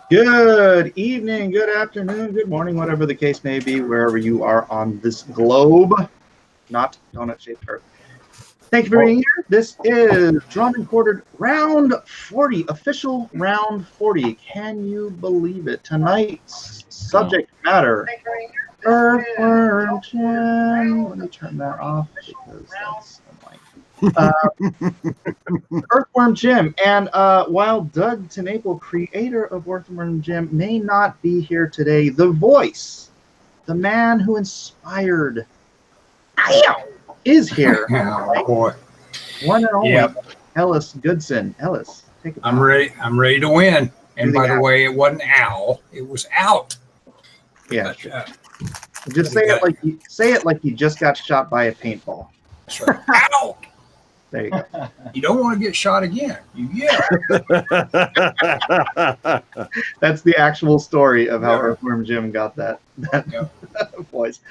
Good evening, good afternoon, good morning, whatever the case may be, wherever you are on this globe, not donut-shaped Earth. Thank you for being here. This is Drawn and Quartered Round 40, official Round 40. Can you believe it? Tonight's subject matter, Earthworm Jim. Let me turn that off because that's annoying. Earthworm Jim, and while Doug Tenaple, creator of Earthworm Jim, may not be here today, the voice, the man who inspired, is here. Oh, boy. One and only Ellis Goodson. Ellis, take it. I'm ready to win. And by the way, it wasn't owl; it was out. Yeah. Just say it like you just got shot by a paintball. That's right. Ow! There you go. You don't want to get shot again. You yell. That's the actual story of how Earthworm Jim got that voice.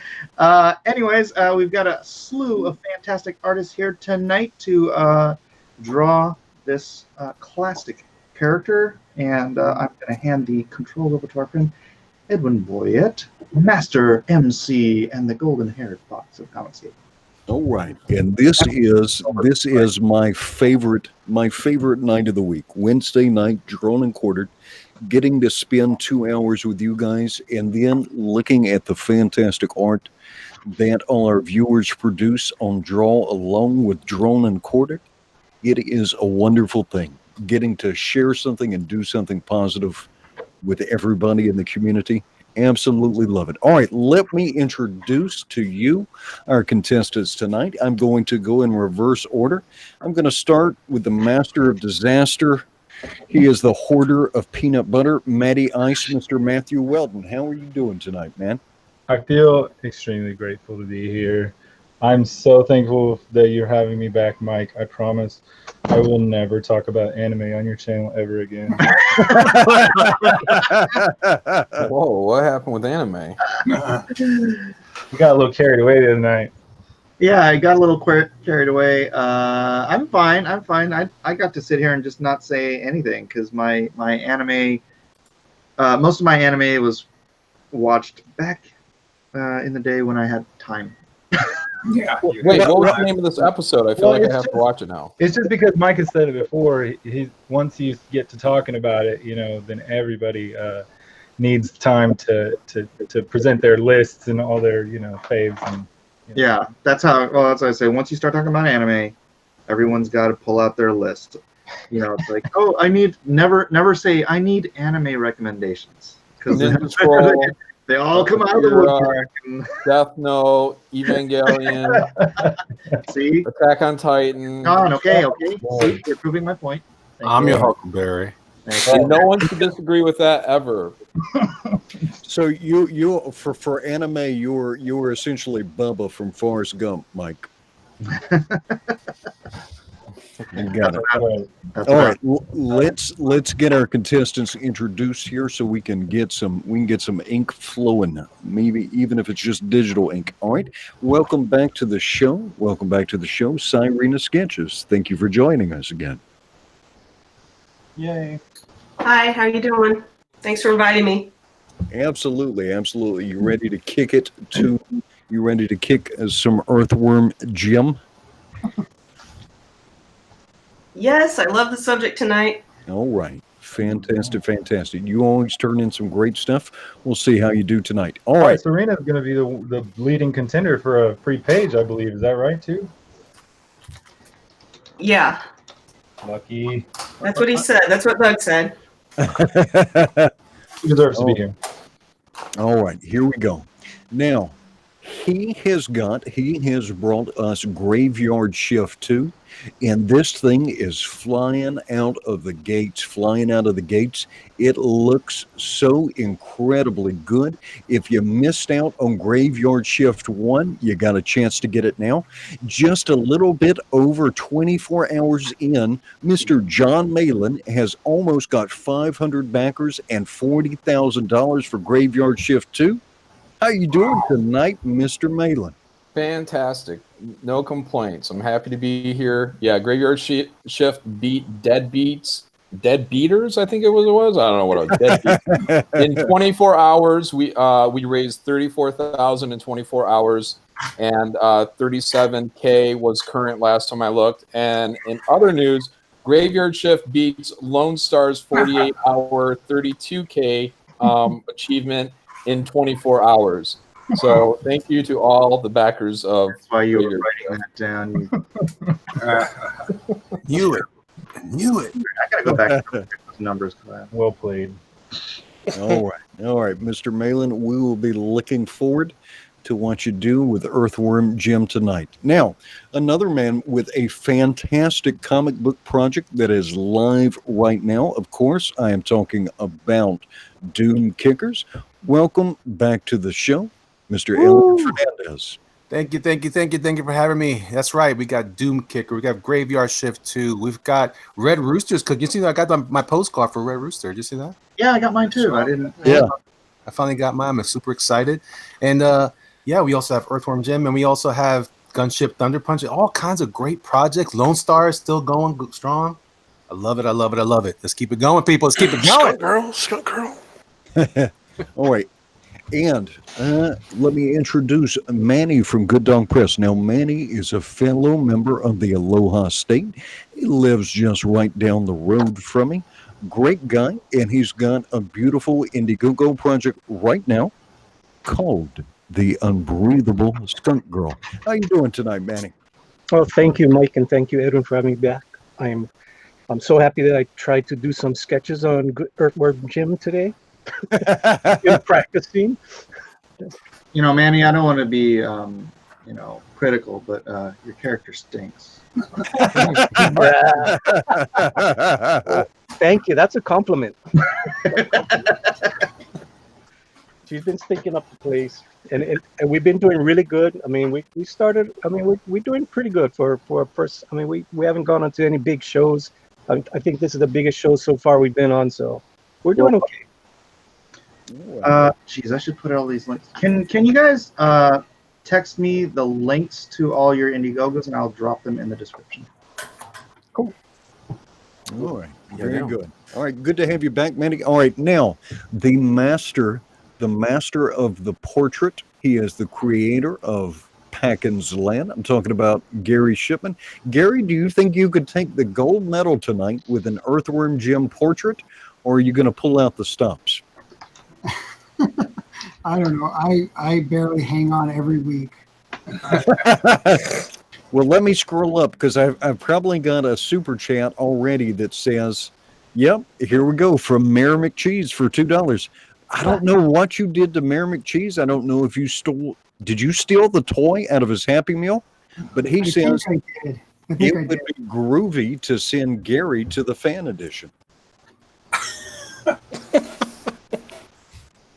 Anyways, we've got a slew of fantastic artists here tonight to draw this classic character, and I'm going to hand the controls over to our friend Edwin Boyett, Master MC and the golden-haired fox of Comicscape. All right, and this is my favorite night of the week, Wednesday night, Drawn and Quartered, getting to spend 2 hours with you guys, and then looking at the fantastic art that all our viewers produce on Draw along with Drawn and Quartered. It is a wonderful thing, getting to share something and do something positive with everybody in the community. Absolutely love it. All right, let me introduce to you our contestants tonight. I'm going to go in reverse order. I'm going to start with the Master of Disaster. He is the hoarder of peanut butter, Matty Ice, Mr. Matthew Weldon. How are you doing tonight, man? I feel extremely grateful to be here. I'm so thankful that you're having me back, Mike. I promise I will never talk about anime on your channel ever again. Whoa, what happened with anime? You got a little carried away the other night. Yeah, I got a little carried away. I'm fine. I got to sit here and just not say anything because my anime, most of my anime was watched back in the day when I had time. Yeah. Wait, what was the name of this episode? I feel like I have to watch it now. It's just because Mike has said it before. Once you get to talking about it, then everybody needs time to present their lists and all their faves. And, Yeah, that's what I say. Once you start talking about anime, everyone's got to pull out their list. It's like, oh, I need never say I need anime recommendations because they all come out of the woodwork. Death Note, Evangelion, See? Attack on Titan. John, okay. See, you're proving my point. I'm your Huckleberry. And no one can disagree with that ever. So you for anime, you're essentially Bubba from Forrest Gump, Mike. You got it. All right, let's get our contestants introduced here so we can get some ink flowing, maybe even if it's just digital ink. All right, welcome back to the show. Cyrena Sketches. Thank you for joining us again. Yay. Hi, how you doing? Thanks for inviting me. Absolutely. You ready to kick it to? You ready to kick some Earthworm Jim? Yes, I love the subject tonight. All right. Fantastic. You always turn in some great stuff. We'll see how you do tonight. All right. Serena's going to be the leading contender for a free page, I believe. Is that right, too? Yeah. Lucky. That's what he said. That's what Doug said. He deserves to be here. All right. Here we go. Now, he has brought us Graveyard Shift 2. And this thing is flying out of the gates. It looks so incredibly good. If you missed out on Graveyard Shift 1, you got a chance to get it now. Just a little bit over 24 hours in, Mr. John Malin has almost got 500 backers and $40,000 for Graveyard Shift 2. How you doing tonight, Mr. Malin? Fantastic. No complaints. I'm happy to be here. Yeah, Graveyard Shift beat Dead Beats, dead beaters, I think it was. I don't know what it was. Dead beaters. In 24 hours, we raised 34,000 in 24 hours, and 37K was current last time I looked. And in other news, Graveyard Shift beats Lone Star's 48-hour 32K achievement in 24 hours. So thank you to all the backers of. That's why you were writing that down. Knew it. I gotta go back to those numbers. Well played. All right, Mr. Malin. We will be looking forward to what you do with Earthworm Jim tonight. Now, another man with a fantastic comic book project that is live right now. Of course, I I'm about Doom Kickers. Welcome back to the show, Mr. Elliot Fernandez. Thank you for having me. That's right. We got Doom Kicker. We got Graveyard Shift 2. We've got Red Rooster's Cook. You see that? I got my postcard for Red Rooster. Did you see that? Yeah, I got mine too. I didn't. Yeah. I finally got mine. I'm super excited. And yeah, we also have Earthworm Jim, and we also have Gunship Thunder Punch. All kinds of great projects. Lone Star is still going strong. I love it. Let's keep it going, people. Let's keep it going. Skunk girl. All right. And let me introduce Manny from Good Dog Press. Now, Manny is a fellow member of the Aloha State. He lives just right down the road from me. Great guy, and he's got a beautiful Indiegogo project right now called The Unbreathable Skunk Girl. How you doing tonight, Manny? Well, thank you, Mike, and thank you, Edwin, for having me back. I'm so happy that I tried to do some sketches on Earthworm Jim today. Been practicing. You know, Manny, I don't want to be, critical, but your character stinks. Thank you. That's a compliment. She's been stinking up the place, and we've been doing really good. I mean, we started. I mean, we're doing pretty good for a first. I mean, we haven't gone on to any big shows. I think this is the biggest show so far we've been on, so we're doing okay. Geez, I should put all these links. Can you guys text me the links to all your Indiegogos, and I'll drop them in the description. Cool. All right. Very good. All right. Good to have you back, Manny. All right. Now, the master of the portrait. He is the creator of Packin's Land. I'm talking about Gary Shipman. Gary, do you think you could take the gold medal tonight with an Earthworm Jim portrait, or are you going to pull out the stops? I don't know. I barely hang on every week. Well, let me scroll up because I've probably got a super chat already that says, yep, here we go, from Mayor McCheese for $2. I don't know what you did to Mayor McCheese. I don't know if you did you steal the toy out of his Happy Meal? But he says it would be groovy to send Gary to the fan edition.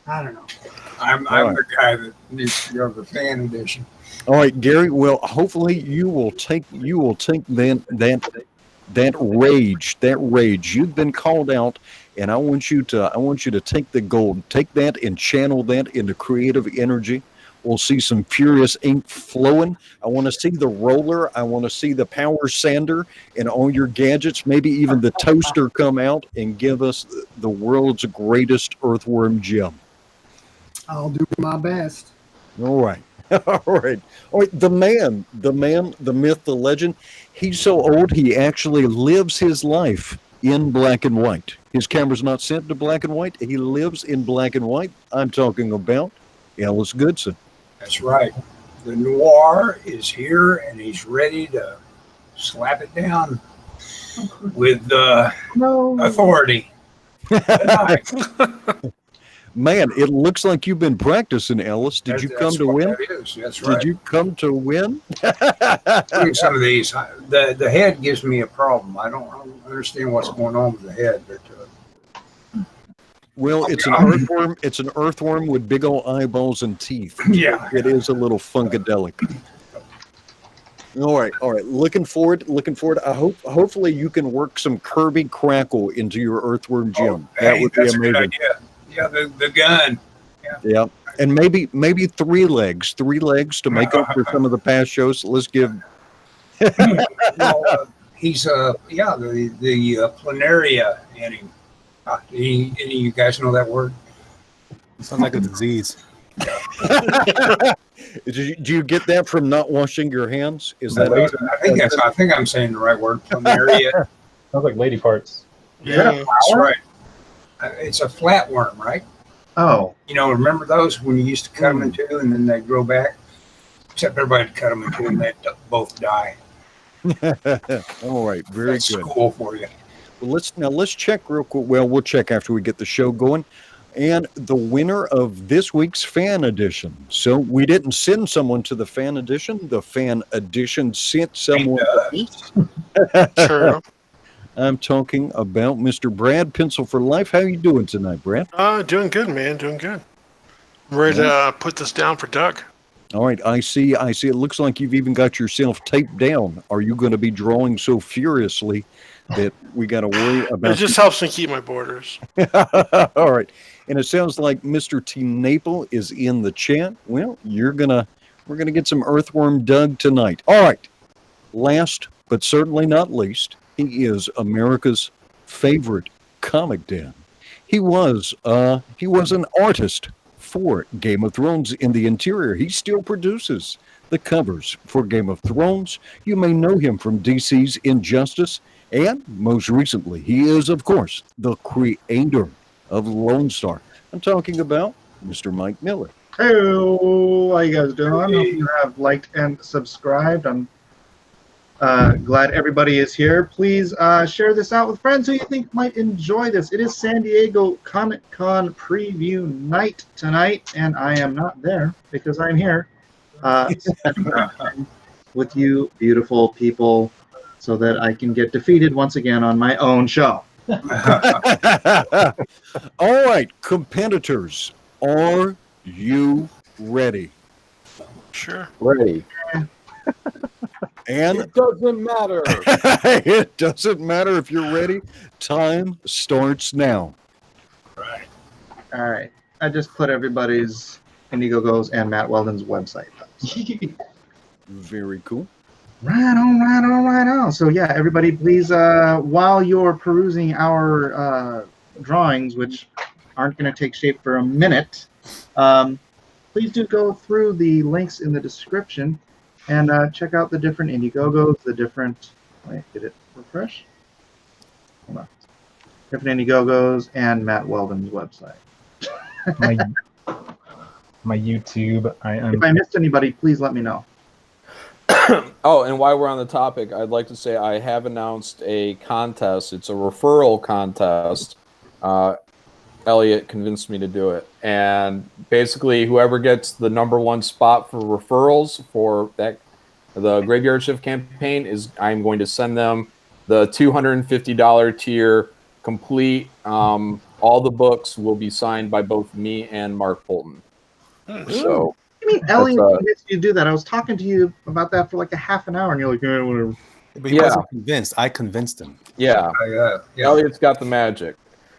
I don't know. I'm the guy that needs to go to the fan edition. All right, Gary. Well, hopefully you will take that rage. You've been called out, and I want you to take the gold, take that and channel that into creative energy. We'll see some furious ink flowing. I want to see the roller. I want to see the power sander and all your gadgets, maybe even the toaster come out and give us the world's greatest Earthworm Jim. I'll do my best. All right. All right. The man, the myth, the legend. He's so old, he actually lives his life in black and white. His camera's not set to black and white. He lives in black and white. I'm talking about Ellis Goodson. That's right. The noir is here, and he's ready to slap it down with authority. Man, it looks like you've been practicing, Ellis. Did you come to win? That's right. Did you come to win? Doing some of these. The head gives me a problem. I don't understand what's going on with the head, but well, it's an earthworm. It's an earthworm with big old eyeballs and teeth. Yeah, it is a little funkadelic. All right. Looking forward. Hopefully you can work some Kirby Crackle into your Earthworm Jim. That would be amazing. A good idea. Yeah, the gun. Yeah, and maybe three legs to make up for some of the past shows. Let's give. He's the planaria inning. Any of you guys know that word? Sounds like a disease. Do you get that from not washing your hands? Is that I think I'm saying the right word. Planaria. Sounds like lady parts. Yeah, that's right. It's a flatworm, right? Oh, Remember those when you used to cut them in two and then they grow back? Except everybody would cut them in two and they'd both die. All right, very That's good. cool for you. Well, let's check real quick. Well, we'll check after we get the show going. And the winner of this week's fan edition. So we didn't send someone to the fan edition. The fan edition sent someone. True. I'm talking about Mr. Brad Pencil for Life. How you doing tonight, Brad? Doing good, man. Doing good. I'm ready to put this down for Doug. All right, I see. It looks like you've even got yourself taped down. Are you going to be drawing so furiously that we got to worry about? It just helps me keep my borders. All right, and it sounds like Mr. T. Naple is in the chat. Well, we're gonna get some Earthworm Doug tonight. All right, last but certainly not least, he is America's favorite comic Dan. He was an artist for Game of Thrones in the interior. He still produces the covers for Game of Thrones. You may know him from DC's Injustice, and most recently, he is, of course, the creator of Lone Star. I'm talking about Mr. Mike Miller. hey, how you guys doing? I hope you have liked and subscribed. I'm glad everybody is here. Please share this out with friends who you think might enjoy this. It is San Diego Comic-Con preview night tonight, and I am not there because I'm here spending time with you beautiful people so that I can get defeated once again on my own show. All right, competitors, are you ready? Sure. Ready. And It doesn't matter. it doesn't matter if you're ready. Time starts now. Right. All right. I just put everybody's Indiegogo's and Matt Weldon's website up. Very cool. Right on. So yeah, everybody, please, while you're perusing our drawings, which aren't going to take shape for a minute, please do go through the links in the description and check out the different Indiegogos, the different. Wait, did it refresh? Hold on. Different Indiegogos and Matt Weldon's website. my YouTube. If I missed anybody, please let me know. Oh, and while we're on the topic, I'd like to say I have announced a contest. It's a referral contest. Elliot convinced me to do it. And basically, whoever gets the #1 spot for referrals for the Graveyard Shift campaign I'm going to send them the $250 tier complete. All the books will be signed by both me and Mark Bolton. So. I mean, Ellie convinced you to do that. I was talking to you about that for like a half an hour, and you're like, yeah, whatever. But he wasn't convinced. I convinced him. Yeah. Elliot's got the magic.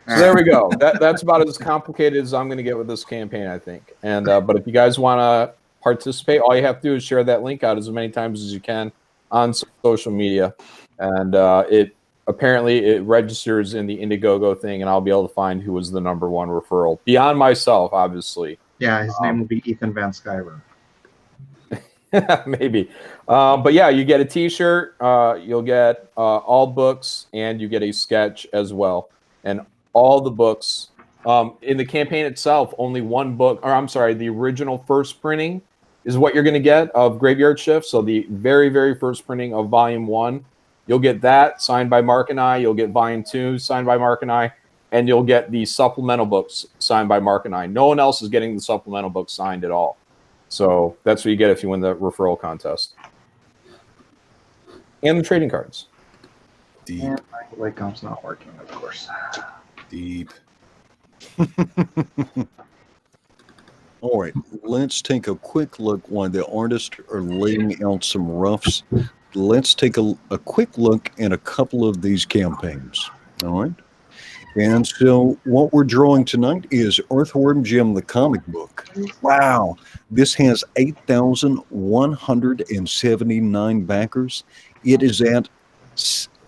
So there we go. That's about as complicated as I'm going to get with this campaign, I think. And but if you guys want to participate, all you have to do is share that link out as many times as you can on social media. And it registers in the Indiegogo thing, and I'll be able to find who was the #1 referral beyond myself, obviously. Yeah, his name will be Ethan Van Skyver. Maybe. But yeah, you get a T-shirt, you'll get all books, and you get a sketch as well. And all the books in the campaign itself, only one book, or I'm sorry, the original first printing is what you're going to get of Graveyard Shift. So the very, very first printing of Volume 1, you'll get that signed by Mark and I. You'll get Volume 2 signed by Mark and I. And you'll get the supplemental books signed by Mark and I. No one else is getting the supplemental books signed at all. So that's what you get if you win the referral contest. And the trading cards. Deep. And my Wacom's not working, of course. Deep. All right, let's take a quick look while the artists are laying out some roughs. Let's take a quick look at a couple of these campaigns. All right. And so what we're drawing tonight is Earthworm Jim, the comic book. Wow. This has 8,179 backers. It is at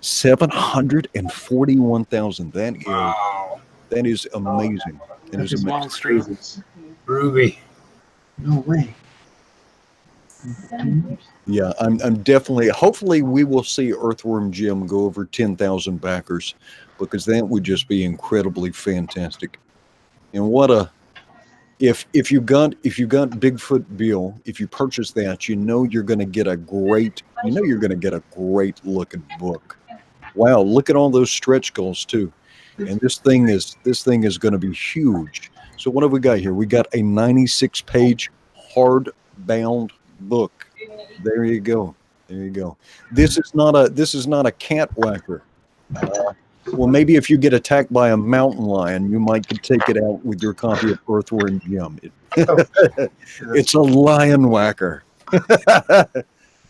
741,000. Wow. That is amazing. That is Just amazing. monstrous. Groovy. No way. Yeah, I'm definitely. Hopefully, we will see Earthworm Jim go over 10,000 backers, because that would just be incredibly fantastic. And what a if you got Bigfoot Bill, if you purchase that, you're going to get a great looking book. Wow, look at all those stretch goals too. And this thing is going to be huge. So what have we got here? We got a 96-page hardbound book. There you go. There you go. This is not a cat whacker. Well, maybe if you get attacked by a mountain lion, you might could take it out with your copy of Earthworm Jim. It's a lion whacker.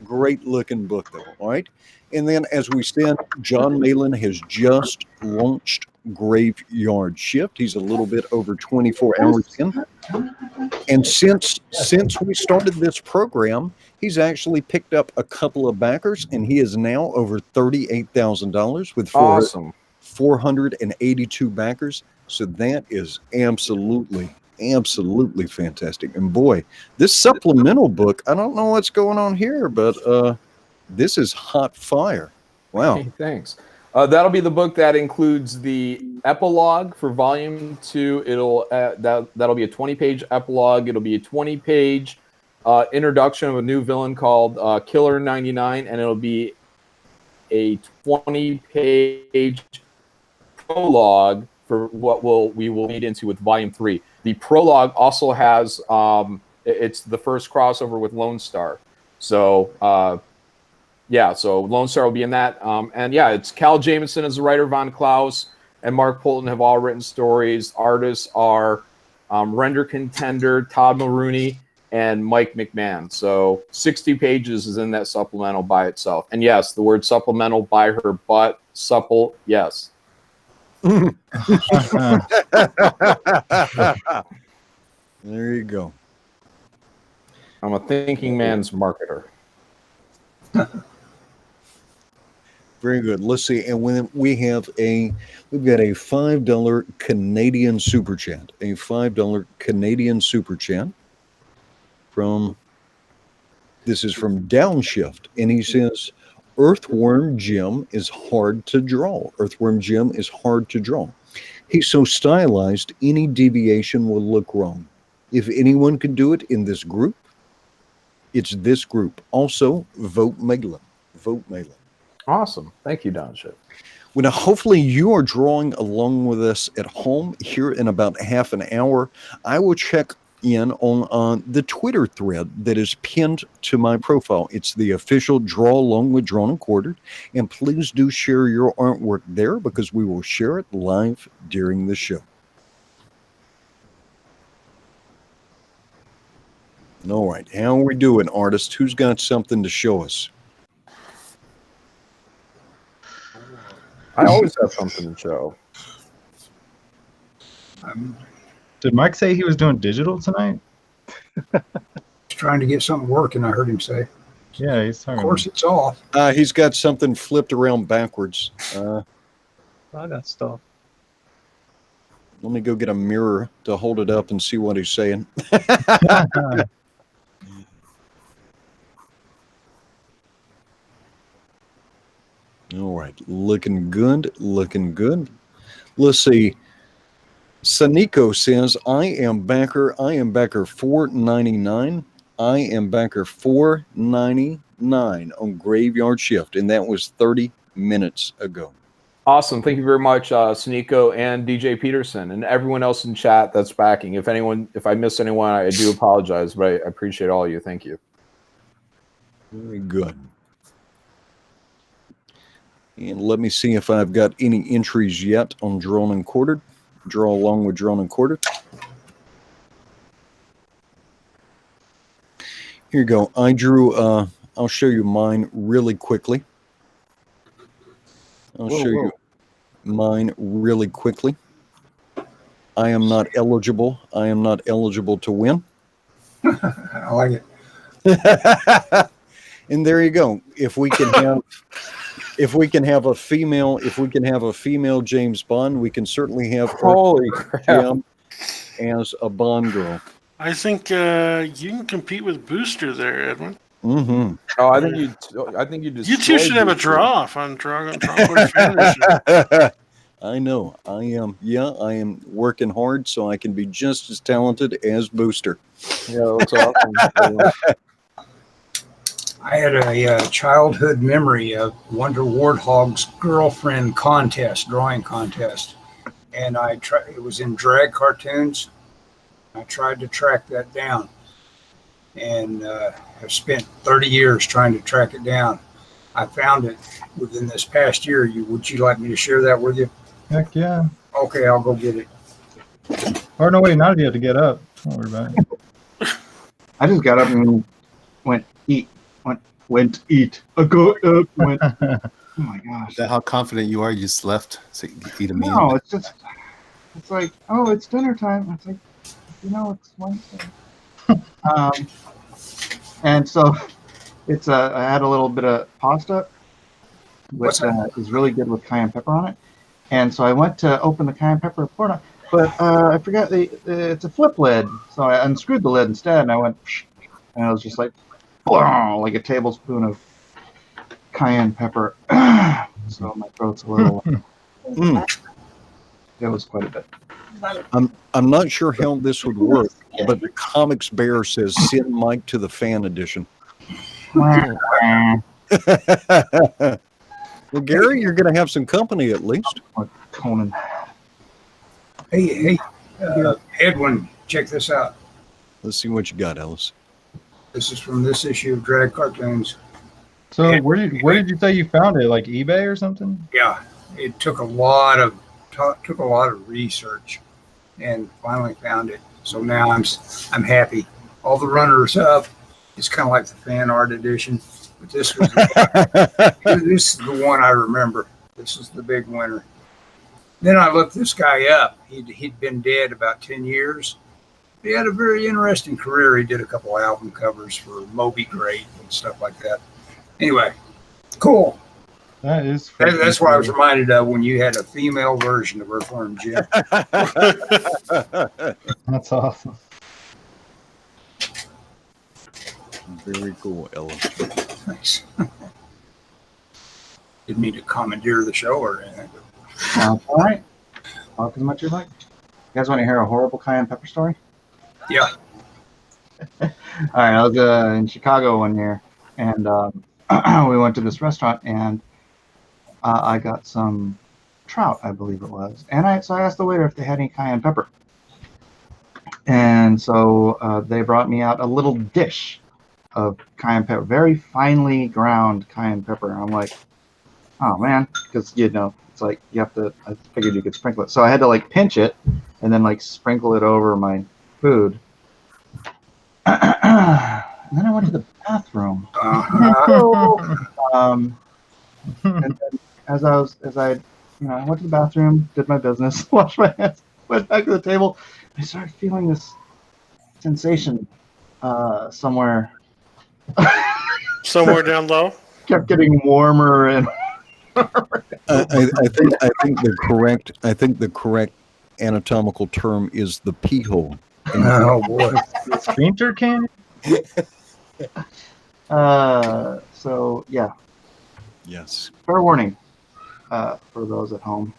Great looking book, though. All right. And then, as we stand, John Malin has just launched Graveyard Shift. He's a little bit over 24 hours in. And since we started this program, he's actually picked up a couple of backers, and he is now over $38,000 with Awesome. 482 backers. So that is absolutely fantastic. And boy, this supplemental book, I don't know what's going on here, but this is hot fire. Wow. Hey, thanks. That'll be the book that includes the epilogue for volume 2. It'll that'll be a 20-page epilogue. It'll be a 20-page introduction of a new villain called Killer 99, and it'll be a 20-page prologue for what we will lead into with volume 3. The prologue also has it's the first crossover with Lone Star. So yeah, so Lone Star will be in that. And yeah, it's Cal Jameson as the writer, Von Klaus and Mark Polton have all written stories. Artists are Render Contender, Todd Maroney, and Mike McMahon. So 60 pages is in that supplemental by itself. And yes, the word supplemental by her butt, supple, yes. There you go. I'm a thinking man's marketer. Very good. Let's see. And when we've got a $5 Canadian super chat, a $5 Canadian super chat this is from Downshift, and he says, Earthworm Jim is hard to draw. Earthworm Jim is hard to draw. He's so stylized, any deviation will look wrong. If anyone can do it in this group, it's this group. Also, vote Malin. Vote Malin. Awesome. Thank you, Downshift. Well, now, hopefully you are drawing along with us at home here in about half an hour. I will check in on the Twitter thread that is pinned to my profile. It's the official Draw Along with Drawn and Quartered. And please do share your artwork there, because we will share it live during the show. All right. How are we doing, artist? Who's got something to show us? I always have something to show. Did Mike say he was doing digital tonight? He's trying to get something working, I heard him say. Yeah, he's talking. Of course, it's off. He's got something flipped around backwards. I got stuff. Let me go get a mirror to hold it up and see what he's saying. All right, looking good, looking good. Let's see. Saniko says, I am backer 499. I am backer 499 on Graveyard Shift, and that was 30 minutes ago. Awesome. Thank you very much, Suniko and DJ Peterson, and everyone else in chat that's backing. If I missed anyone, I do apologize, but I appreciate all of you. Thank you. Very good. And let me see if I've got any entries yet on Drawn and Quartered. Draw along with Drawn and Quartered. Here you go. I drew, I'll show you mine really quickly. I'll show you mine really quickly. I am not eligible. I am not eligible to win. I like it. And there you go. If we can have if we can have a female James Bond, we can certainly have Holy crap. Jim as a Bond girl. I think you can compete with Booster there, Edwin. Mm-hmm. Oh, I think you just. You two should have a draw-off on Dragon Fantasy. I know. I am. Yeah, I am working hard so I can be just as talented as Booster. Yeah, that's awesome. I had a childhood memory of Wonder Warthog's girlfriend contest, drawing contest, and it was in drag cartoons. I tried to track that down, and have spent 30 years trying to track it down. I found it within this past year. Would you like me to share that with you? Heck yeah. Okay, I'll go get it. Or no, wait, now you have to get up. Don't worry about it. I just got up and went eat. Went eat. I got up. Went. Oh my gosh. Is that how confident you are? You just left so you could eat a meal? No, it's like, oh, it's dinner time. It's like, it's Wednesday. And so it's I had a little bit of pasta, which is really good with cayenne pepper on it. And so I went to open the cayenne pepper and pour it on, but I forgot it's a flip lid. So I unscrewed the lid instead, and I went, and I was just like a tablespoon of cayenne pepper. So my throat's a little. It was quite a bit. I'm not sure how this would work, but the Comics Bear says send Mike to the fan edition. Well, Gary, you're going to have some company at least. Conan. Hey, Edwin, check this out. Let's see what you got, Ellis. This is from this issue of Drag Cartoons. So where did you say you found it? Like eBay or something? Yeah, it took a lot of research, and finally found it. So now I'm happy. All the runners up. It's kind of like the fan art edition, but this was this is the one I remember. This is the big winner. Then I looked this guy up. He'd been dead about 10 years. He had a very interesting career. He did a couple album covers for Moby Great and stuff like that. Anyway, cool. That's what I was reminded of when you had a female version of Earthworm Jim. That's awesome. Very cool, Ellis. Thanks. Didn't mean to commandeer the show or anything. All right. Talk as much as you like. You guys want to hear a horrible cayenne pepper story? Yeah. All right. I was in Chicago one year, and we went to this restaurant, and I got some trout, I believe it was, and so I asked the waiter if they had any cayenne pepper, and so they brought me out a little dish of cayenne pepper, very finely ground cayenne pepper. And I'm like, oh man, because it's like you have to. I figured you could sprinkle it, so I had to like pinch it and then like sprinkle it over my food. And then I went to the bathroom. And then as I went to the bathroom, did my business, washed my hands, went back to the table. I started feeling this sensation somewhere down low. Kept getting warmer and. I think the correct anatomical term is the pee hole. Oh boy, sphincter canyon. So yeah. Yes. Fair warning for those at home.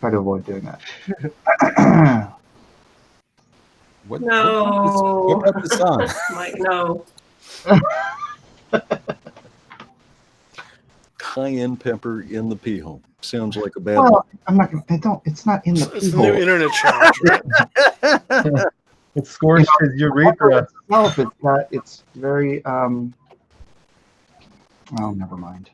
Try to avoid doing that. What about the song? Mike, no. Cayenne pepper in the pee hole. Sounds like a bad Well, one. I'm not gonna. It's not in the It's pee the new hole. internet challenge, right? It scores his urethra. It's very oh, never mind.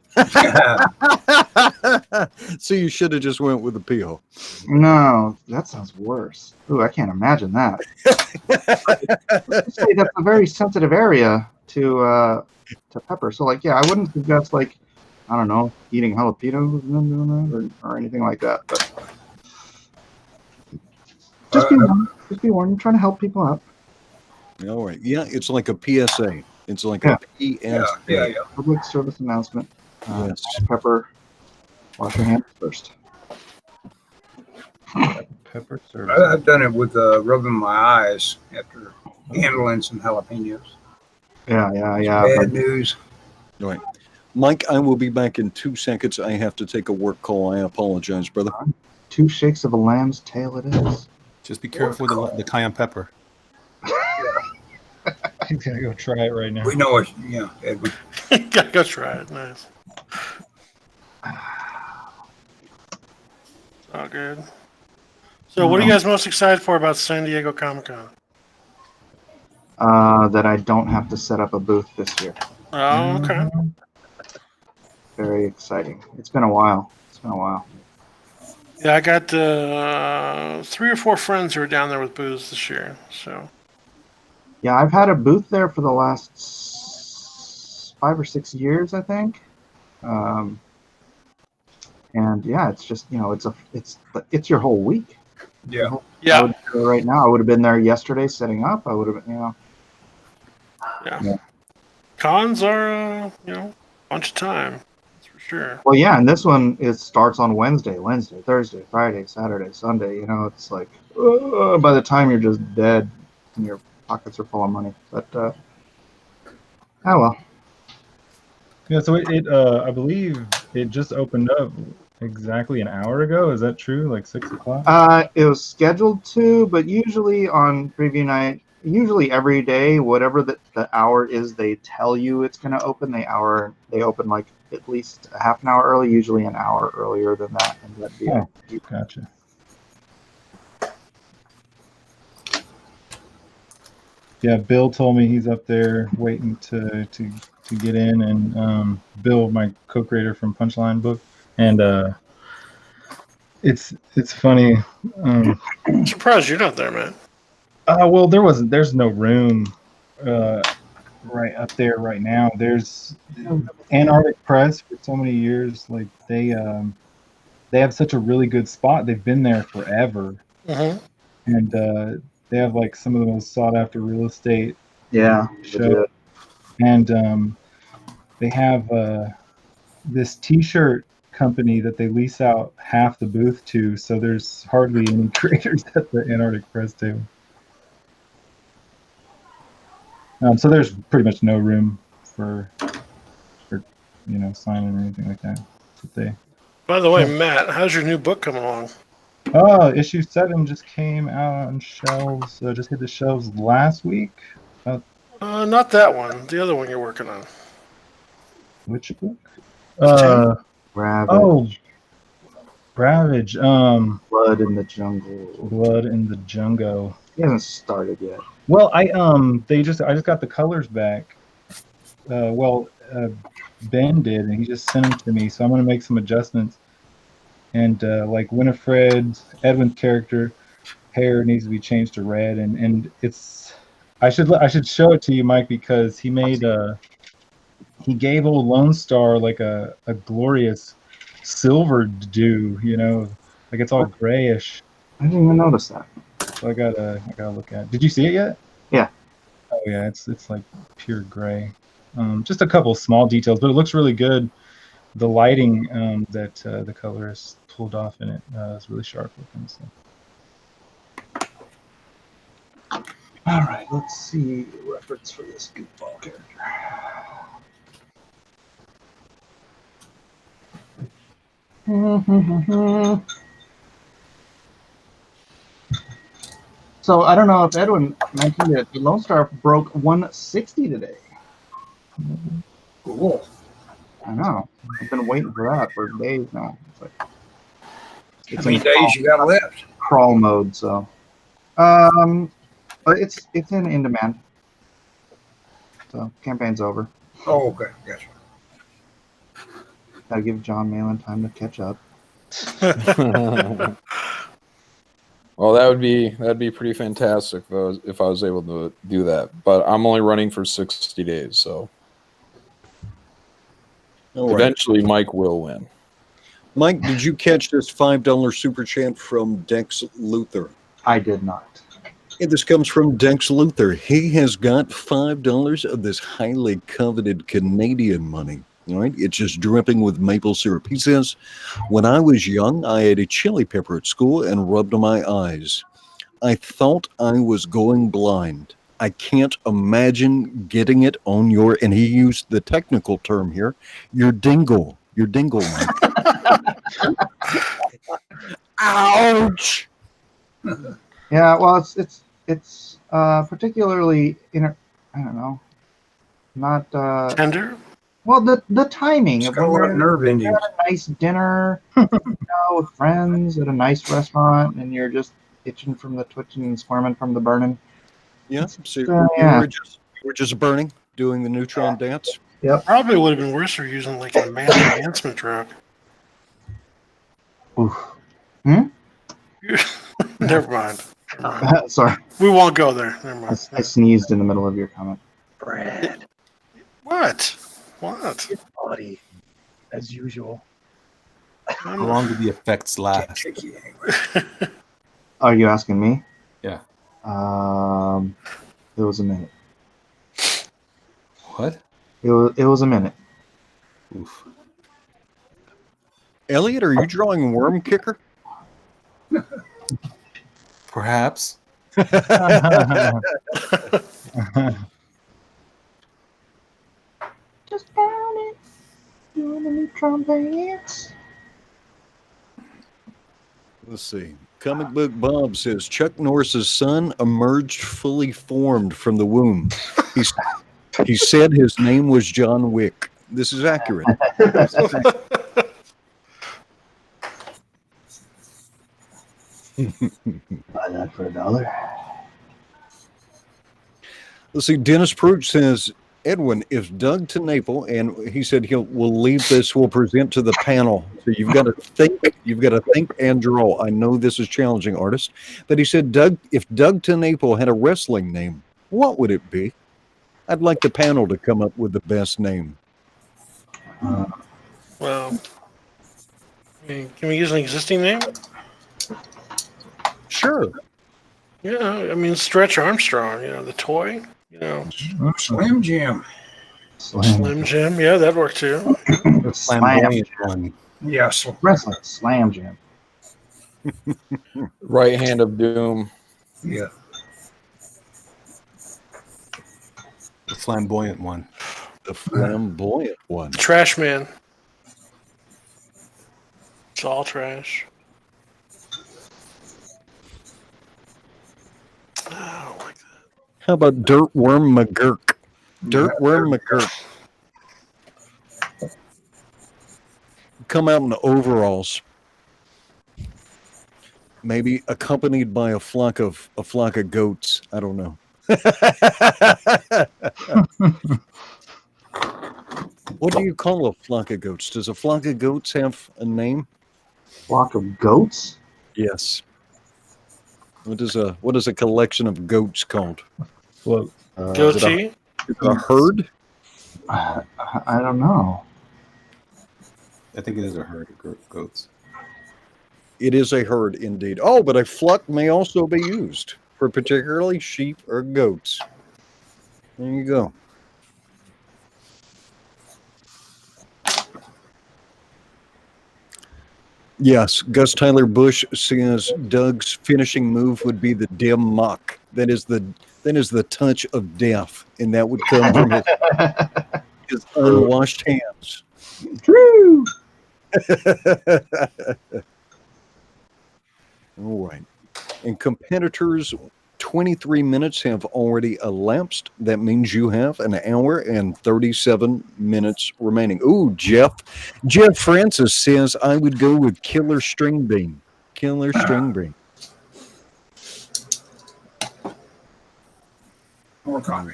So you should have just went with the pee hole. No, that sounds worse. Ooh, I can't imagine that. Say that's a very sensitive area to pepper. So like, yeah, I wouldn't suggest like, I don't know, eating jalapenos and then doing that or anything like that. But just be warned. Just be warned. I'm trying to help people out. All right. Yeah, it's like a PSA. It's like a PSA. Yeah. Public service announcement. Yes. Pepper. Wash your hands first. Pepper service. I've done it with rubbing my eyes after handling some jalapenos. Yeah. Bad news. All right. Mike, I will be back in 2 seconds. I have to take a work call. I apologize, brother. 2 shakes of a lamb's tail it is. Just be careful with the cayenne pepper. He's gonna go try it right now. We know it. Yeah, Edwin. Gotta go try it. Nice. Oh, good. So, what are you guys most excited for about San Diego Comic-Con? That I don't have to set up a booth this year. Oh, okay. Very exciting. It's been a while. Yeah, I got 3 or 4 friends who are down there with booths this year. So, Yeah, I've had a booth there for the last 5 or 6 years, I think. And yeah, it's just it's your whole week. Yeah. yeah. Right now, I would have been there yesterday setting up. I would have, Yeah. Cons are, a bunch of time. That's for sure. Well, yeah, and this one starts on Wednesday, Thursday, Friday, Saturday, Sunday. It's like by the time you're just dead and your pockets are full of money. But oh well. Yeah, so it I believe it just opened up exactly an hour ago. Is that true? Like 6 o'clock? It was scheduled to, but usually on preview night, usually every day, whatever the hour is they tell you it's going to open, they open like at least a half an hour early, usually an hour earlier than that. And that'd be Gotcha. Yeah, Bill told me he's up there waiting to get in, and Bill, my co-creator from Punchline Book, and it's funny. I'm surprised you're not there, man. Well, there's no room right up there right now. There's Antarctic Press for so many years. Like they have such a really good spot. They've been there forever, and they have like some of the most sought after real estate. Yeah, show. And they have this T-shirt company that they lease out half the booth to. So there's hardly any creators at the Antarctic Press table. So there's pretty much no room for signing or anything like that. By the way, Matt, how's your new book coming along? Issue 7 just came out on shelves. Just hit the shelves last week. Not that one. The other one you're working on. Which book? Ravage. Oh, Ravage. Blood in the Jungle. Blood in the Jungle. He hasn't started yet. Well, I just got the colors back. Ben did, and he just sent them to me. So I'm gonna make some adjustments. And like Winifred, Edwin's character, hair needs to be changed to red, and it's. I should show it to you, Mike, because he made he gave old Lone Star like a glorious silver dew, like it's all grayish. I didn't even notice that. So I gotta look at it. Did you see it yet? Yeah. Oh yeah, it's like pure gray. Just a couple small details, but it looks really good. The lighting that the colorist pulled off in it is really sharp looking. So. All right, let's see reference for this goofball character. So I don't know if Edwin mentioned it. The Lone Star broke 160 today. Cool. I know. I've been waiting for that for days now. How many days you got left? Crawl mode, so. But it's in demand. So campaign's over. Oh, okay, gotcha. Gotta give John Malin time to catch up. Well, that'd be pretty fantastic if I was able to do that. But I'm only running for 60 days, so eventually Mike will win. Mike, did you catch this $5 super chat from Dex Luther? I did not. And this comes from Dex Luther. He has got $5 of this highly coveted Canadian money. All right, it's just dripping with maple syrup. He says, when I was young, I ate a chili pepper at school and rubbed my eyes. I thought I was going blind. I can't imagine getting it on your, and he used the technical term here, your dingle, Mike. Ouch! Yeah, well, it's particularly I don't know, not Tender? well the timing It's of got a when lot of nerve you're endings. at a nice dinner, with friends at a nice restaurant, and you're just itching from the twitching and squirming from the burning. Yeah, so Yeah. you were just burning, doing the neutron dance. Yep. Probably would have been worse for using like a mass enhancement drug. Oof. Never mind. Sorry, We won't go there. Never mind. I sneezed in the middle of your comment. Brad, What? What? buddy, as usual. How long did the effects last? Are you asking me? Yeah. It was a minute. What? It was a minute. Oof. Elliot, are you drawing Worm Kicker? Perhaps. Just found it. Doing the neutron dance. Let's see. Comic Book Bob says Chuck Norris's son emerged fully formed from the womb. He said his name was John Wick. This is accurate. Buy that for $1. Let's see. Dennis Pruitt says, Edwin, if Doug TeNapel, and he said we'll leave this, we'll present to the panel. So you've got to think and draw. I know this is challenging, artist. But he said, if Doug TeNapel had a wrestling name, what would it be? I'd like the panel to come up with the best name. Well, can we use an existing name? Sure. Yeah, I mean Stretch Armstrong, the toy, Slim Jim. Slim Jim, yeah, that worked too. The flamboyant one. Yes. Wrestling Slam Jam. Right hand of doom. Yeah. The flamboyant one. The flamboyant one. Trash Man. It's all trash. Oh, I don't like that. How about Dirtworm McGurk? Dirtworm McGurk. Come out in the overalls. Maybe accompanied by a flock of goats. I don't know. What do you call a flock of goats? Does a flock of goats have a name? Flock of goats? Yes. What is a collection of goats called? Well, Goatee? Is it a herd? I don't know. I think it is a herd of goats. It is a herd indeed. Oh, but a flock may also be used for particularly sheep or goats. There you go. Yes, Gus Tyler Bush says Doug's finishing move would be the dim mock. That is the touch of death, and that would come from his unwashed hands. True. All right. And competitors, 23 minutes have already elapsed. That means you have an hour and 37 minutes remaining. Ooh, Jeff Francis says I would go with Killer String Bean. Killer String Bean. More coffee.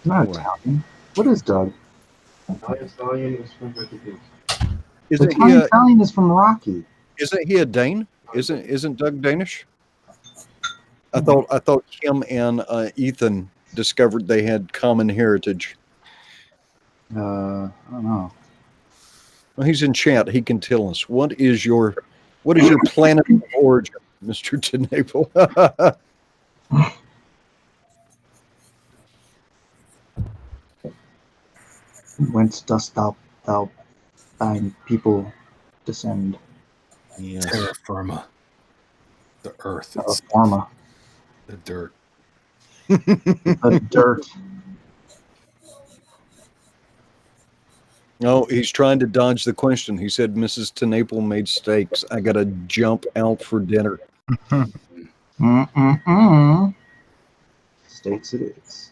Not Italian. What is Doug? Italian is from Rocky. Isn't he a Dane? Isn't Doug Danish? I thought him and Ethan discovered they had common heritage. I don't know. Well, he's in chat. He can tell us what is your planet of origin, Mr. TeNapel. Whence dost thou thine people descend? Yes. Terra firma. The earth. Terra It's firma. the dirt. The dirt. No, he's trying to dodge the question. He said Mrs. Tenaple made steaks. I got to jump out for dinner. Mm-mm-mm. Steaks it is.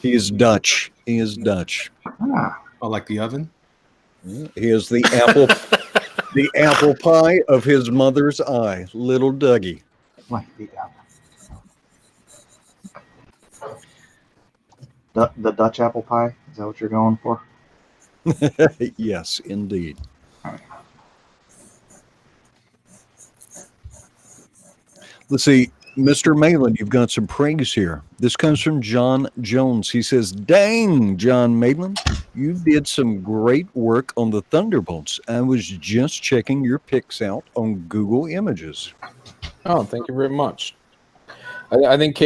He is Dutch. He is Dutch. Ah, Oh, like the oven? He is the apple pie of his mother's eye, little Dougie. like the apple. The Dutch apple pie? Is that what you're going for? Yes, indeed. Let's see, Mr. Malin, you've got some praise here. This comes from John Jones. He says, "Dang, John Malin, you did some great work on the Thunderbolts. I was just checking your pics out on Google Images." Oh, thank you very much. I think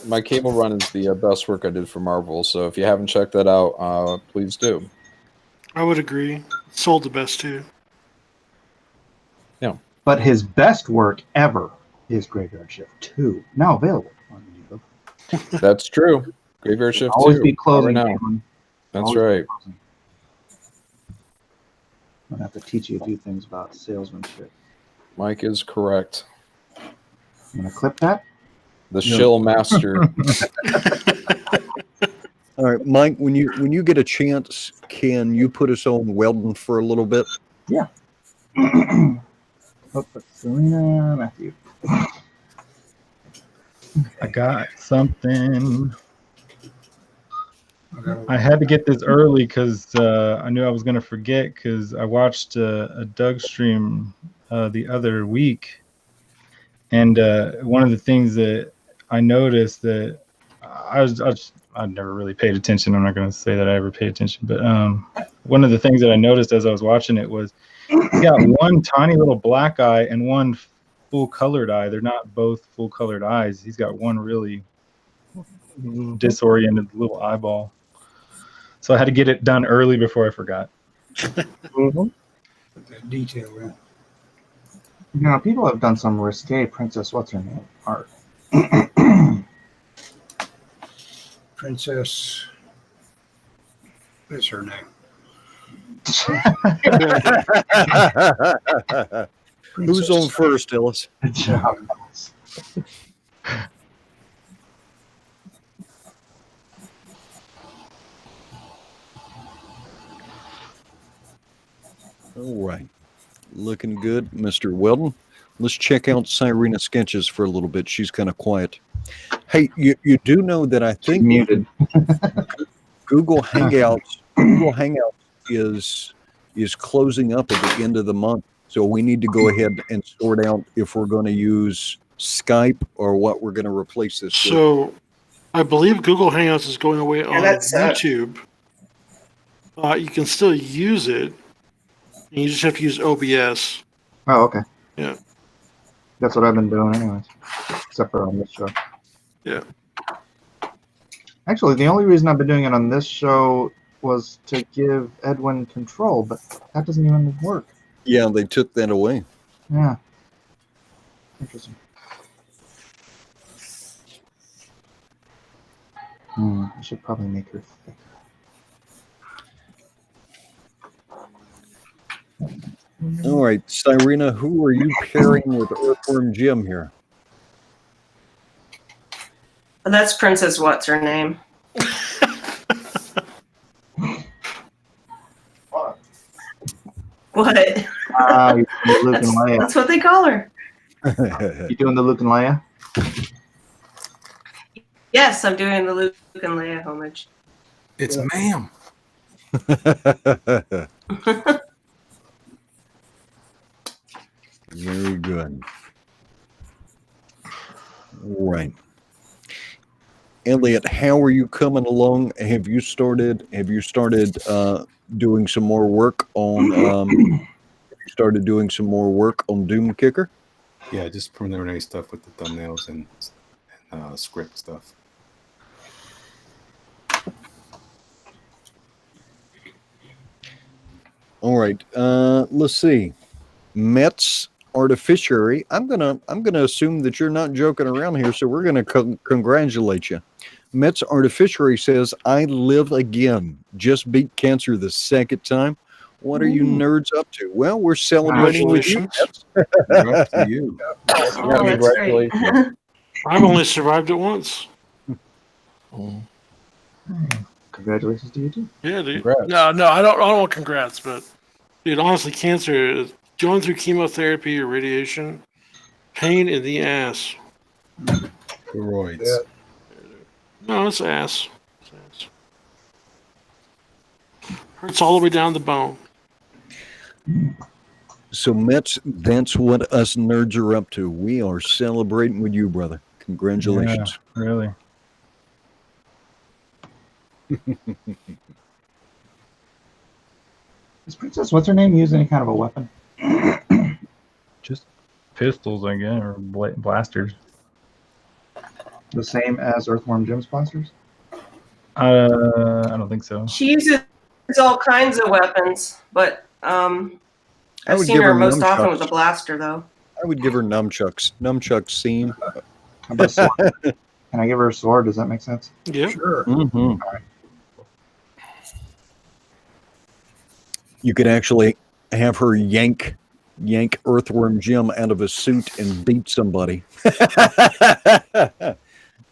my cable run is the best work I did for Marvel. So if you haven't checked that out, please do. I would agree. Sold the best too. Yeah. But his best work ever is Graveyard Shift 2, now available on YouTube. That's true. Graveyard Shift Always 2. be closing. Now. Cameron. That's Always right. be closing. I'm gonna have to teach you a few things about salesmanship. Mike is correct. I'm gonna clip that. The shill master. All right, Mike, when you get a chance, can you put us on Weldon for a little bit? Yeah. Oh, Selena Matthew. I got something. I had to get this early because I knew I was going to forget because I watched a Doug stream the other week. And one of the things that I noticed that I've never really paid attention. I'm not going to say that I ever paid attention, but one of the things that I noticed as I was watching it was he's got one tiny little black eye and one full colored eye. They're not both full colored eyes. He's got one really disoriented little eyeball. So I had to get it done early before I forgot. Put that detail in. You know, people have done some risque Princess What's Her Name art. Princess. What's her name? Who's on first, Ellis? Good job. All right. Looking good, Mr. Weldon. Let's check out Cyrena Sketches for a little bit. She's kind of quiet. Hey, you do know that I think Muted. Google Hangouts is closing up at the end of the month. So we need to go ahead and sort out if we're going to use Skype or what we're going to replace this with. So, I believe Google Hangouts is going away on that's, YouTube. You can still use it. And you just have to use OBS. Oh, okay. Yeah. That's what I've been doing anyways. Except for on this show. Yeah. Actually, the only reason I've been doing it on this show was to give Edwin control, but that doesn't even work. Yeah, they took that away. Yeah. Interesting. I should probably make her thicker. All right, Cyrena, who are you pairing with Earthworm Jim here? That's Princess What's Her Name. What? You're doing the Luke and Leia. That's what they call her. You doing the Luke and Leia? Yes, I'm doing the Luke and Leia homage. It's ma'am. Very good. All right. Elliot, how are you coming along? Have you started doing some more work on Doom Kicker? Yeah, just preliminary stuff with the thumbnails and script stuff. All right. Let's see. Mets Artificiary. I'm gonna assume that you're not joking around here, so we're gonna congratulate you. Mets Artificiary says, "I live again. Just beat cancer the second time." What are you nerds up to? Well, we're celebrating with you. Congratulations. Congrats to you. Oh, that's great. Congratulations. I've only survived it once. Congratulations to you too. Yeah, dude. Congrats. No, I don't want congrats, but dude, honestly, cancer is going through chemotherapy or radiation, pain in the ass. Steroids. Yeah. No, it's ass. It's ass. Hurts all the way down the bone. So Mets, that's what us nerds are up to. We are celebrating with you, brother. Congratulations. Yeah, really. Is Princess, what's her name, use any kind of a weapon? Just pistols, I guess, or blasters. The same as Earthworm Jim's blasters? I don't think so. She uses all kinds of weapons, but I've would seen give her her most often with nunchucks. a blaster, though. I would give her nunchucks. Nunchucks scene. How about a sword? Can I give her a sword? Does that make sense? Yeah. Sure. Mm-hmm. You could actually have her yank Earthworm Jim out of his suit and beat somebody.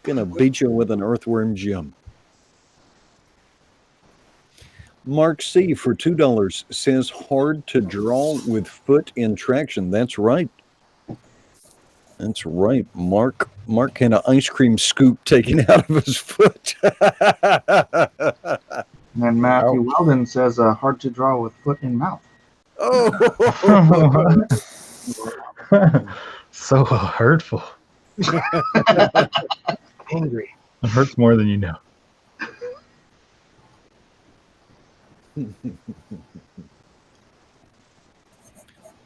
Gonna beat you with an Earthworm Jim. Mark C for $2 says hard to draw with foot in traction. That's right. That's right. Mark had an ice cream scoop taken out of his foot. And then Matthew Weldon says hard to draw with foot in mouth. Oh, So hurtful. Angry. It hurts more than you know.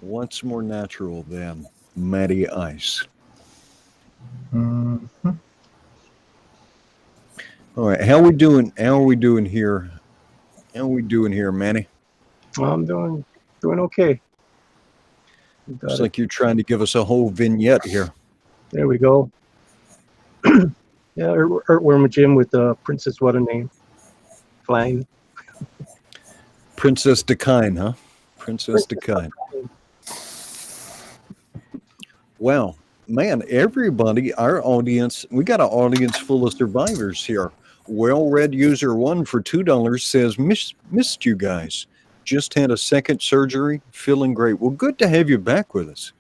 what's more natural than Matty Ice? Mhm. All right, how are we doing? How are we doing here? How are we doing here, Manny? Well, I'm doing okay. We got Looks it. like you're trying to give us a whole vignette here. There we go. Yeah, Earthworm Jim with Princess What a Name. Flying. Princess Dakine, huh? Princess Dakine. Wow, man, everybody, our audience, we got an audience full of survivors here. Well-read user 1 for $2 says, missed you guys. Just had a second surgery, feeling great. Well, good to have you back with us.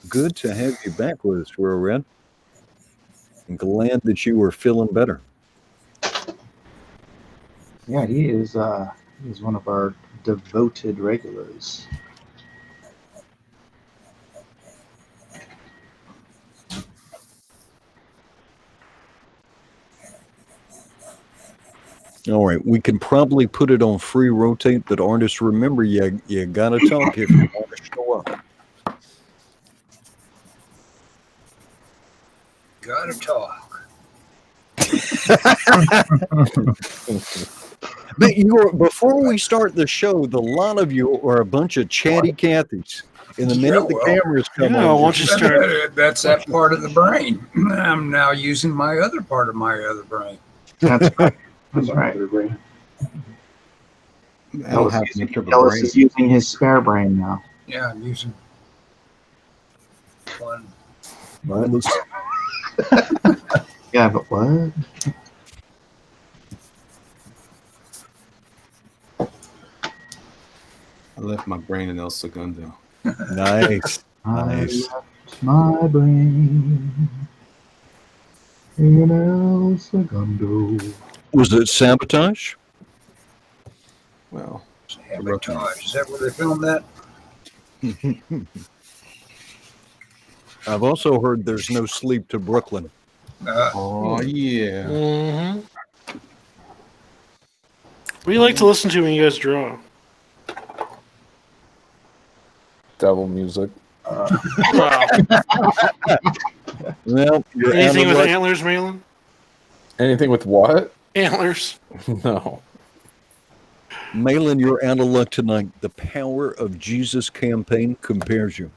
Good to have you back with us, Well-read. I'm glad that you were feeling better. Yeah, he is one of our devoted regulars. All right, we can probably put it on free rotate, but artists, remember, you gotta talk if you want to show up. Gotta talk. But before we start the show, the lot of you are a bunch of chatty Cathys. And the minute the cameras come Yeah, on, once you start, That's that part of the brain. I'm now using my other part of my other brain. That's right. That's right. I don't have much of a Ellis brain. is using his spare brain now. Yeah, I'm using one. What? Yeah, but what? I left my brain in El Segundo. Nice. I Nice. left my brain in El Segundo. Was it sabotage? Well, Sabotage. Is that where they filmed that? I've also heard there's no sleep to Brooklyn. oh yeah. mm-hmm. What do you like to listen to when you guys draw? Devil music. Wow. Well, you're Anything out with of luck. antlers, Malin? Anything with what? Antlers. No. Malin, you're out of luck tonight. The Power of Jesus campaign compares you.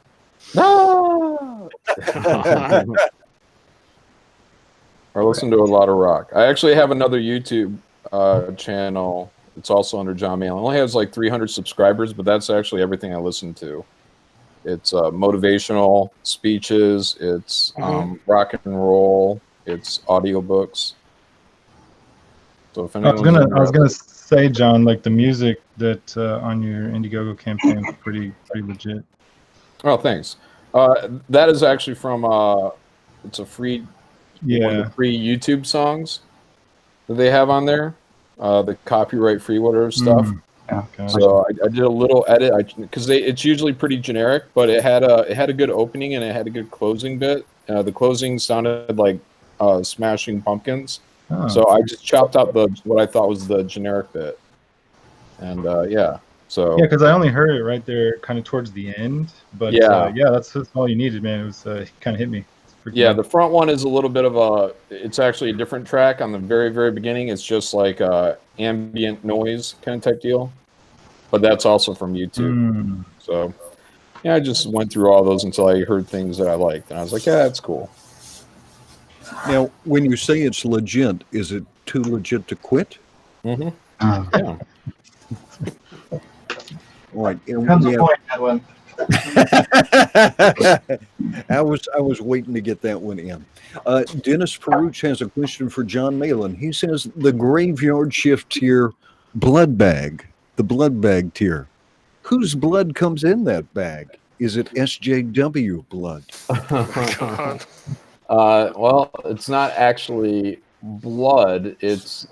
No. I listen to a lot of rock. I actually have another YouTube channel. It's also under John Malin. It only has like 300 subscribers, but that's actually everything I listen to. It's motivational speeches. It's rock and roll. It's audiobooks. So if I was gonna say, John, like the music that on your Indiegogo campaign was pretty legit. Oh, thanks. That is actually from it's a free one of the free YouTube songs that they have on there. The copyright free whatever stuff. So I did a little edit because it's usually pretty generic, but it had a good opening and it had a good closing bit. The closing sounded like Smashing Pumpkins. Oh. So I just chopped out what I thought was the generic bit, and yeah. So yeah, because I only heard it right there, kind of towards the end. But yeah, that's all you needed, man. It was kind of hit me. Yeah, the front one is a little bit of it's actually a different track on the very, very beginning. It's just like ambient noise kind of type deal. But that's also from YouTube. So, yeah, I just went through all those until I heard things that I liked. And I was like, yeah, that's cool. Now, when you say it's legit, is it too legit to quit? Mm-hmm. Yeah. All right. Comes a point, Edwin. I was waiting to get that one in. Dennis Peruch has a question for John Malin. He says the graveyard shift tier blood bag, the blood bag tier. Whose blood comes in that bag? Is it SJW blood? Well, it's not actually blood. It's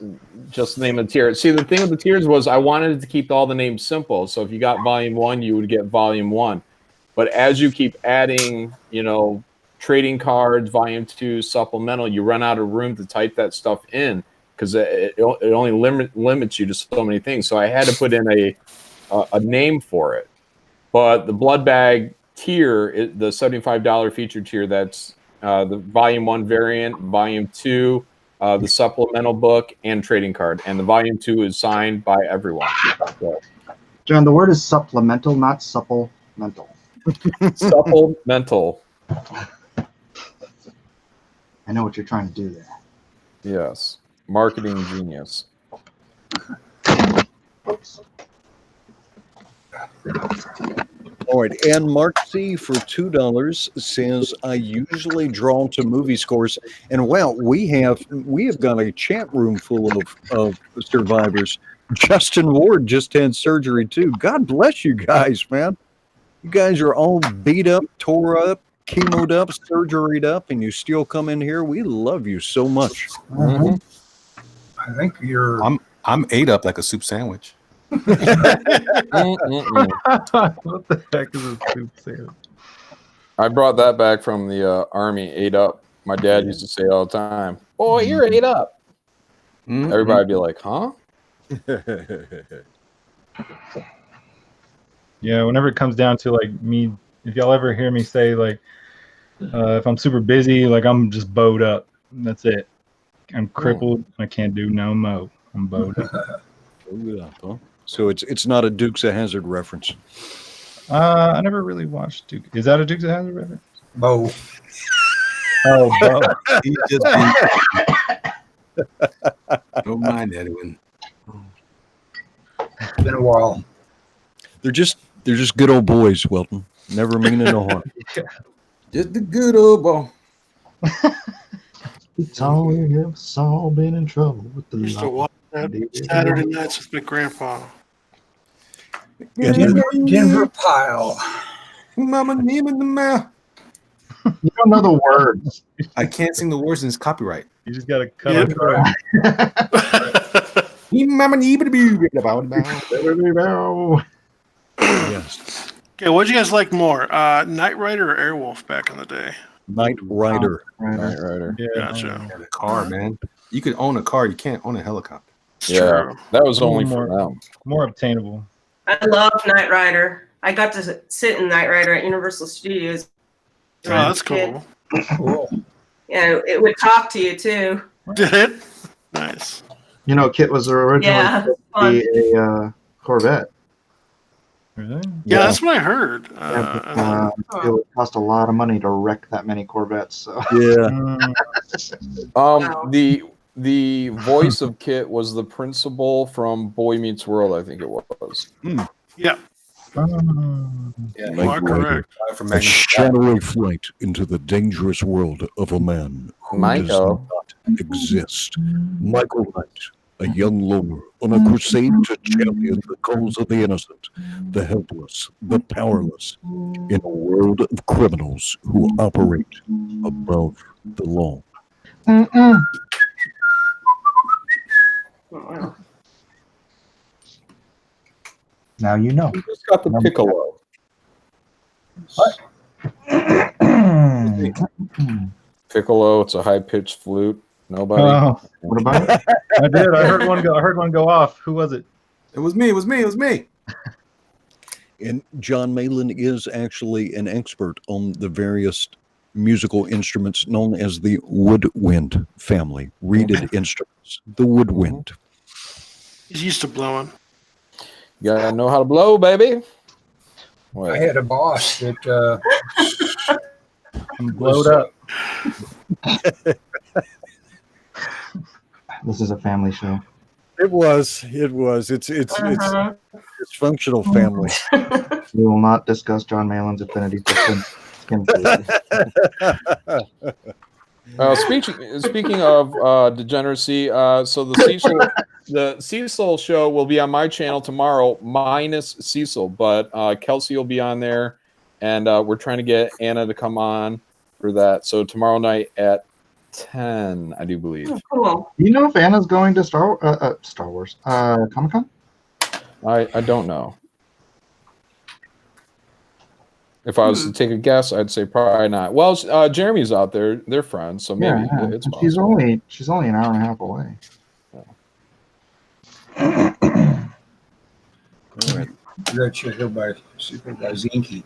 just the name of the tier. See, the thing with the tiers was I wanted to keep all the names simple. So if you got volume 1, you would get volume 1. But as you keep adding, trading cards, volume 2, supplemental, you run out of room to type that stuff in because it only limits you to so many things. So I had to put in a name for it. But the blood bag tier, the $75 feature tier, that's the volume 1 variant, volume 2, the supplemental book, and trading card. And the volume 2 is signed by everyone. So. John, the word is supplemental, not supplemental. Supplemental. I know what you're trying to do there. Yes. Marketing genius. Oops. All right, and Mark C for $2 says I usually draw to movie scores, and wow, we have got a chat room full of survivors. Justin Ward just had surgery too. God bless you guys, man. You guys are all beat up, tore up, chemoed up, surgeried up, and you still come in here. We love you so much. I think I'm ate up like a soup sandwich. What the heck is a soup sandwich? I brought that back from the Army, ate up. My dad used to say all the time, "Boy, you're ate up." Everybody would be like, huh? Yeah, whenever it comes down to like me, if y'all ever hear me say like, if I'm super busy, like I'm just bowed up. That's it. I'm crippled. I can't do no mo. I'm bowed up. So it's not a Dukes of Hazzard reference. I never really watched Duke. Is that a Dukes of Hazzard reference? Bo. Oh, Bo. He just don't mind Edwin. Been a while. They're just good old boys, Welton. Never meaning no harm. Just a good old boy. It's all been in trouble with the Used to watch that Saturday nights with my grandpa. Denver Pile. Mama name in the mouth. You don't know the words. I can't sing the words and it's copyright. You just gotta cut it. Yes. Okay, what'd you guys like more, Knight Rider or Airwolf back in the day? Knight Rider. Knight Rider. Yeah. Gotcha. The car, man. You could own a car. You can't own a helicopter. Yeah, that was only for them. More obtainable. I love Knight Rider. I got to sit in Knight Rider at Universal Studios. Oh, that's cool. Cool. Yeah, it would talk to you too. Did it? Nice. You know, Kit was originally Yeah, supposed to fun. be a Corvette. Really? Yeah, that's what I heard. It would cost a lot of money to wreck that many Corvettes. So Yeah. Wow. The voice of Kit was the principal from Boy Meets World, I think it was. Yeah, Yeah, you are correct. from A shadowy flight into the dangerous world of a man who does Michael. not exist. Michael Knight, a young lawyer on a crusade to champion the cause of the innocent, the helpless, the powerless, in a world of criminals who operate above the law. Oh, wow. now you know. Who just got the piccolo? Piccolo, it's a high-pitched flute. Nobody? Oh, What about it? I did. I heard one go. I heard one go off. Who was it? It was me. It was me. It was me. And John Malin is actually an expert on the various musical instruments known as the woodwind family, reeded instruments, the woodwind. He's used to blowing. You gotta know how to blow, baby. I had a boss that I'm blowed up. This is a family show. It was. It's functional family. We will not discuss John Malin's affinity for skin food. Speaking of degeneracy, so the Cecil show will be on my channel tomorrow, minus Cecil, but Kelsey will be on there, and we're trying to get Anna to come on for that. So tomorrow night at 10, I do believe. Oh, cool. Do you know if Anna's going to Star Wars Comic-Con? I don't know. If I was to take a guess, I'd say probably not. Well, Jeremy's out there; they're friends, so maybe it's possible. She's only an hour and a half away. All right. that should go by Zinky.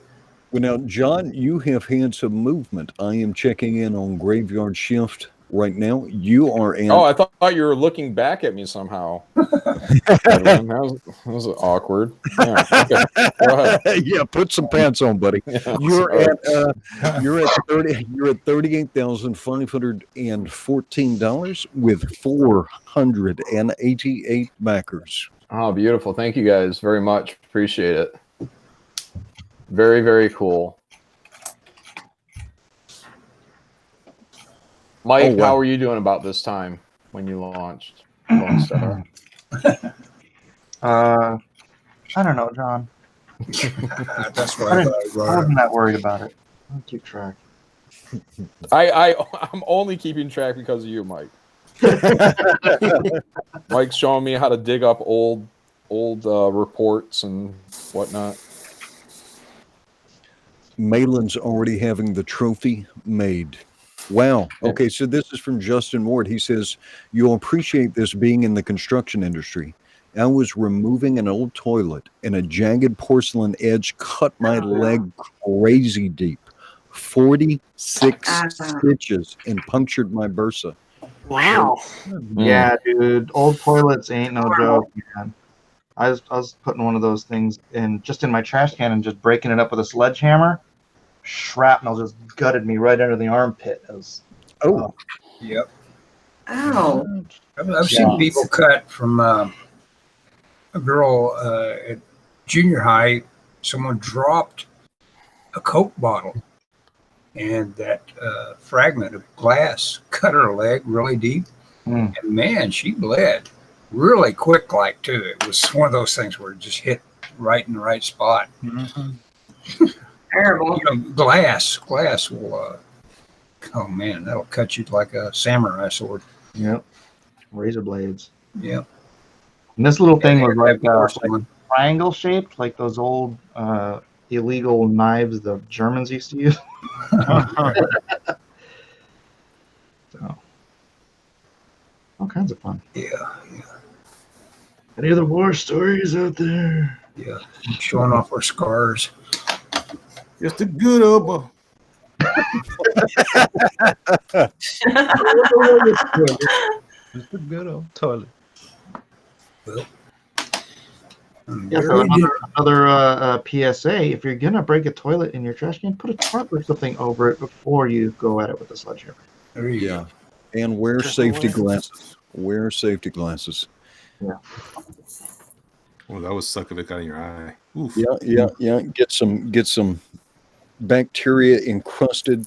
Well, now, John, you have had some movement. I am checking in on Graveyard Shift right now. You are in. Oh, I thought you were looking back at me somehow. that was awkward. Yeah, okay. Go ahead. Yeah, put some pants on, buddy. You're at $38,514 with 488 backers. Oh, beautiful. Thank you guys very much. Appreciate it. Very, very cool. Mike, wow. how are you doing about this time when you launched Lone Star? I don't know, John. That's why I wasn't that worried about it. I'll keep track. I'm only keeping track because of you, Mike. Mike's showing me how to dig up old reports and whatnot. Malin's already having the trophy made. Wow. Okay, so this is from Justin Ward. He says, "You'll appreciate this being in the construction industry. I was removing an old toilet and a jagged porcelain edge cut my leg crazy deep. 46 stitches and punctured my bursa." Wow. Yeah, dude. Old toilets ain't no joke, man. I was putting one of those things in my trash can and just breaking it up with a sledgehammer. Shrapnel just gutted me right under the armpit. It was, Yep. Ow. I've seen people cut from a girl at junior high. Someone dropped a Coke bottle, and that fragment of glass cut her leg really deep. And man, she bled really quick, like too. It was one of those things where it just hit right in the right spot. Terrible. You know, glass will. Oh man, that'll cut you like a samurai sword. yep. Razor blades. Yep. And this little thing was like porcelain. triangle shaped, like those old illegal knives the Germans used to use. So, all kinds of fun. Yeah. Any other war stories out there? Yeah. Showing off our scars. Just a good old. Just a good old toilet. Yeah, so another PSA. If you're gonna break a toilet in your trash can, put a tarp or something over it before you go at it with a sledgehammer. There you Yeah. go. And wear Just safety away. glasses. Wear safety glasses. Well, that would suck if it got in your eye. Oof. Yeah. Get some bacteria encrusted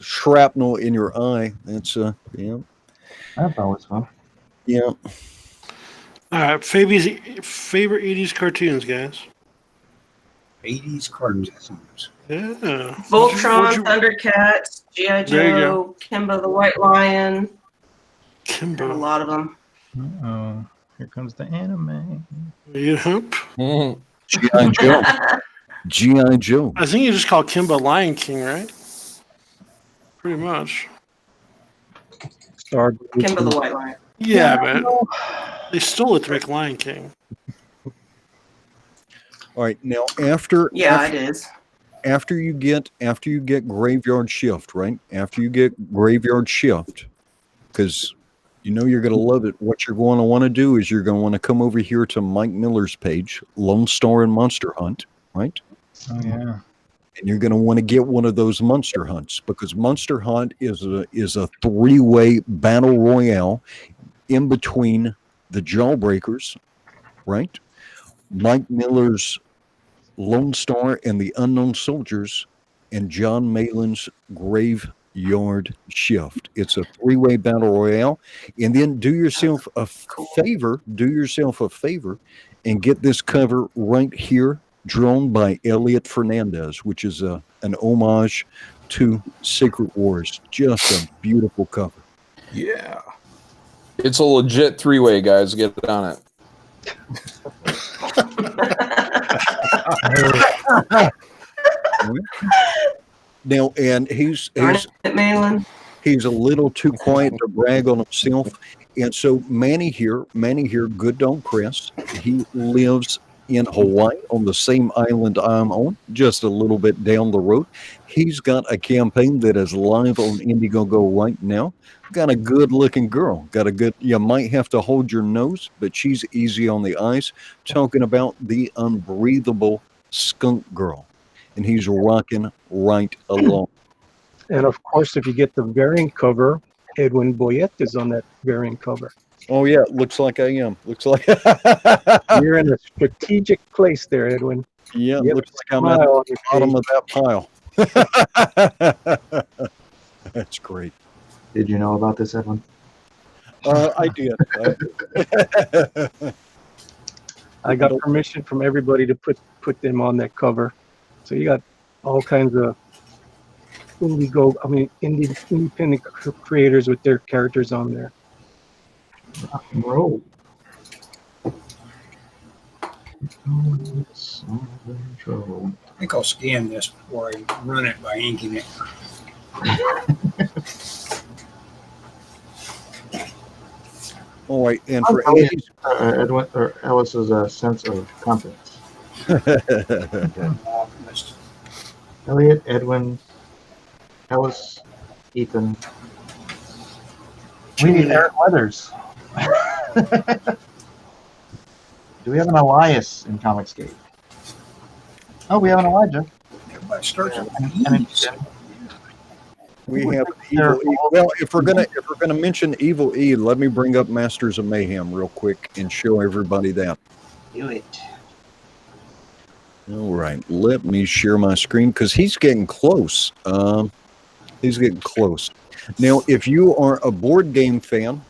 shrapnel in your eye. That's yeah. That's always fun. Yeah. All right, Fabi's favorite 80s cartoons, guys. 80s cartoons. Yeah. Voltron, What'd you- Thundercats, G.I. There you Joe, Kimba the White Lion. Had a Kimbo. lot of them. Oh, here comes the anime. Yep. Mhm. G.I. Joe. G.I. Joe. I think you just call Kimba Lion King, right? Pretty much. Star Kimba the White Lion. Yeah, but they stole it to make Lion King. All right. Now after Yeah, it is. after you get Graveyard Shift, right? After you get Graveyard Shift, because you know you're going to love it. What you're going to want to do is you're going to want to come over here to Mike Miller's page, Lone Star and Monster Hunt, right? Oh yeah. And you're going to want to get one of those Monster Hunts because Monster Hunt is a three-way battle royale in between the Jawbreakers, right? Mike Miller's Lone Star and the Unknown Soldiers, and John Malin's Graveyard Shift. It's a three-way battle royale. And then do yourself a favor, and get this cover right here, drawn by Elliot Fernandez, which is an homage to Secret Wars. Just a beautiful cover. Yeah. It's a legit three-way, guys. Get on it. Now, and he's Malin. he's a little too quiet to brag on himself. And so Manny here, good don't press. He lives in Hawaii on the same island I'm on, just a little bit down the road. He's got a campaign that is live on Indiegogo right now. Got a good looking girl. You might have to hold your nose, but she's easy on the eyes. Talking about the Unbreathable Skunk Girl. And he's rocking right along. And of course, if you get the variant cover, Edwin Boyette is on that variant cover. Oh yeah, looks like I am. Looks like You're in a strategic place there, Edwin. yeah, You have looks a like I'm at smile on the your bottom of that pile. That's great. Did you know about this, Edwin? I did. I got permission from everybody to put them on that cover. So you got all kinds of independent creators with their characters on there. Rock and roll. I think I'll scan this before I run it by inking it. All right, and for Edwin or Ellis's sense of confidence. Elliot, Edwin, Ellis, Ethan. We need Eric Weathers. Do we have an Elias in Comicsgate? Oh, we have an Elijah. Everybody starts with And E's. we have Evil E. Well, if we're gonna mention Evil E, let me bring up Masters of Mayhem real quick and show everybody that. Do it. All right, let me share my screen because he's getting close. He's getting close. Now, if you are a board game fan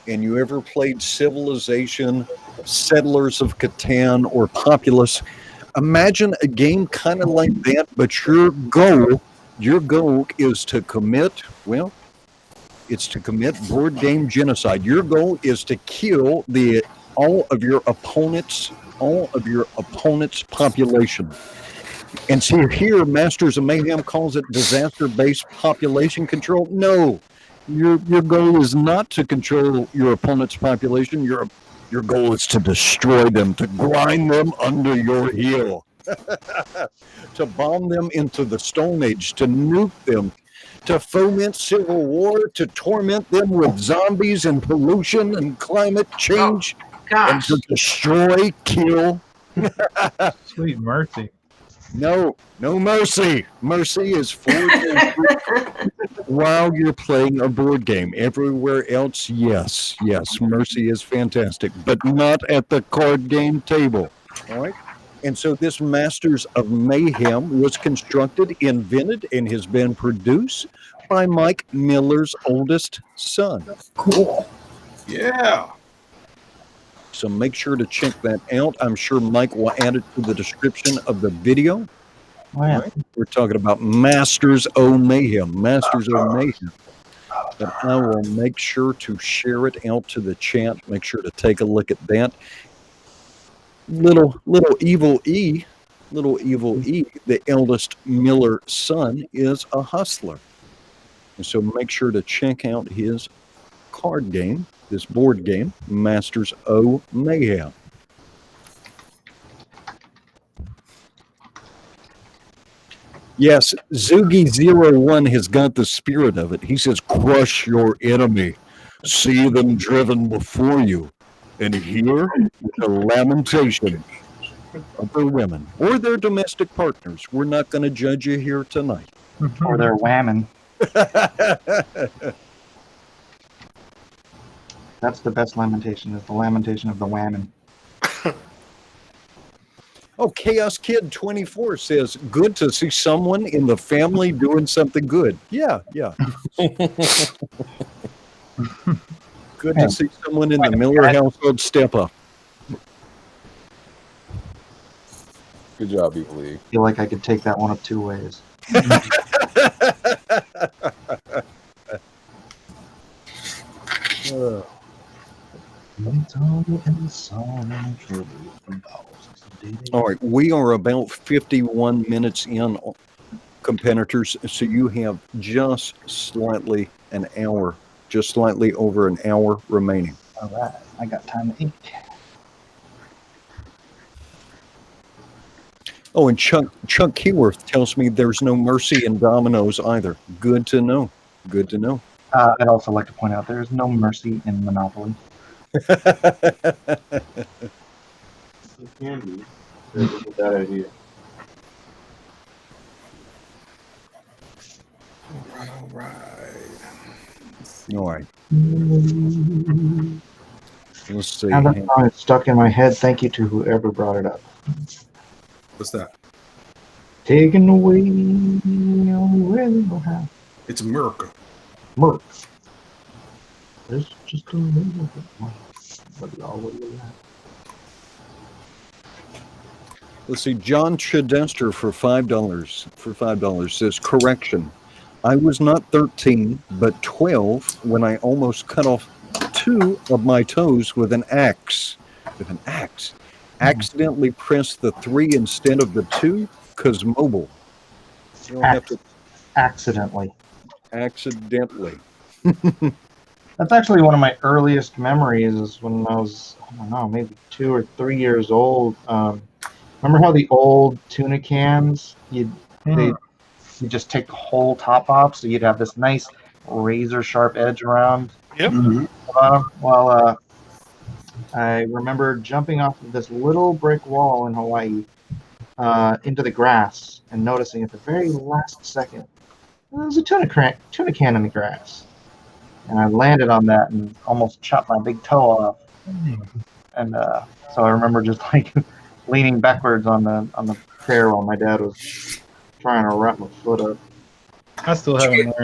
and you ever played Civilization, Settlers of Catan, or Populous, imagine a game kind of like that, but your goal is to commit, it's to commit board game genocide. Your goal is to kill all of your opponent's population. And so here, Masters of Mayhem calls it disaster-based population control. No, your goal is not to control your opponent's population. Your goal is to destroy them, to grind them under your heel, to bomb them into the Stone Age, to nuke them, to foment civil war, to torment them with zombies and pollution and climate change. gosh. to destroy, kill. Sweet mercy. No mercy. Mercy is for while you're playing a board game. Everywhere else, yes, mercy is fantastic, but not at the card game table. All right. And so this Masters of Mayhem was constructed, invented, and has been produced by Mike Miller's oldest son. Cool. Yeah. So make sure to check that out. I'm sure Mike will add it to the description of the video. Wow. Right? We're talking about Masters of Mayhem. Masters of Mayhem. But I will make sure to share it out to the chat. Make sure to take a look at that. Little Evil E, the eldest Miller son, is a hustler. And so make sure to check out his card game, this board game, Masters of Mayhem. Yes, Zugi01 has got the spirit of it. He says, crush your enemy, see them driven before you, and hear the lamentation of their women or their domestic partners. We're not going to judge you here tonight. Or they're whamming. That's the best lamentation, is the lamentation of the whamming. Oh, Chaos Kid 24 says, good to see someone in the family doing something good. Yeah. Good to see someone in the Miller household step up. Good job, Evil E. I feel like I could take that one of two ways. All right, we are about 51 minutes in, competitors, so you have just slightly over an hour remaining. All right, I got time to eat. Oh, and Chuck Keyworth tells me there's no mercy in dominoes either. Good to know. I'd also like to point out there is no mercy in Monopoly. It can be. That's a bad idea. All right. Let's see. Now that song is stuck in my head. Thank you to whoever brought it up. What's that? Taken away, where they go have. It's America. Merc. There's just a little bit more. But y'all will do that. Let's see. John Chidester for $5 says, correction. I was not 13, but 12 when I almost cut off 2 of my toes with an axe. Accidentally pressed the 3 instead of the 2 because mobile. You don't have to. Accidentally. That's actually one of my earliest memories is when I was, I don't know, maybe 2 or 3 years old. Remember how the old tuna cans, you just take the whole top off, so you'd have this nice razor sharp edge around. Yep. Well, I remember jumping off of this little brick wall in Hawaii into the grass and noticing at the very last second there was a tuna can in the grass. And I landed on that and almost chopped my big toe off. And so I remember just like leaning backwards on the chair while my dad was trying to wrap my foot up. I still haven't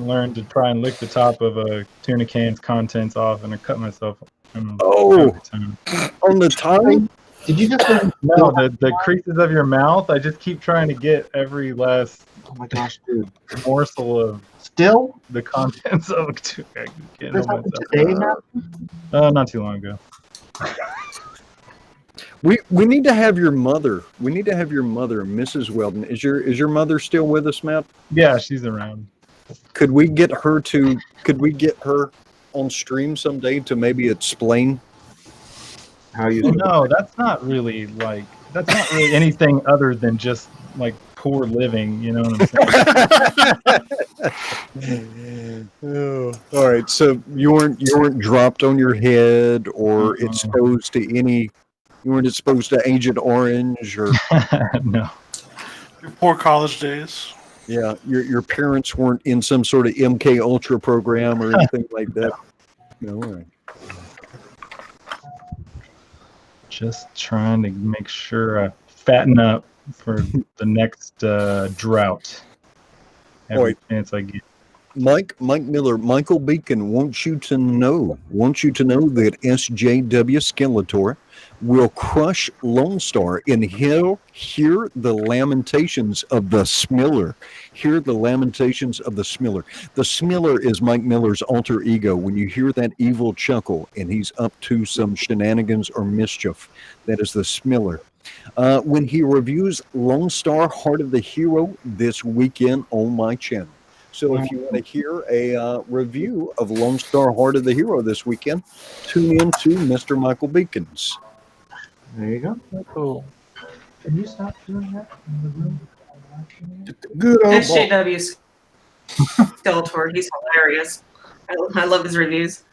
learned to try and lick the top of a tuna can's contents off, and I cut myself. On the tongue? Did you just no the creases of your mouth? I just keep trying to get every last morsel of the contents of a tuna can. This happened today, not too long ago. We need to have your mother. Mrs. Weldon. Is your mother still with us, Matt? Yeah, she's around. Could we get her on stream someday to maybe explain how you? No, that's not really anything other than just like poor living. You know what I'm saying? Oh, all right. So you weren't dropped on your head or exposed to any. You weren't exposed to Agent Orange or No. Your poor college days. yeah. Your parents weren't in some sort of MK Ultra program or anything like that. No. All right. Just trying to make sure I fatten up for the next drought. Every chance I get. Mike Miller, Michael Beacon wants you to know that SJW Skeletor will crush Lone Star and he'll hear the lamentations of the Smiller. Hear the lamentations of the Smiller. The Smiller is Mike Miller's alter ego. When you hear that evil chuckle and he's up to some shenanigans or mischief, that is the Smiller. When he reviews Lone Star Heart of the Hero this weekend on my channel. So if you want to hear a review of Lone Star Heart of the Hero this weekend, tune in to Mr. Michael Beacons. There you go. Cool. Can you stop doing that in the room? Good old SJW Skeletor, he's hilarious. I love his reviews.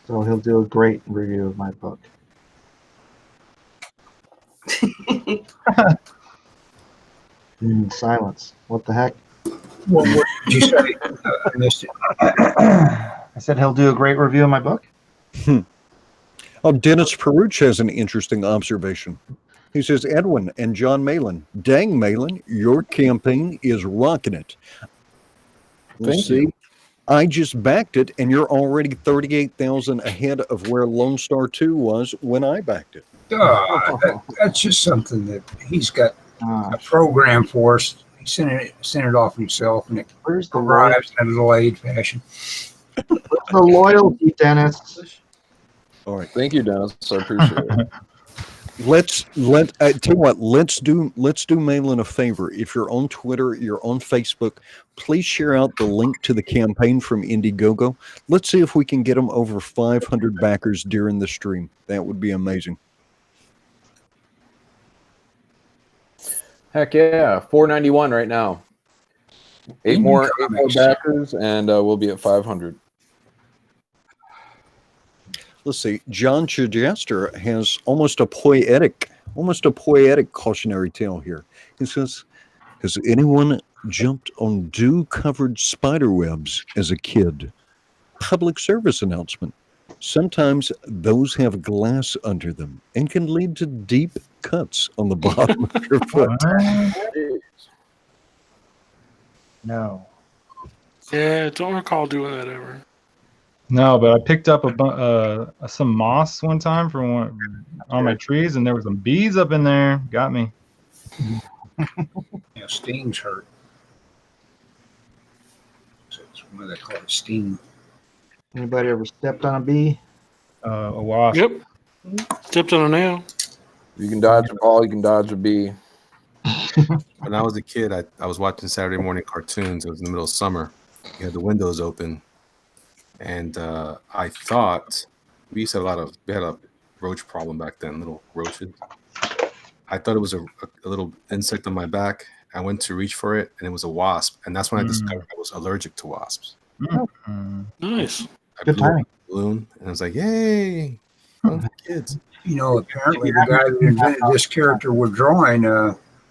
So he'll do a great review of my book. Silence. What the heck? What did you say? I missed it. I said he'll do a great review of my book. Oh, Dennis Peruch has an interesting observation. He says, Edwin and John Malin, dang Malin, your campaign is rocking it. Thank you. I just backed it, and you're already 38,000 ahead of where Lone Star 2 was when I backed it. That's just something that he's got a program for us. He sent it off himself, and it arrives in a delayed fashion. Where's the loyalty, Dennis? All right, thank you, Dennis. I appreciate it. Tell you what, let's do Malin a favor. If you're on Twitter, you're on Facebook, please share out the link to the campaign from Indiegogo. Let's see if we can get them over 500 backers during the stream. That would be amazing. Heck yeah, 491 right now. Eight more backers, and we'll be at 500. Let's see. John Chigester has almost a poetic cautionary tale here. He says, "Has anyone jumped on dew-covered spider webs as a kid? Public service announcement. Sometimes those have glass under them and can lead to deep cuts on the bottom of your foot." No. Yeah, don't recall doing that ever. No, but I picked up some moss one time on my trees, and there were some bees up in there. Got me. Yeah, stings hurt. So it's what they call it, sting. Anybody ever stepped on a bee? A wasp. Yep. Stepped on a nail. You can dodge a ball, you can dodge a bee. When I was a kid, I was watching Saturday morning cartoons. It was in the middle of summer. You had the windows open. And I thought we had a roach problem back then, little roaches. I thought it was a little insect on my back. I went to reach for it, and it was a wasp. And that's when I discovered I was allergic to wasps. Nice. Good timing. Balloon, and I was like, "Yay, fun for kids!" You know, apparently the guy that invented this character we're drawing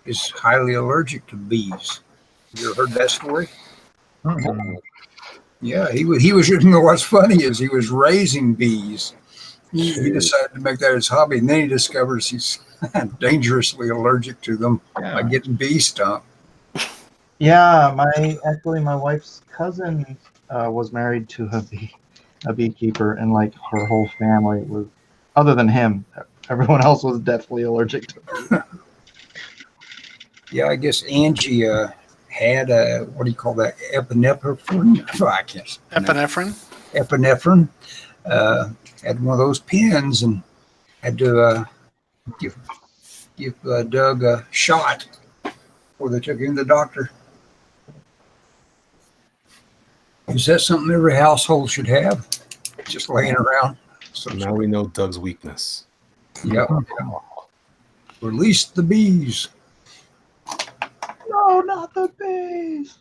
is highly allergic to bees. You ever heard that story? Yeah, he was. You know, what's funny is he was raising bees. He decided to make that his hobby, and then he discovers he's dangerously allergic to them by getting bee stung. Yeah, my wife's cousin was married to a beekeeper, and like her whole family was, other than him, everyone else was deathly allergic to it. Yeah, I guess Angie had a, what do you call that? Epinephrine? Oh, I can't. Epinephrine? Epinephrine. Had one of those pins and had to give Doug a shot before they took him to the doctor. Is that something every household should have? Just laying around. So now we know Doug's weakness. Yep. Release the bees. No, not the bees.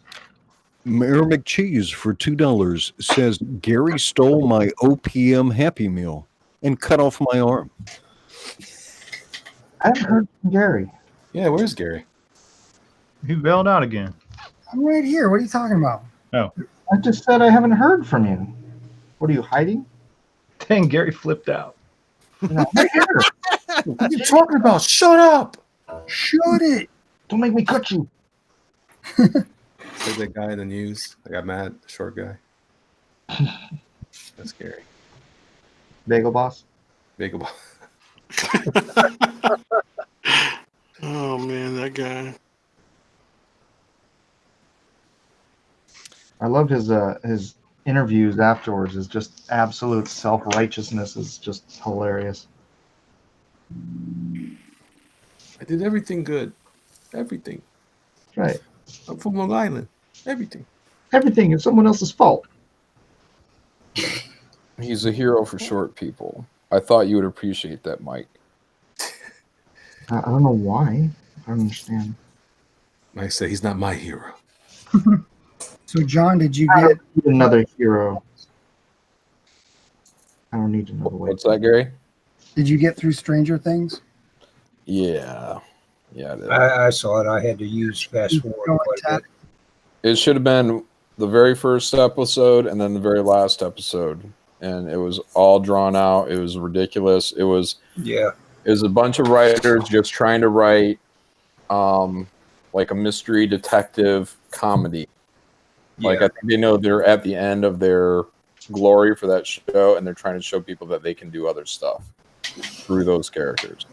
Mayor McCheese for $2 says Gary stole my OPM Happy Meal and cut off my arm. I haven't heard from Gary. Yeah, where's Gary? He bailed out again. I'm right here. What are you talking about? I just said I haven't heard from you. What are you hiding? Dang, Gary flipped out. No, right here. What are you talking about? Shut up! Shut it. Don't make me cut you. Said that guy in the news. I got mad. The short guy. That's scary. Bagel boss. Bagel ball. Oh man, that guy. I loved his interviews afterwards. Is just absolute self-righteousness is just hilarious. I did everything good. Everything. Right. I'm from Long Island. Everything. Everything is someone else's fault. He's a hero for short people. I thought you would appreciate that, Mike. I don't know why. I don't understand. Mike said he's not my hero. So, John, did you I get? don't need another hero. I don't need another way. What's that, Gary? Did you get through Stranger Things? Yeah. Yeah, I did. I saw it. I had to use fast Go forward and quite a tap. bit. It should have been the very first episode and then the very last episode. And it was all drawn out. It was ridiculous. It was Yeah. a bunch of writers just trying to write like a mystery detective comedy. Like, Yeah. I think they know they're at the end of their glory for that show, and they're trying to show people that they can do other stuff through those characters.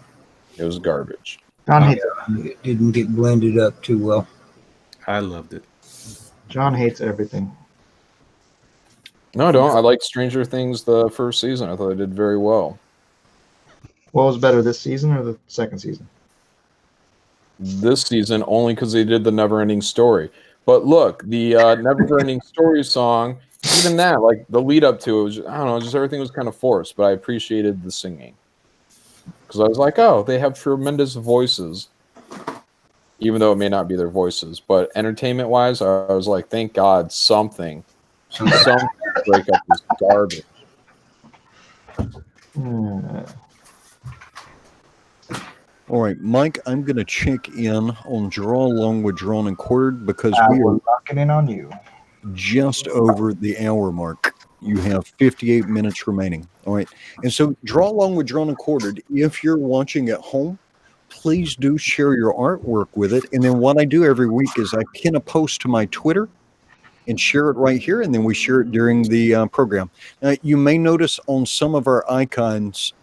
It was garbage. John hates It didn't get blended up too well. I loved it. John hates everything. No, I don't. I liked Stranger Things the first season. I thought they did very well. What was better, this season or the second season? This season, only because they did the Never-Ending Story. But look, the Never-Ending Story song, even that, like the lead up to it, was I don't know, just everything was kind of forced. But I appreciated the singing because I was like, oh, they have tremendous voices, even though it may not be their voices. But entertainment-wise, I was like, thank God, something to break up this garbage. All right, Mike, I'm going to check in on Draw Along with Drawn and Quartered because we are locking in on you. just over the hour mark. You have 58 minutes remaining. All right. And so Draw Along with Drawn and Quartered, if you're watching at home, please do share your artwork with it. And then what I do every week is I pin a post to my Twitter and share it right here, and then we share it during the program. You may notice on some of our icons,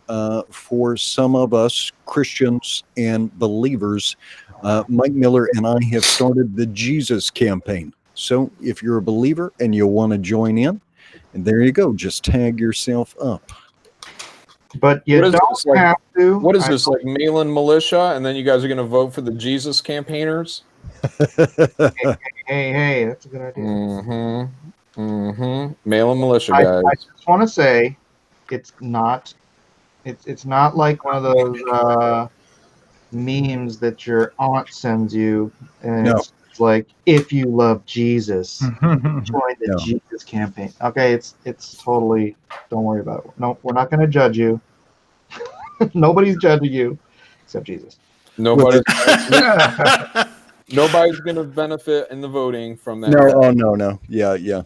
for some of us Christians and believers, Mike Miller and I have started the Jesus campaign. So if you're a believer and you want to join in, and there you go, just tag yourself up. But you What is don't this, like- have to. What is this, like mail-in militia, and then you guys are going to vote for the Jesus campaigners? Hey, that's a good idea. Mail-in militia, I guys. just want to say, it's not like one of those memes that your aunt sends you, and No. it's like, if you love Jesus, join the No. Jesus campaign. Okay, it's totally. Don't worry about it. No, we're not going to judge you. Nobody's judging you except Jesus. Nobody's going to benefit in the voting from that. No. Yeah.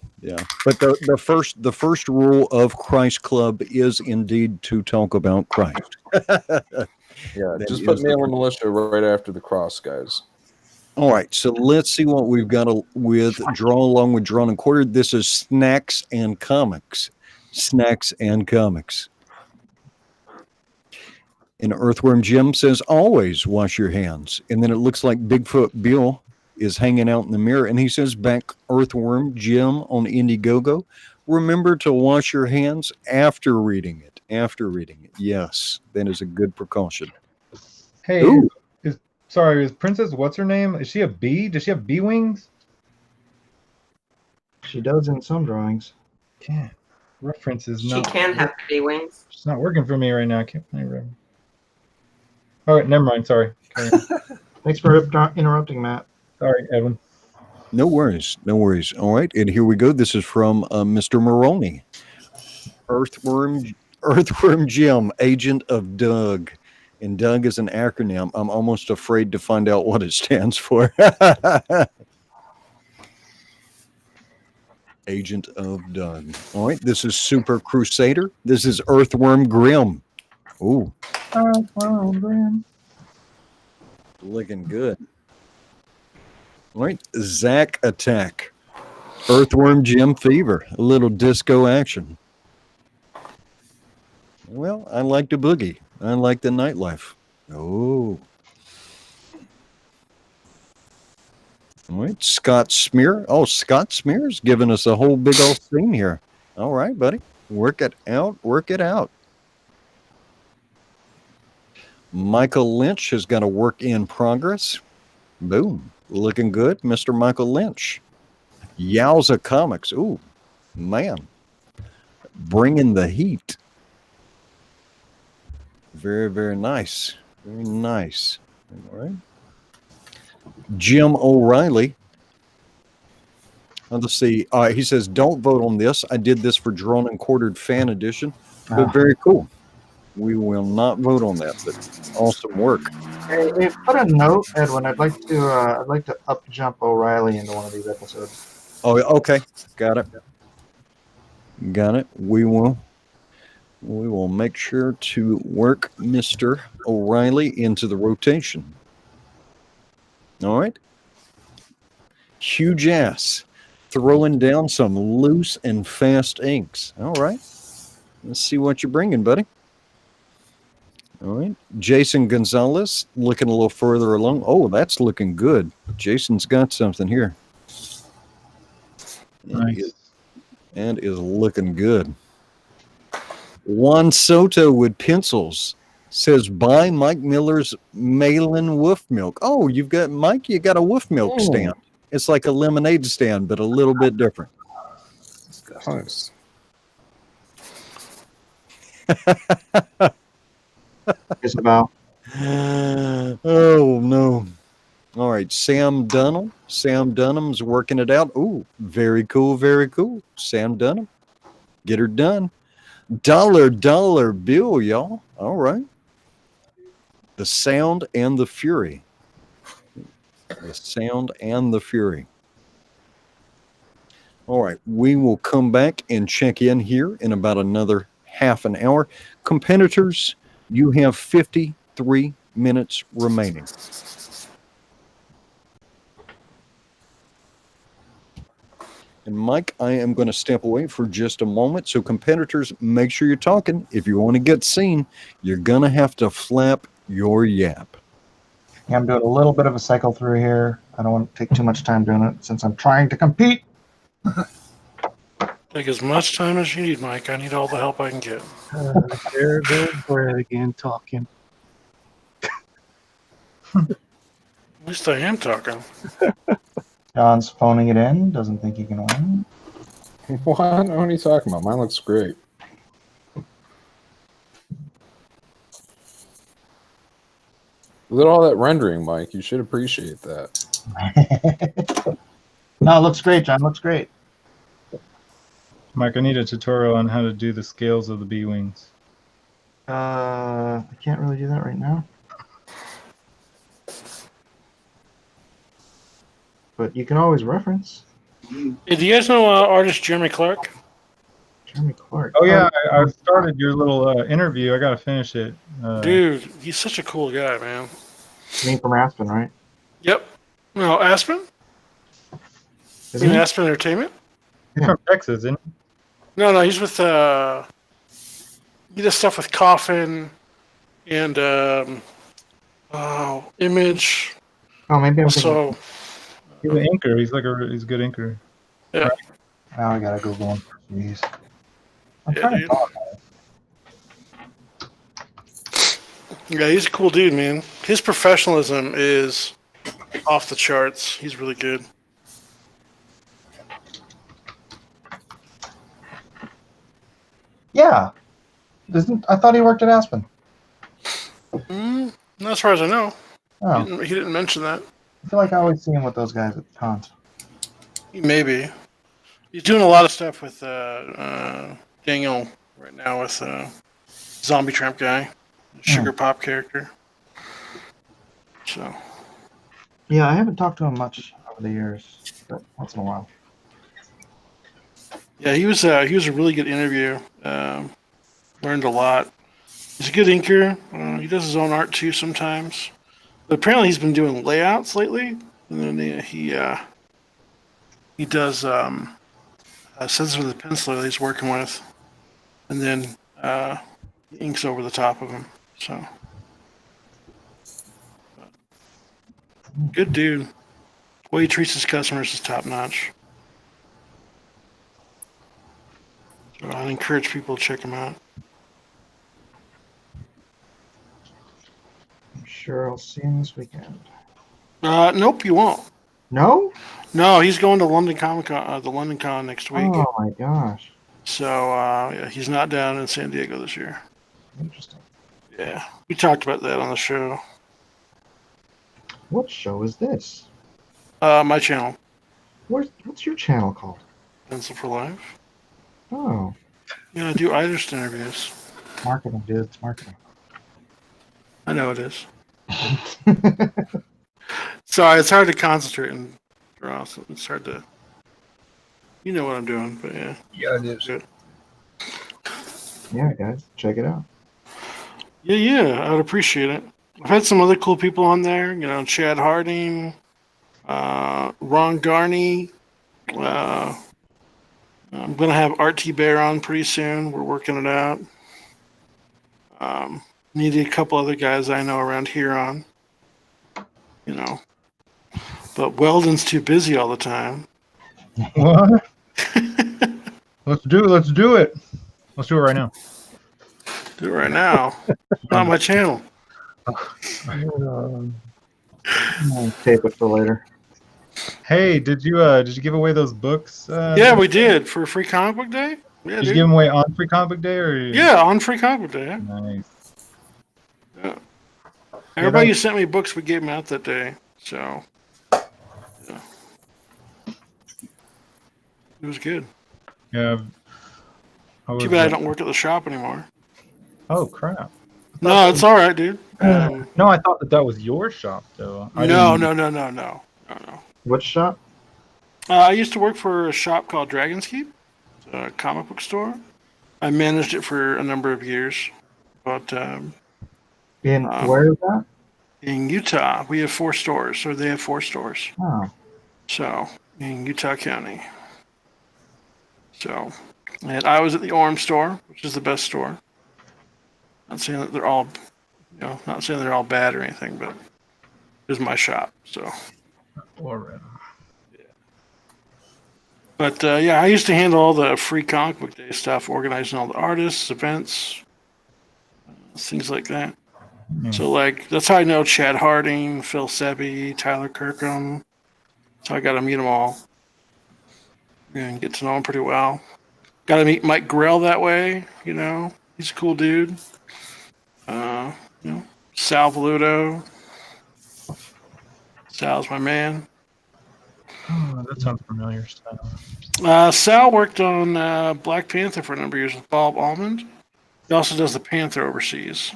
But the first rule of Christ Club is indeed to talk about Christ. Yeah, That just put is the mail-in militia right after the cross, guys. All right, so let's see what we've got with Draw Along with Drawn and Quartered. This is Snacks and Comics. Snacks and Comics. And Earthworm Jim says, always wash your hands. And then it looks like Bigfoot Bill is hanging out in the mirror. And he says, back Earthworm Jim on Indiegogo. Remember to wash your hands after reading it. After reading it. Yes, that is a good precaution. Hey, Ooh. is Princess, what's her name? Is she a bee? Does she have bee wings? She does in some drawings. Can't. Reference is She not. can have bee wings. It's not working for me right now. I can't find it. All right, never mind. Sorry. Thanks for interrupting, Matt. Sorry, Edwin. No worries. No worries. All right. And here we go. This is from Mr. Maroney. Earthworm Jim, agent of Doug. And Doug is an acronym. I'm almost afraid to find out what it stands for. Agent of Doug. All right. This is Super Crusader. This is Earthworm Grim. Ooh. Earthworm Grim. Looking good. All right. Zack Attack. Earthworm Jim Fever. A little disco action. Well, I like the boogie. I like the nightlife. Oh. All right. Scott Smear. Oh, Scott Smear's giving us a whole big old scene here. All right, buddy. Work it out. Work it out. Michael Lynch has got a work in progress. Boom. Looking good, Mr. Michael Lynch. Yowza Comics. Ooh, man. Bringing the heat. Very, very nice. Very nice. All right. Jim O'Reilly. Let's see. He says, don't vote on this. I did this for Drawn and Quartered Fan Edition. But very cool. We will not vote on that, but awesome work. Hey, put a note, Edwin. I'd like to up jump O'Reilly into one of these episodes. Oh, okay. Got it. Got it. We will make sure to work Mr. O'Reilly into the rotation. All right. Huge ass. Throwing down some loose and fast inks. All right. Let's see what you're bringing, buddy. All right. Jason Gonzalez looking a little further along. Oh, that's looking good. Jason's got something here. Nice. And is looking good. Juan Soto with pencils says, buy Mike Miller's Malin Wolf Milk. Oh, you've got, Mike, you got a wolf milk stand. It's like a lemonade stand, but a little bit different. Nice. Isabel. Oh, no. All right, Sam Dunham. Sam Dunham's working it out. Ooh, very cool, very cool. Sam Dunham. Get her done. Dollar bill, y'all. All right. The Sound and the Fury. The Sound and the Fury. All right, we will come back and check in here in about another half an hour. Competitors, you have 53 minutes remaining. And Mike, I am going to step away for just a moment. So competitors, make sure you're talking. If you want to get seen, you're going to have to flap your yap. Yeah, I'm doing a little bit of a cycle through here. I don't want to take too much time doing it since I'm trying to compete. Take as much time as you need, Mike. I need all the help I can get. There goes Brad again talking. At least I am talking. John's phoning it in. Doesn't think he can win. What are you talking about? Mine looks great. Look at all that rendering, Mike. You should appreciate that. No, it looks great, John. Looks great. Mike, I need a tutorial on how to do the scales of the bee wings. I can't really do that right now. But you can always reference. Hey, do you guys know artist Jeremy Clark? Jeremy Clark. Oh yeah, I started your little interview. I gotta finish it. Dude, he's such a cool guy, man. You mean from Aspen, right? Yep. No, Aspen? Is You mean he? Aspen Entertainment? He's from Texas, isn't he? No, he's with he does stuff with Coffin and Image. Oh, maybe I'm thinking. So He's an inker. He's a good inker. yeah. Now I gotta Google him. Jeez. I'm Yeah, trying to dude. talk. Yeah, he's a cool dude, man. His professionalism is off the charts. He's really good. Yeah. I thought he worked at Aspen. Not as far as I know. Oh, He didn't mention that. I feel like I always see him with those guys at the cons. Maybe. He's doing a lot of stuff with Daniel right now with Zombie Tramp guy, Sugar Pop character. So. Yeah, I haven't talked to him much over the years, but once in a while. Yeah, he was a really good interview. Learned a lot. He's a good inker. He does his own art too sometimes. But apparently he's been doing layouts lately. And then he does stencils with a pencil that he's working with, and then he inks over the top of them. So good dude. The way he treats his customers is top notch. So I'd encourage people to check him out. I'm sure I'll see him this weekend. Nope, you won't. No? No, he's going to London Comic Con, the London Con next week. Oh my gosh. So yeah, he's not down in San Diego this year. Interesting. Yeah, we talked about that on the show. What show is this? My channel, What's your channel called? Pencil for Life. Oh, Yeah, I do Idris interviews. marketing, dude. It's marketing. I know it is. Sorry, it's hard to concentrate and draw. So it's hard to. You know what I'm doing, but yeah. Yeah, it is. Good. Yeah, guys, check it out. Yeah, I would appreciate it. I've had some other cool people on there. You know, Chad Harding, Ron Garney. I'm gonna have RT Bear on pretty soon. We're working it out. Needed a couple other guys I know around here on. You know, but Weldon's too busy all the time. What? Let's do it. Let's do it. Let's do it right now. Do it right now. On my channel. I'll tape it for later. Hey, did you give away those books? Yeah, we did for Free Comic Book Day. Yeah, Did you give them away on Free Comic Book Day or? Yeah, on Free Comic Book Day. Yeah. Nice. Yeah. Everybody who sent me books, we gave them out that day. So, yeah. It was good. Yeah. Too bad I don't work at the shop anymore. Oh crap. No, it's all right, dude. No, I thought that was your shop though. No. Which shop? I used to work for a shop called Dragon's Keep, a comic book store. I managed it for a number of years, but Where is that? in Utah, we have 4 stores, or they have 4 stores. Oh, So in Utah County. So, and I was at the Orem store, which is the best store. Not saying that they're all, not saying they're all bad or anything, but it was my shop. So. Alright. But yeah, I used to handle all the Free Comic Book Day stuff, organizing all the artists, events, things like that. So like that's how I know Chad Harding, Phil Sebi, Tyler Kirkham. So I got to meet them all and get to know them pretty well. Got to meet Mike Grell that way. You know, he's a cool dude. Sal Valuto. Sal's my man. Oh, that sounds familiar. Sal worked on Black Panther for a number of years with Bob Almond. He also does the Panther overseas.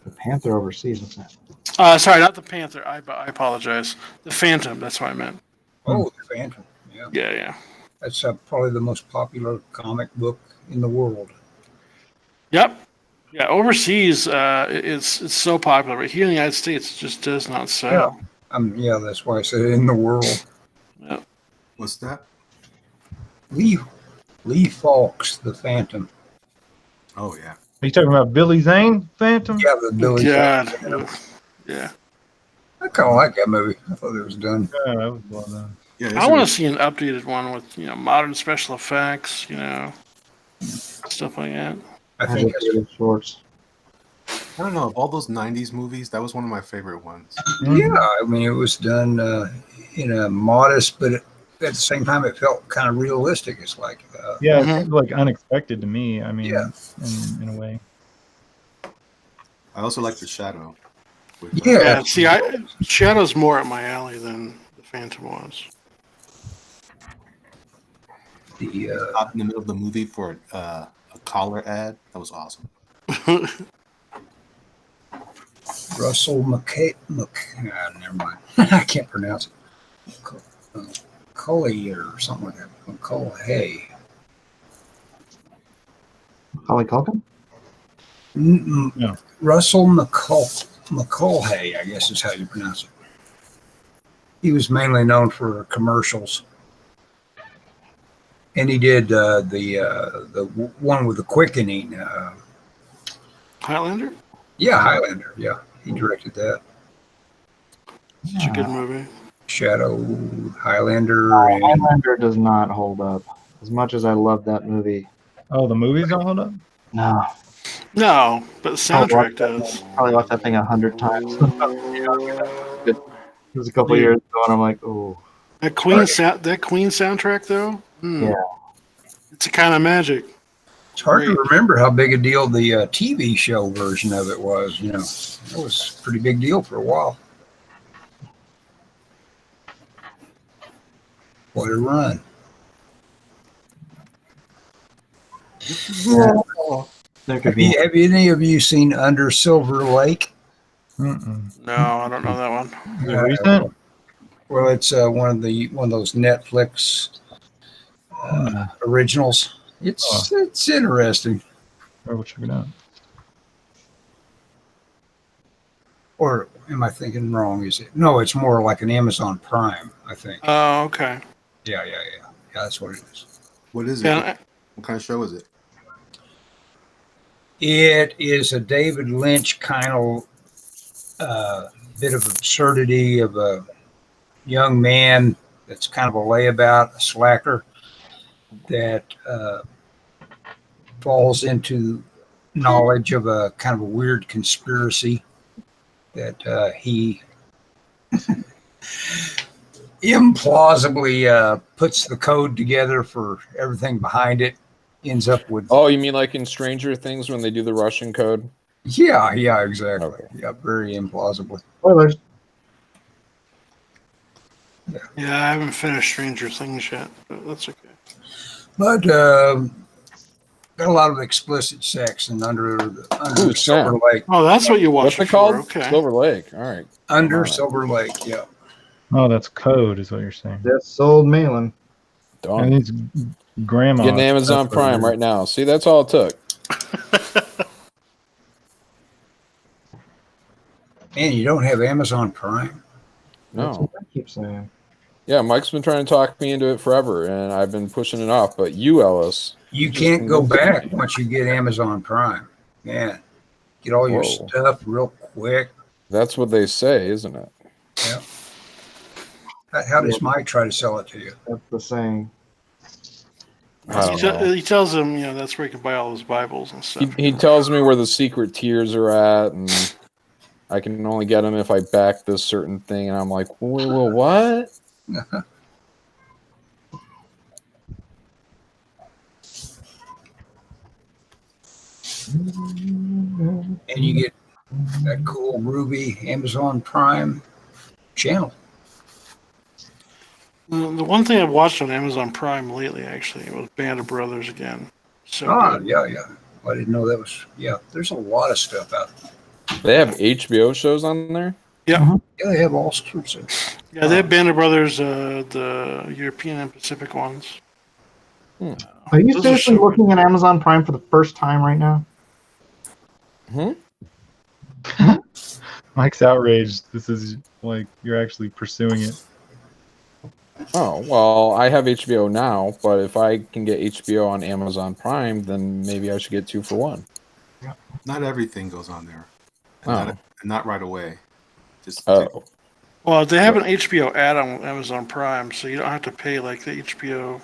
the Panther overseas. What's that? Sorry, not the Panther. I apologize. The Phantom. That's what I meant. Oh, the Phantom. Yeah. Yeah. That's probably the most popular comic book in the world. Yep. Yeah, overseas, it's so popular, but here in the United States, it just does not sell. Yeah, that's why I said in the world. Yep. What's that? Lee Falk's The Phantom. Oh yeah. Are you talking about Billy Zane Phantom? Yeah, the Billy. God. Phantom. Yeah. I kind of like that movie. I thought it was done. Yeah, that was well done. Yeah, I want to see an updated one with modern special effects, stuff like that. I think it's, shorts. I don't know. Of all those '90s movies, that was one of my favorite ones. yeah. I mean, it was done in a modest, but at the same time, it felt kind of realistic. It's like Yeah, it seemed like unexpected to me. I mean, Yeah. in a way. I also like the Shadow. Yeah. See, Shadow's more at my alley than the Phantom was. Out in the middle of the movie for a collar ad. That was awesome. Russell never mind. I can't pronounce it. Collier or something like that. McCullough. Holly Culkin? No. Russell McCullough, I guess is how you pronounce it. He was mainly known for commercials. And he did the one with the quickening. Highlander? Yeah, Highlander. Yeah, he directed that. Such a good movie. Shadow, Highlander. Highlander does not hold up. As much as I love that movie. Oh, the movies don't hold up? No. No, but the soundtrack does. Probably watched that thing 100 times. It was a couple years ago, and I'm like, oh. That Queen soundtrack though. Yeah. It's a kind of magic. It's hard to remember how big a deal the TV show version of it was. You know, it was a pretty big deal for a while. What a run! Yeah. Have any of you seen Under Silver Lake? Mm-mm. No, I don't know that one. Is it recent? Well, it's one of those Netflix originals. It's interesting. I will check it out. Or am I thinking wrong? Is it? No, it's more like an Amazon Prime, I think. Oh, okay. Yeah. That's what it is. What is it? Yeah, What kind of show is it? It is a David Lynch kind of bit of absurdity of a young man that's kind of a layabout, a slacker, that falls into knowledge of a kind of a weird conspiracy that he implausibly puts the code together for everything behind it. Ends up with Oh, you mean like in Stranger Things when they do the Russian code? yeah, exactly. Okay. Yeah, very implausibly. Spoilers. yeah, I haven't finished Stranger Things yet, but that's okay. But got a lot of explicit sex and under Ooh, Silver Lake. Oh, that's what you watched What's it called? Okay. Silver Lake. All right. Under Come on. Silver Lake, yeah. Oh, that's code, is what you're saying. That's sold Malin. Done. And it's grandma. Getting Amazon That's what it Prime is. right now. See, that's all it took. Man, you don't have Amazon Prime? That's No. what I keep saying. Yeah, Mike's been trying to talk me into it forever, and I've been pushing it off. But you, Ellis, You just can't go convinced back me. once you get Amazon Prime. Man, get all your Whoa. stuff real quick. That's what they say, isn't it? Yeah. How does Mike try to sell it to you? That's the saying. I don't know. He tells him, that's where he can buy all his Bibles and stuff. He tells me where the secret tiers are at, and I can only get them if I back this certain thing. And I'm like, well what? And you get that cool groovy Amazon Prime channel. The one thing I've watched on Amazon Prime lately, actually, was Band of Brothers again. So good. Yeah. I didn't know that was. Yeah, there's a lot of stuff out there. They have HBO shows on there? Yeah. Yeah, they have all sorts of. Yeah, they have Band of Brothers, the European and Pacific ones. Are you Those are seriously so looking at Amazon Prime for the first time right now? Mike's outraged. This is like you're actually pursuing it. Oh, well, I have HBO now, but if I can get HBO on Amazon Prime, then maybe I should get 2 for 1. Not everything goes on there. And not right away. Just Oh. Well, they have an HBO ad on Amazon Prime, so you don't have to pay like the HBO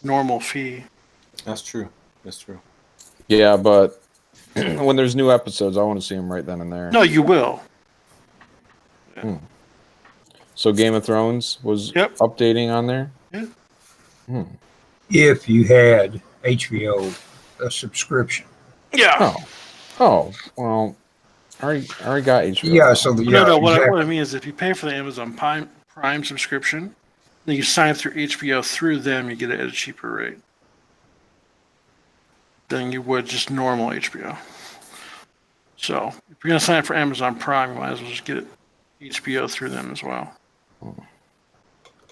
normal fee. That's true. That's true. Yeah, but when there's new episodes, I want to see them right then and there. No, you will. So Game of Thrones was updating on there? Yeah. If you had HBO, a subscription. Yeah. Oh, well, I already got HBO. Yeah, so the, yeah, No. What exactly. I mean is, if you pay for the Amazon Prime subscription, then you sign up through HBO through them, you get it at a cheaper rate than you would just normal HBO. So if you're gonna sign up for Amazon Prime, you might as well just get it HBO through them as well.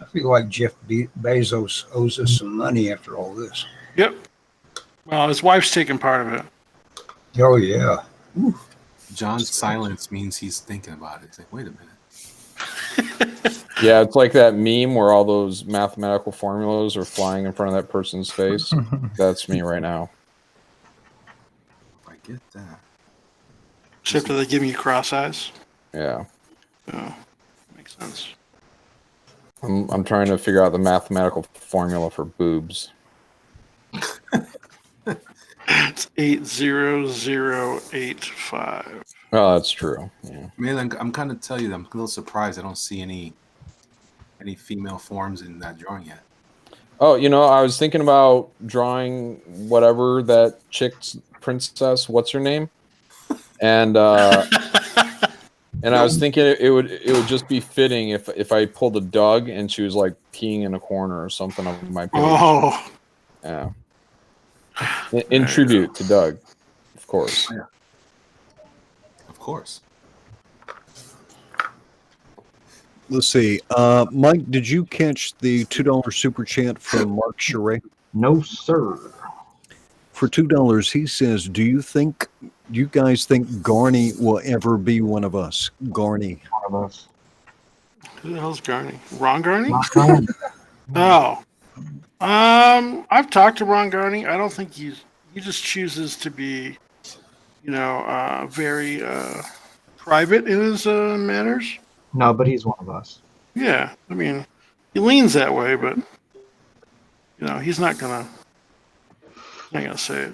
I feel like Jeff Bezos owes us some money after all this. Yep. Well, his wife's taking part of it. Oh yeah. John's silence means he's thinking about it. He's like, wait a minute. Yeah, it's like that meme where all those mathematical formulas are flying in front of that person's face. That's me right now. I get that. Except that they give you cross eyes. Yeah. Oh, makes sense. I'm trying to figure out the mathematical formula for boobs. It's 80085. Oh, that's true. Yeah. Man, I'm kind of tell you, I'm a little surprised I don't see any female forms in that drawing yet. Oh, I was thinking about drawing whatever that chick's princess. What's her name? And and I was thinking it would just be fitting if I pulled a Doug and she was like peeing in a corner or something on my page. Oh. Yeah. In tribute to Doug, of course. Yeah. Of course. Let's see. Mike, did you catch the $2 super chat from Mark Charay? No, sir. For $2, he says, "Do you guys think Garney will ever be one of us?" Garney. One of us. Who the hell's Garney? Ron Garney? Not Garney. Oh. I've talked to Ron Garney. I don't think he just chooses to be, very private in his manners. No, but he's one of us. Yeah, I mean, he leans that way, but he's not gonna say it.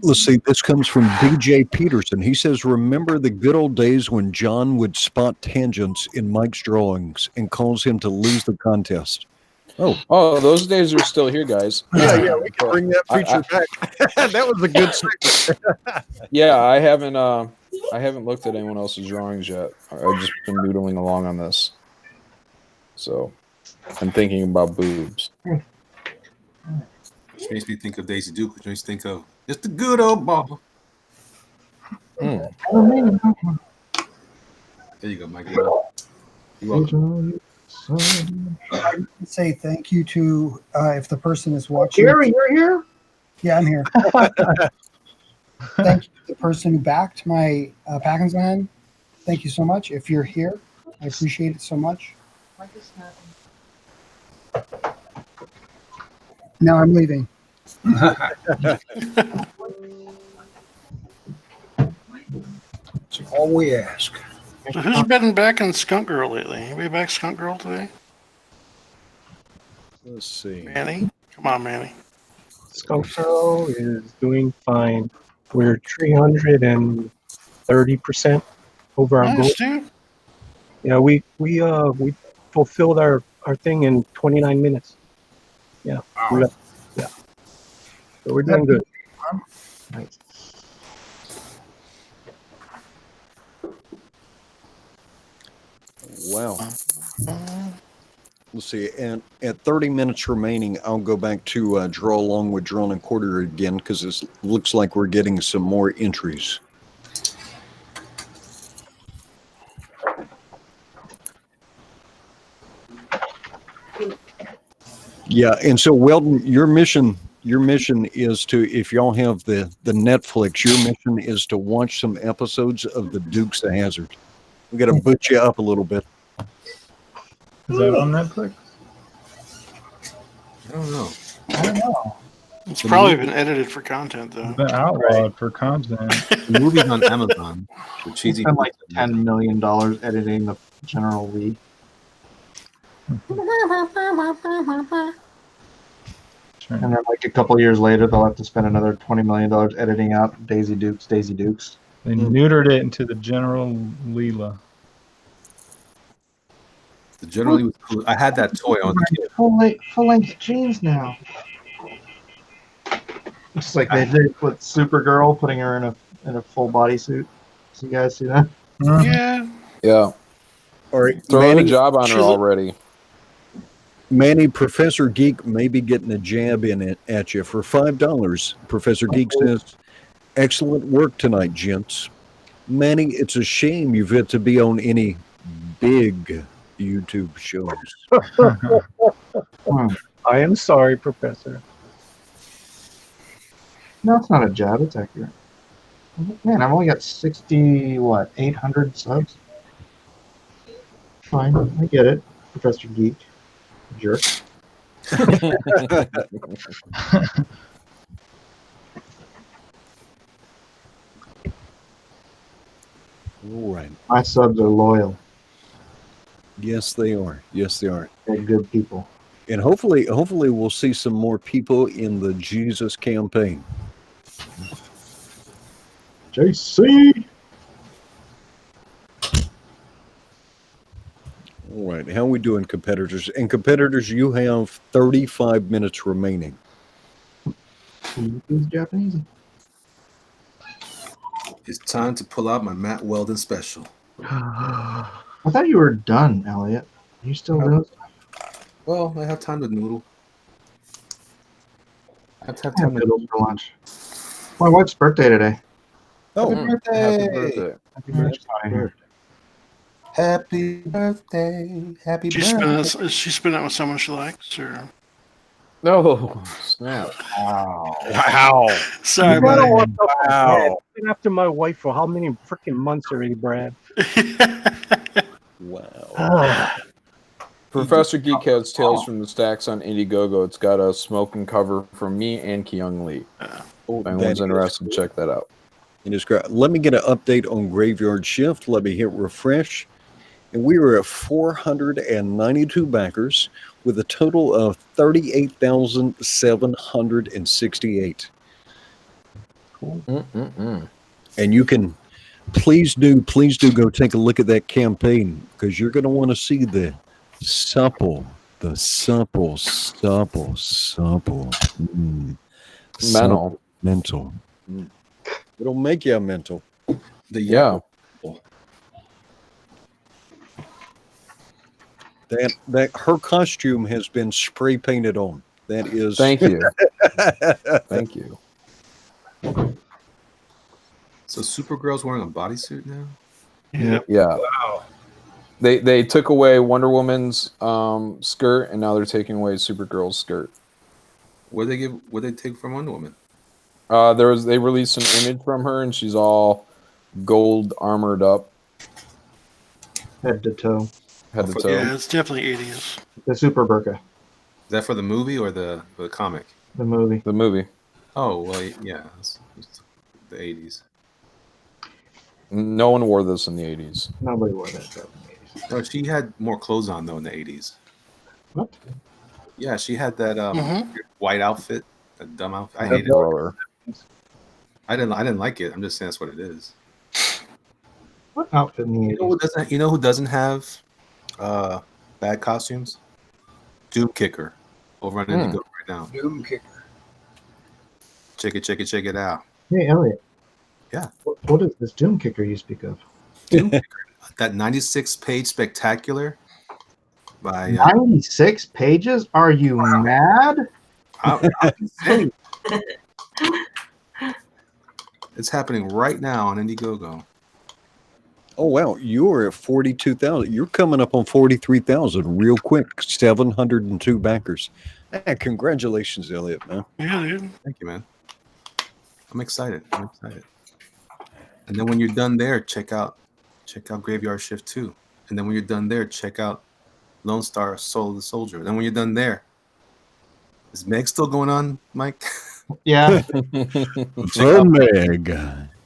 Let's see. This comes from DJ Peterson. He says, "Remember the good old days when John would spot tangents in Mike's drawings and calls him to lose the contest." Oh, those days are still here, guys. Yeah, we can bring that feature back. That was a good segment. Yeah, I haven't looked at anyone else's drawings yet. I've just been noodling along on this. So I'm thinking about boobs. Which makes me think of Daisy Duke, which makes me think of just the good old ball. Mm. There you go, Mike. You're welcome. I'd say thank you to if the person is watching. Jerry, you're here? Yeah, I'm here. Thank you to the person who backed my Packins land. Thank you so much. If you're here, I appreciate it so much. Now I'm leaving. That's all we ask. So who's been back in Skunk Girl lately? Anybody back Skunk Girl today? Let's see. Manny? Come on, Manny. Skunk Girl is doing fine. We're 330% over our goal. Nice, dude. Yeah, we fulfilled our thing in 29 minutes. Yeah. Wow. Yeah. So we're doing good. Nice. Wow. Let's see. And at 30 minutes remaining, I'll go back to draw along with Drawn and Quarter again because it looks like we're getting some more entries. Yeah, and so Weldon, your mission is to, if y'all have the Netflix, your mission is to watch some episodes of the Dukes of Hazzard. We got to boot you up a little bit. Is that on Netflix? I don't know. I don't know. It's probably been edited for content, though. It's been outlawed for content. The movie's on Amazon. The cheesy. Spent like $10 million editing the General Lee. Sure. And then like a couple years later, they'll have to spend another $20 million editing out Daisy Dukes. They neutered it into the General Leela. The generally was cool. I had that toy on. Full length jeans now. It's like they did with Supergirl, putting her in a full bodysuit. So you guys see that? Yeah. Yeah. All right, Throwing a Manny, job on her she's a- already. Manny, Professor Geek may be getting a jab in it at you for $5. Professor Geek says, "Excellent work tonight, gents. Manny, it's a shame you've yet to be on any big YouTube shows." I am sorry, Professor. No, it's not a jab. It's accurate. Man, I've only got 800 subs. Fine, I get it, Professor Geek. Jerk. All right. My subs are loyal. Yes, they are. Yes, they are. They're good people. And hopefully we'll see some more people in the Jesus campaign. JC. All right. How are we doing, competitors? And competitors, you have 35 minutes remaining. Who's Japanese? It's time to pull out my Matt Weldon special. I thought you were done, Elliot. Are you still doing? Well, I have time to noodle. I have to have I time had to noodles for lunch. My wife's birthday today. Oh, Happy birthday! Happy birthday. Happy birthday. Happy birthday! Happy She's birthday! she spent that with someone she likes, or No, snap. Wow. wow. sorry, You gotta buddy. watch out for Wow. Brad. You've been after my wife for how many freaking months already, Brad? Wow. Professor Geek has Tales from the Stacks on Indiegogo. It's got a smoking cover from me and Kyung Lee. Oh, If anyone's interested, check that out. It is great. Let me get an update on Graveyard Shift. Let me hit refresh. And we were at 492 backers with a total of 38,768. Cool. And you can please do go take a look at that campaign, because you're going to want to see the supple. Mental. It'll make you mental. Yeah. That her costume has been spray painted on. That is. Thank you. Thank you. So Supergirl's wearing a bodysuit now? Yeah. Wow. They took away Wonder Woman's skirt, and now they're taking away Supergirl's skirt. What they take from Wonder Woman? They released an image from her, and she's all gold armored up, Head to toe. head to toe. Yeah, it's definitely 80s. The Super Burka. Is that for the movie or the comic? The movie. The movie. Oh well, yeah, it's the 80s. No one wore this in the 80s. Nobody wore that stuff. No, she had more clothes on though in the 80s. What? Yeah, she had that white outfit, that dumb outfit. I That hate it. color. I didn't like it. I'm just saying that's what it is. What outfit in the You know 80s? who doesn't have bad costumes? Doom Kicker over on Indiegogo right now. Doom kicker. Check it out. Hey, Elliot. Yeah. What is this Doom Kicker you speak of? Doom Kicker, that 96-page spectacular by 96 pages? Are you mad? I'm insane. It's happening right now on Indiegogo. Oh wow, you're at 42,000. You're coming up on 43,000 real quick. 702 backers. Congratulations, Elliot, man. Yeah, dude. Thank you, man. I'm excited. And then when you're done there, check out Graveyard Shift 2. And then when you're done there, check out Lone Star Soul of the Soldier. And then when you're done there, is Meg still going on, Mike? Yeah. The Meg.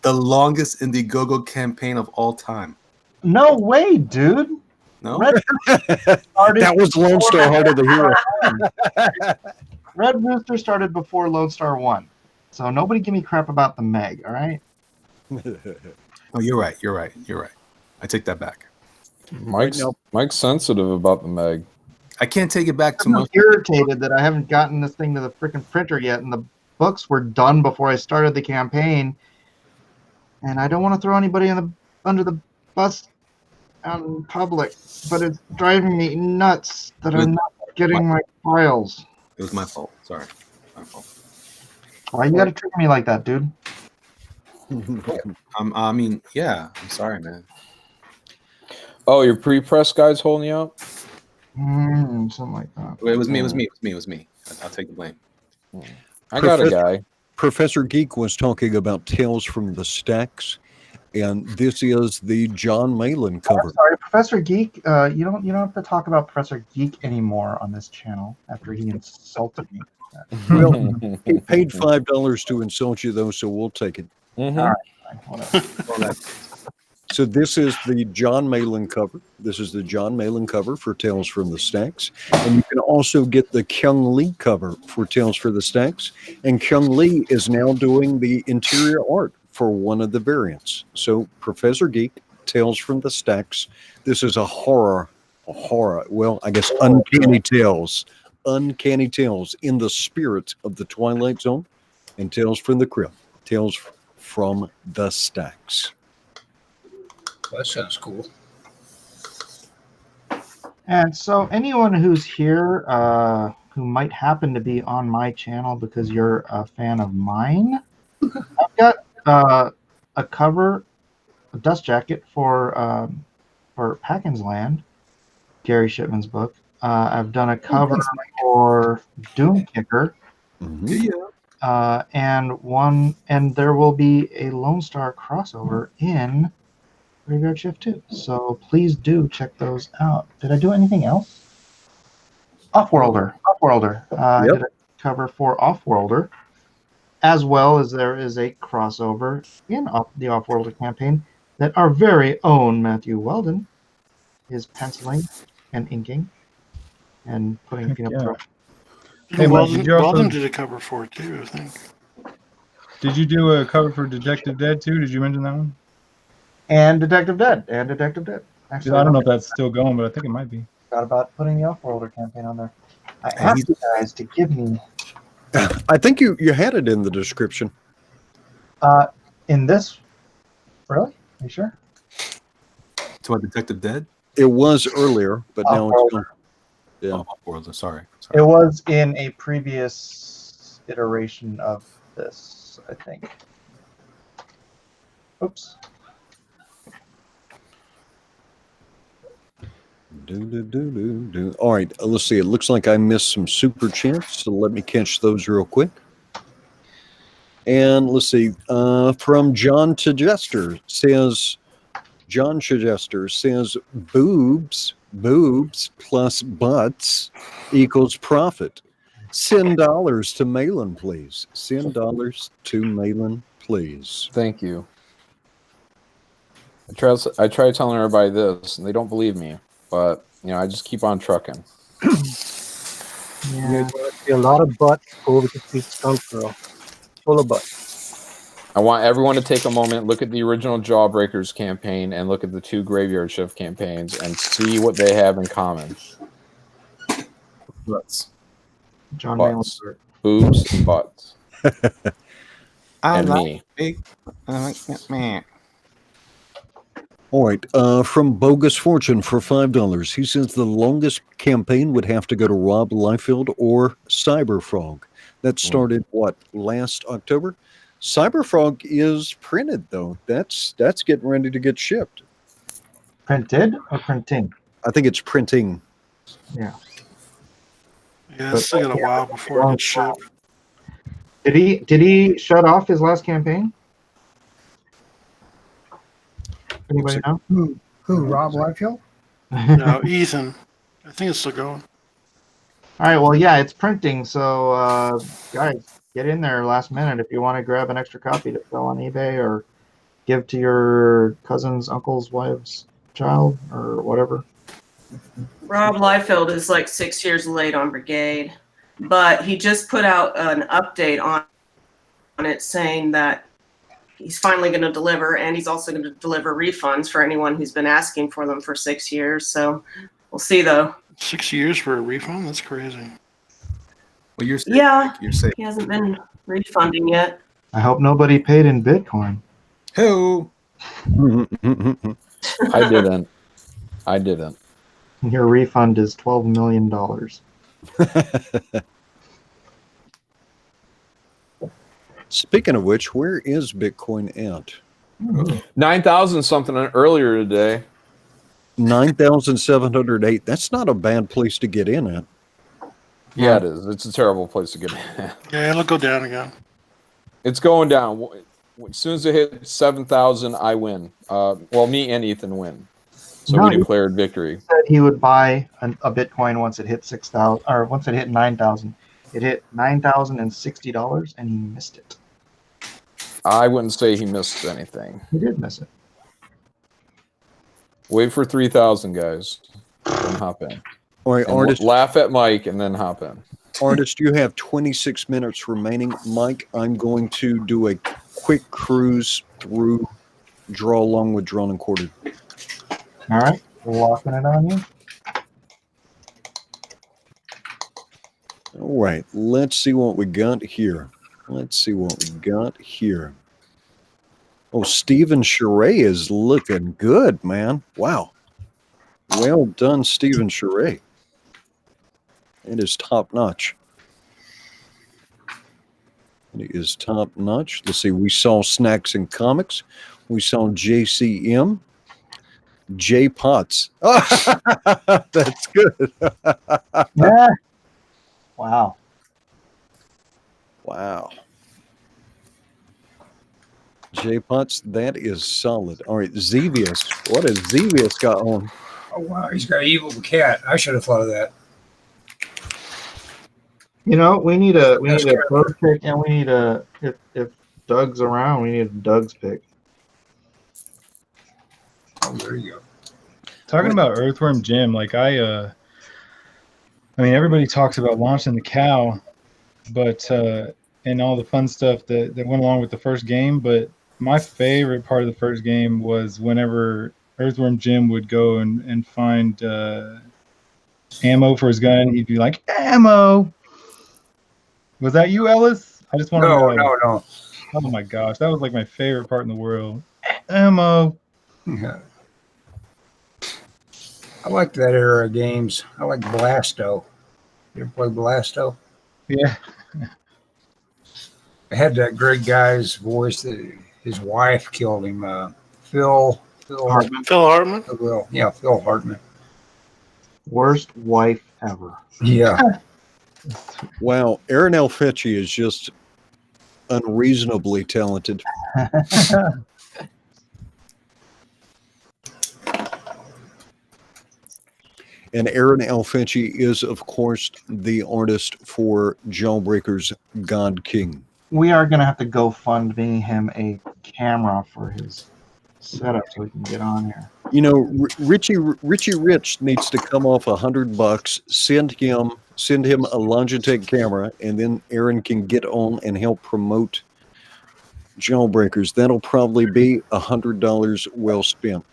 The longest Indiegogo campaign of all time. No way, dude. No? That was Lone Star Heart of the Hero. Red Rooster started before Lone Star 1. So nobody give me crap about the Meg, all right? Oh, you're right. I take that back. Mike's sensitive about the Meg. I can't take it back too I'm much. irritated that I haven't gotten this thing to the freaking printer yet, and the books were done before I started the campaign. and I don't want to throw anybody under the bus out in public, but it's driving me nuts that I'm not getting my files. It was my fault. Sorry. My fault. Why you gotta treat me like that, dude? I mean, yeah. I'm sorry, man. Oh, your pre-press guy's holding you up? Something like that. It was me. I'll take the blame. I got a guy. Professor Geek was talking about Tales from the Stacks, and this is the John Malin cover. I'm sorry, Professor Geek. You don't have to talk about Professor Geek anymore on this channel after he insulted me. Well, he paid $5 to insult you, though, so we'll take it. All right, whatever. So this is the John Malin cover. This is the John Malin cover for Tales from the Stacks. And you can also get the Kyung Lee cover for Tales from the Stacks. And Kyung Lee is now doing the interior art for one of the variants. So Professor Geek, Tales from the Stacks. This is a horror, well, I guess uncanny tales in the spirit of the Twilight Zone and Tales from the Crypt. Tales from the Stacks. Well, that sounds cool. And so anyone who's here who might happen to be on my channel because you're a fan of mine, I've got a cover, a dust jacket for Packins Land, Gary Shipman's book. I've done a cover for Doom Kicker. And there will be a Lone Star crossover in Graveyard Shift 2. So please do check those out. Did I do anything else? Offworlder. I did a cover for Offworlder, as well as there is a crossover in the Offworlder campaign that our very own Matthew Weldon is penciling and inking and putting peanut butter. Hey, Weldon did a cover for it too, I think. Did you do a cover for Detective Dead too? Did you mention that one? And Detective Dead. Actually, I don't know if that's still going, but I think it might be. Forgot about putting the Offworlder campaign on there. I asked you guys to give me. I think you had it in the description. In this, really? Are you sure? To what, Detective Dead? It was earlier, but now it's gone. Yeah. Offworlder. Sorry. It was in a previous iteration of this, I think. Oops. All right, let's see. It looks like I missed some super chats, so let me catch those real quick. And let's see. From John Chagester says, boobs plus butts equals profit. Send dollars to Malin, please. Send dollars to Malin, please. Thank you. I try telling everybody this, and they don't believe me. But I just keep on trucking. Yeah. There's a lot of butts over to see Skunk Girl. Full of butts. I want everyone to take a moment, look at the original Jawbreakers campaign, and look at the 2 Graveyard Shift campaigns, and see what they have in common. Butts. John Butts. Boobs and butts. And me. I like that man. All right, from Bogus Fortune for $5. He says the longest campaign would have to go to Rob Liefeld or Cyberfrog. That started, last October? Cyberfrog is printed, though. That's getting ready to get shipped. Printed or printing? I think it's printing. Yeah. Yeah, it's still got a while before it gets shipped. Did he shut off his last campaign? Anybody know? Who? Rob Liefeld? No, Ethan. I think it's still going. All right. Well, yeah, it's printing. So, guys, get in there last minute if you want to grab an extra copy to sell on eBay or give to your cousin's, uncle's, wife's child or whatever. Rob Liefeld is like 6 years late on Brigade, but he just put out an update on it saying that he's finally going to deliver, and he's also going to deliver refunds for anyone who's been asking for them for 6 years. So we'll see, though. 6 years for a refund? That's crazy. Well, you're safe. Yeah, You're safe. he hasn't been refunding yet. I hope nobody paid in Bitcoin. Who? I didn't. Your refund is $12 million. Speaking of which, where is Bitcoin at? 9,000 something earlier today. 9,708. That's not a bad place to get in at. Yeah, it is. It's a terrible place to get in. Yeah, it'll go down again. It's going down. As soon as it hits 7,000, I win. Well, me and Ethan win. So No, we declared victory. He said he would buy a Bitcoin once it hit 6,000, or once it hit 9,000. It hit $9,060, and he missed it. I wouldn't say he missed anything. He did miss it. Wait for 3,000, guys. Then hop in. All right, And artist. laugh at Mike and then hop in. Artist, you have 26 minutes remaining. Mike, I'm going to do a quick cruise through draw along with drawn and quartered. All right, locking it on you. All right, let's see what we got here. Let's see what we got here. Oh, Stephen Charest is looking good, man. Wow. Well done, Stephen Charest. It is top notch. It is top notch. Let's see. We saw Snacks and Comics. We saw JCM. J Potts. That's good. Yeah. Wow. Wow. J Potts, that is solid. All right, Zevius. What has Zevius got on? Oh wow, he's got Evil the Cat. I should have thought of that. You know, we need a Doug's pick, and we need a if Doug's around, we need a Doug's pick. Oh, there you go. Talking about Earthworm Jim, like I mean, everybody talks about launching the cow, but and all the fun stuff that went along with the first game. But my favorite part of the first game was whenever Earthworm Jim would go and find ammo for his gun. He'd be like, "Ammo." Was that you, Ellis? I just want to know. No. Oh my gosh, that was like my favorite part in the world. Ammo. Yeah. I like that era of games. I like Blasto. You ever play Blasto? Yeah. I had that great guy's voice that his wife killed him. Phil Hartman. Phil Hartman. Yeah, Phil Hartman. Worst wife ever. Yeah. Wow, Aaron Alfecci is just unreasonably talented. And Aaron Alfecci is, of course, the artist for Jawbreaker's God King. We are gonna have to GoFundMe him a camera for his setup so he can get on here. You know, Richie Rich needs to come off $100, send him a Logitech camera, and then Aaron can get on and help promote Jawbreakers. That'll probably be $100 well spent.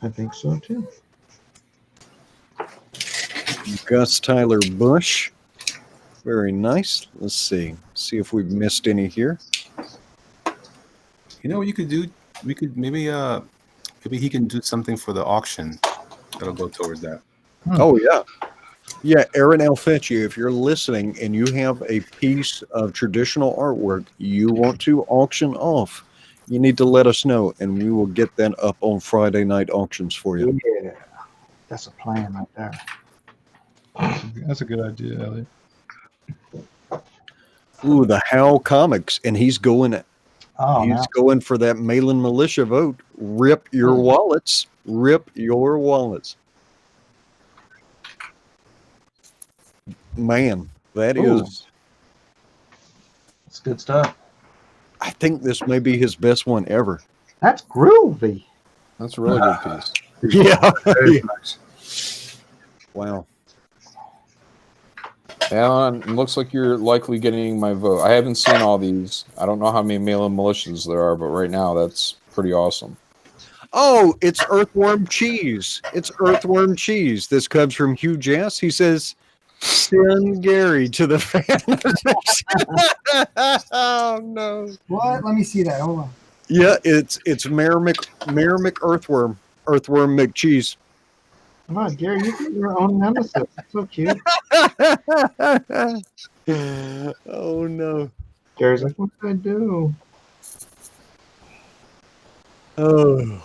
I think so too. Gus Tyler Bush. Very nice. Let's see if we've missed any here. You know what you could do? We could maybe he can do something for the auction that'll go towards that. Oh yeah. Yeah, Aaron Alfecci, if you're listening and you have a piece of traditional artwork you want to auction off, you need to let us know and we will get that up on Friday night auctions for you. Yeah. That's a plan right there. That's a good idea, Elliot. Ooh, the How Comics, and he's going Oh, going for that Malin Militia vote. Rip your wallets. Rip your wallets. Man, that is. That's good stuff. I think this may be his best one ever. That's groovy. That's a really good piece. Yeah. Very nice. Wow. Alan, it looks like you're likely getting my vote. I haven't seen all these. I don't know how many mail-in militias there are, but right now that's pretty awesome. Oh, it's Earthworm Cheese. It's Earthworm Cheese. This comes from Hugh Jass. He says, Send Gary to the fan. Oh no. What? Let me see that. Hold on. Yeah, it's Merrimack Earthworm McCheese. Come on, Gary, you get your own nemesis. It's so cute. Oh no. Gary's like, what did I do? Oh.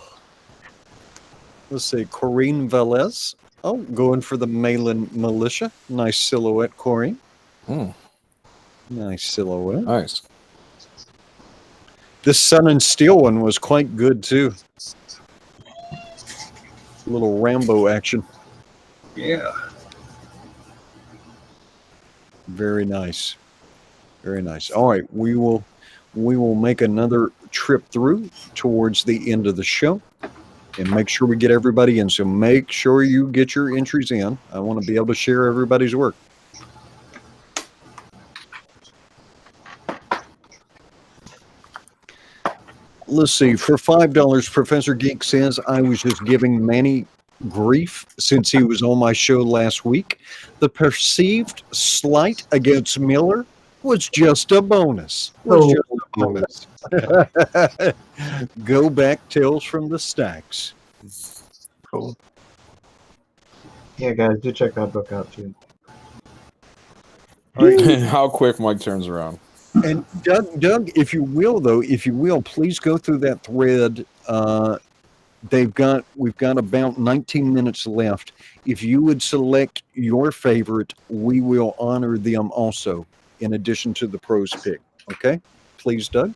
Let's see, Corinne Velez. Oh, going for the Malin Militia. Nice silhouette, Corinne. Nice silhouette. Nice. This Sun and Steel one was quite good too. A little Rambo action. Yeah. Very nice. Very nice. All right, we will make another trip through towards the end of the show and make sure we get everybody in. So make sure you get your entries in. I want to be able to share everybody's work. Let's see. For $5, Professor Geek says, I was just giving Manny grief since he was on my show last week. The perceived slight against Miller was just a bonus. Go back, Tales from the Stacks. Cool. Yeah, guys, do check that book out too. How quick Mike turns around. And Doug, if you will, please go through that thread. We've got about 19 minutes left. If you would select your favorite, we will honor them also, in addition to the pros pick. Okay? Please, Doug.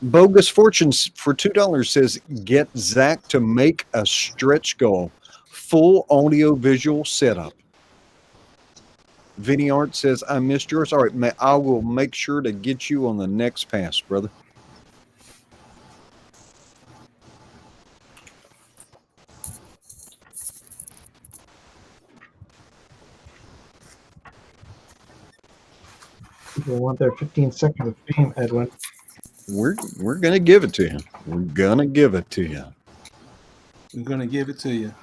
Bogus Fortunes for $2 says, get Zach to make a stretch goal. Full audio visual setup. Vinny Art says, I missed yours. All right, I will make sure to get you on the next pass, brother. People want their 15 seconds of fame, Edwin. We're gonna give it to you. We're gonna give it to you. I'm gonna give it to you.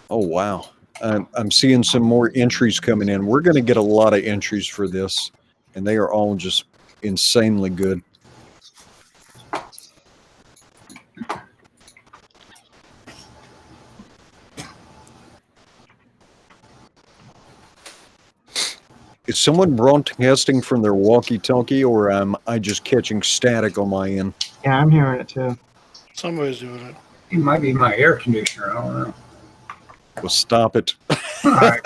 Oh wow. I'm seeing some more entries coming in. We're gonna get a lot of entries for this, and they are all just insanely good. Is someone broadcasting from their walkie-talkie, or am I just catching static on my end? Yeah, I'm hearing it too. Somebody's doing it. It might be my air conditioner. I don't know. Well, stop it. I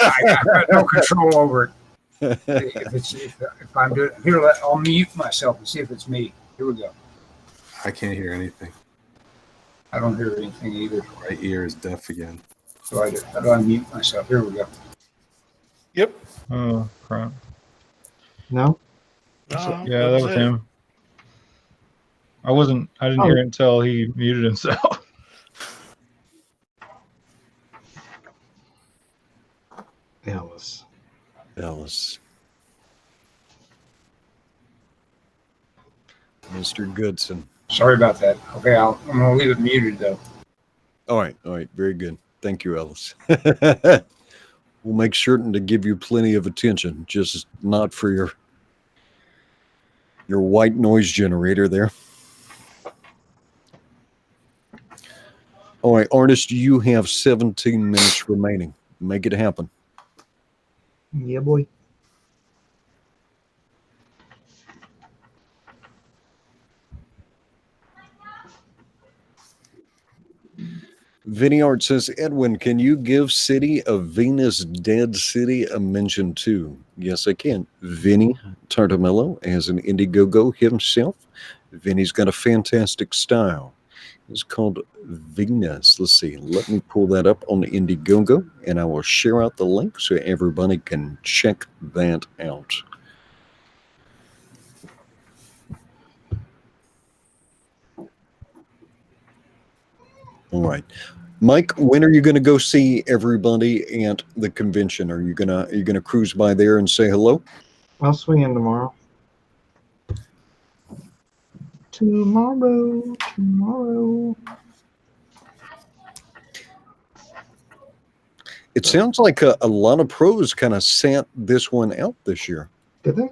got no control over it. If I'm doing here, I'll mute myself and see if it's me. Here we go. I can't hear anything. I don't hear anything either. My ear is deaf again. So how do I mute myself? Here we go. Yep. Oh crap! No? Yeah, that was him. I didn't hear it until he muted himself. Ellis. Mr. Goodson. Sorry about that. Okay, I'm gonna leave it muted though. All right, very good. Thank you, Ellis. We'll make certain to give you plenty of attention, just not for your white noise generator there. All right, artist, you have 17 minutes remaining. Make it happen. Yeah, boy. Vinny Art says, Edwin, can you give City of Venus Dead City a mention too? Yes, I can. Vinny Tartamillo has an Indiegogo himself. Vinny's got a fantastic style. It's called Venus. Let's see. Let me pull that up on the Indiegogo, and I will share out the link so everybody can check that out. All right, Mike, when are you going to go see everybody at the convention? Are you gonna cruise by there and say hello? I'll swing in tomorrow. Tomorrow. It sounds like a lot of pros kind of sat this one out this year. Did they?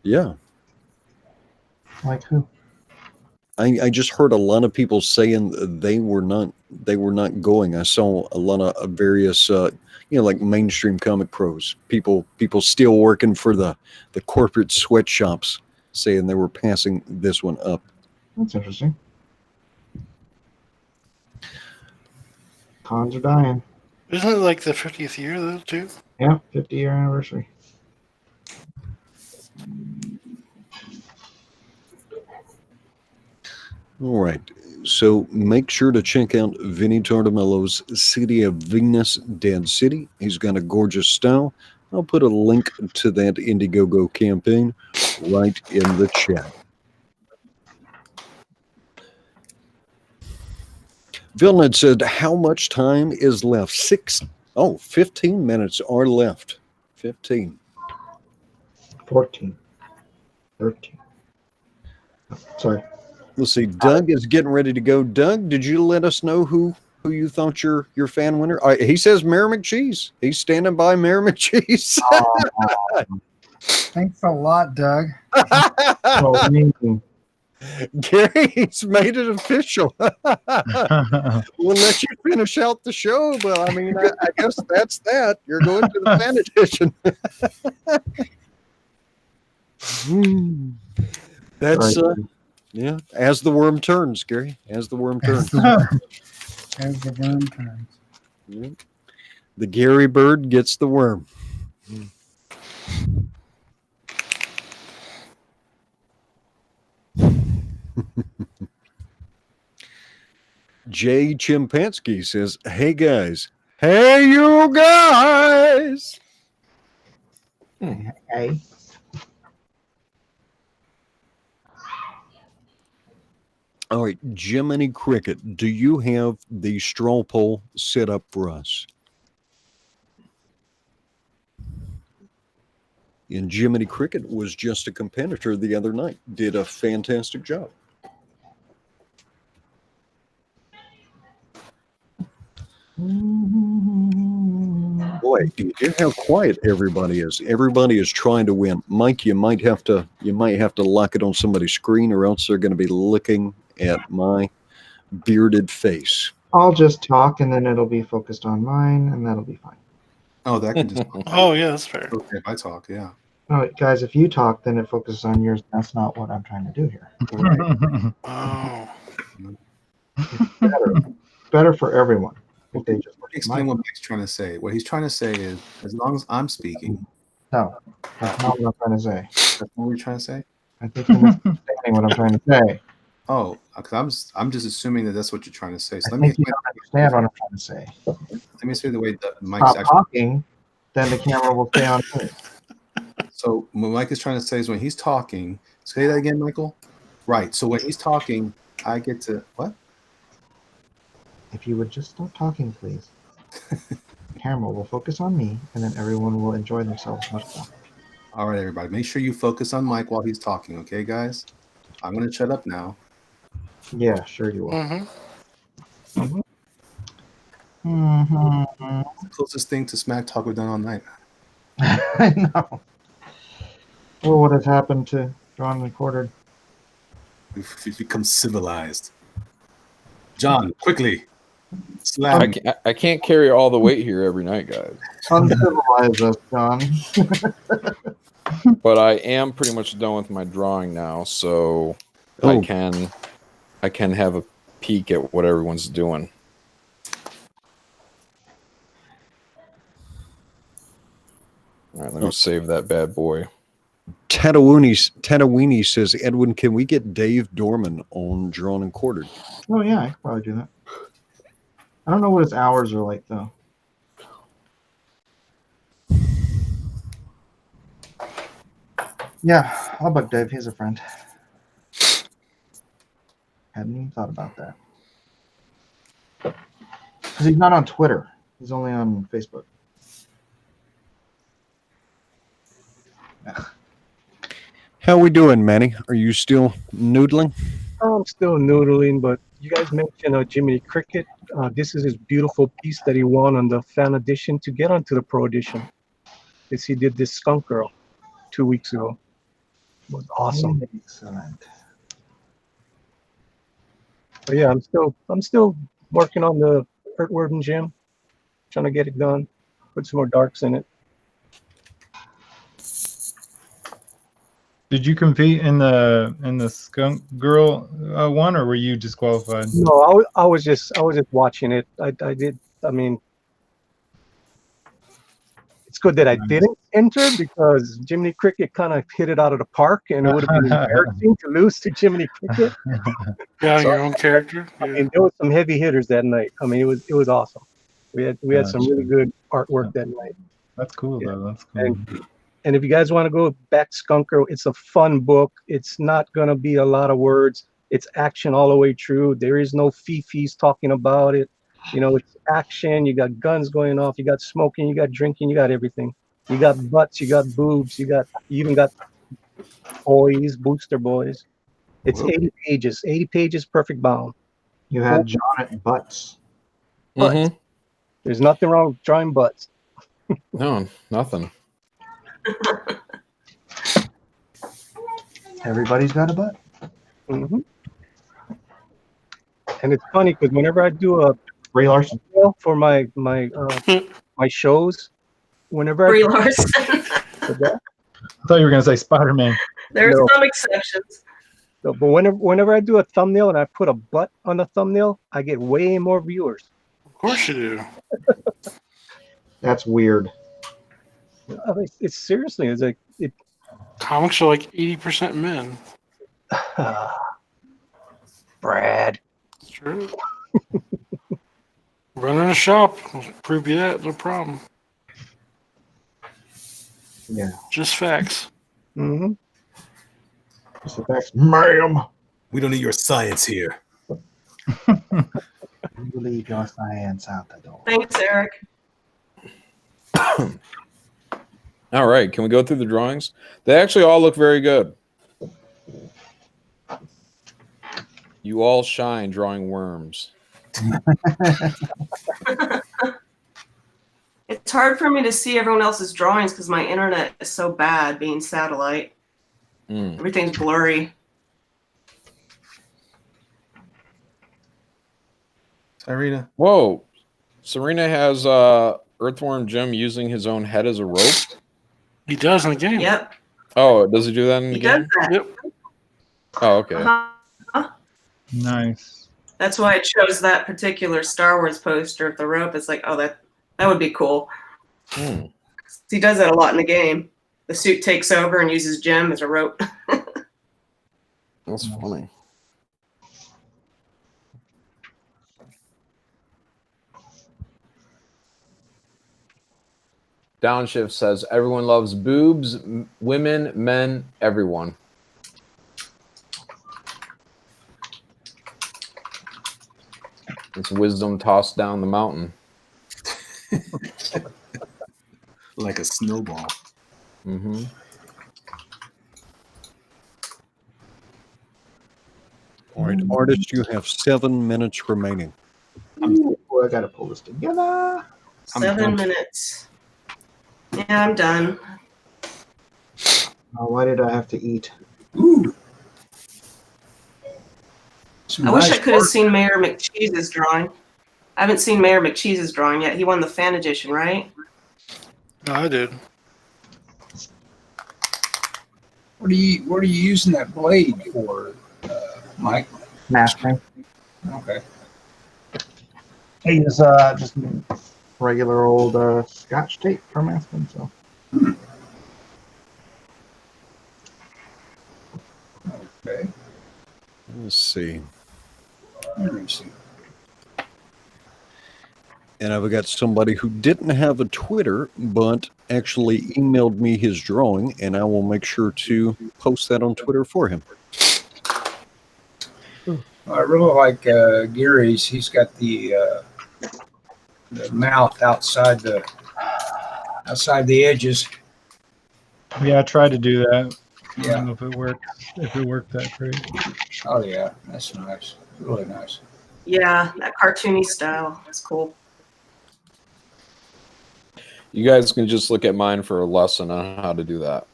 Yeah. Like who? I just heard a lot of people saying they were not going. I saw a lot of various like mainstream comic pros, people still working for the corporate sweatshops, saying they were passing this one up. That's interesting. Cons are dying. Isn't it like the 50th year though too? Yeah, 50-year anniversary. All right. So make sure to check out Vinny Tartamello's City of Venus Dead City. He's got a gorgeous style. I'll put a link to that Indiegogo campaign right in the chat. Vilnet said, how much time is left? 15 minutes are left. 15. 14. 13. Oh, sorry. Let's see. Doug is getting ready to go. Doug, did you let us know who you thought your fan winner? He says Mayor McCheese. He's standing by Mayor McCheese. Thanks a lot, Doug. Gary's made it official. We'll let you finish out the show, but I mean, I guess that's that. You're going to the fan edition. That's yeah. As the worm turns, Gary. As the worm turns. As the worm turns. Yeah. The Gary bird gets the worm. Jay Chimpansky says, hey guys. Hey you guys. Hey. All right, Jiminy Cricket, do you have the straw poll set up for us? And Jiminy Cricket was just a competitor the other night. Did a fantastic job. Boy, do you hear how quiet everybody is? Everybody is trying to win. Mike, you might have to lock it on somebody's screen, or else they're going to be looking at my bearded face. I'll just talk, and then it'll be focused on mine, and that'll be fine. Oh, that can just. Oh yeah, that's fair. Okay, if I talk, yeah. Oh, guys, if you talk, then it focuses on yours. That's not what I'm trying to do here. Oh. Better for everyone. If they just explain what Mike's trying to say. What he's trying to say is, as long as I'm speaking. No, that's not what I'm trying to say. That's not what you're trying to say? I think you're misunderstanding what I'm trying to say. Oh, because I'm just assuming that that's what you're trying to say. So I think you don't understand what I'm trying to say. Let me say the way that Mike's Stop talking, then the camera will stay on me. So what Mike is trying to say is when he's talking, say that again, Michael. Right. So when he's talking, I get to what? If you would just stop talking, please. The camera will focus on me, and then everyone will enjoy themselves much more. All right, everybody. Make sure you focus on Mike while he's talking, okay, guys? I'm going to shut up now. Yeah, sure you will. Mm-hmm. It's the closest thing to smack talk we've done all night. I know. Well, what has happened to Drawn and Quartered? We've become civilized. John, quickly. Slam. I can't carry all the weight here every night, guys. Uncivilize us, John. But I am pretty much done with my drawing now, so I can have a peek at what everyone's doing. All right, let me save that bad boy. Tatawini says, Edwin, can we get Dave Dorman on Drawn and Quartered? Oh, yeah, I could probably do that. I don't know what his hours are like, though. Yeah, I'll bug Dave. He's a friend. Hadn't even thought about that. Because he's not on Twitter. He's only on Facebook. How we doing, Manny? Are you still noodling? I'm still noodling, but you guys mentioned Jiminy Cricket. This is his beautiful piece that he won on the fan edition to get onto the pro edition. He did this Skunk Girl 2 weeks ago. It was awesome. Excellent. But yeah, I'm still working on the Earthworm Gym, trying to get it done. Put some more darks in it. Did you compete in the Skunk Girl one, or were you disqualified? No, I was just watching it. I did. I mean, it's good that I didn't enter because Jiminy Cricket kind of hit it out of the park, and it would have been embarrassing to lose to Jiminy Cricket. Yeah, your own character. I mean, there was some heavy hitters that night. I mean, it was awesome. We had some really good artwork that night. That's cool, though. That's cool. And if you guys want to go back Skunk Girl, it's a fun book. It's not going to be a lot of words. It's action all the way through. There is no fifis talking about it. You know, it's action. You got guns going off. You got smoking. You got drinking. You got everything. You got butts. You got boobs. You even got boys, booster boys. It's 80 pages. 80 pages, perfect bound. You had John at butts. Butts. There's nothing wrong with drawing butts. No, nothing. Everybody's got a butt. Mm-hmm. And it's funny because whenever I do a Ray Larson for my shows, whenever Brie Larson. I thought you were going to say Spider-Man. There's No. some exceptions. So, but whenever I do a thumbnail and I put a butt on the thumbnail, I get way more viewers. Of course you do. That's weird. I mean, it's seriously, it's like it. Comics are like 80% men. Brad. It's true. Running a shop will prove you that, no problem. Yeah. Just facts. Mm-hmm. Just the facts, ma'am. We don't need your science here. You leave your science out the door. Thanks, Eric. All right, can we go through the drawings? They actually all look very good. You all shine drawing worms. It's hard for me to see everyone else's drawings because my internet is so bad being satellite. Everything's blurry. Irina. Whoa. Serena has Earthworm Jim using his own head as a rope. He does in the game. Yep. Oh, does he do that in the He game? does that. Yep. Oh, okay. Uh-huh. Nice. That's why I chose that particular Star Wars poster of the rope. It's like, oh, that would be cool. He does that a lot in the game. The suit takes over and uses Jim as a rope. That's funny. Downshift says everyone loves boobs, women, men, everyone. It's wisdom tossed down the mountain. Like a snowball. Mm-hmm. All right, artist, you have 7 minutes remaining. Ooh, I gotta pull this together. 7 minutes. Yeah, I'm done. Why did I have to eat? Ooh. I wish I could have seen Mayor McCheese's drawing. I haven't seen Mayor McCheese's drawing yet. He won the fan edition, right? No, I did. What are you using that blade for, Mike? Mastering. Okay. I use just regular old Scotch tape for masking. So. Okay. Let's see. Interesting. And I've got somebody who didn't have a Twitter, but actually emailed me his drawing, and I will make sure to post that on Twitter for him. I really like Gary's. He's got the mouth outside the edges. Yeah, I tried to do that. I Yeah. don't know if it worked. If it worked that great. Oh yeah, that's nice. Really nice. Yeah, that cartoony style. It's cool. You guys can just look at mine for a lesson on how to do that.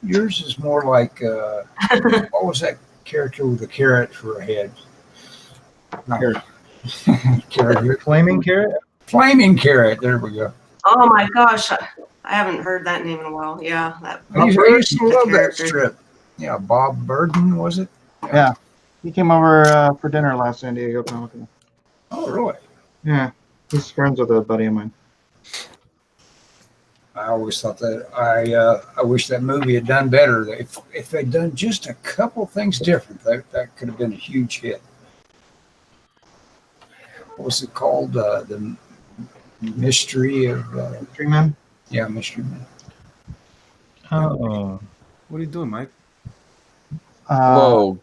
Yours is more like what was that character with the carrot for a head? Not carrot. Flaming carrot. Flaming carrot. There we go. Oh my gosh, I haven't heard that name in a while. Yeah, that. I used to love that character. strip. Yeah, Bob Burden, was it? Yeah. He came over for dinner last San Diego Comic-Con. Oh, really? Yeah. He's friends with a buddy of mine. I always thought that I wish that movie had done better. If they'd done just a couple things different, that could have been a huge hit. What was it called? The Mystery of Mystery Man? Yeah, Mystery Man. Oh. What are you doing, Mike? Hello.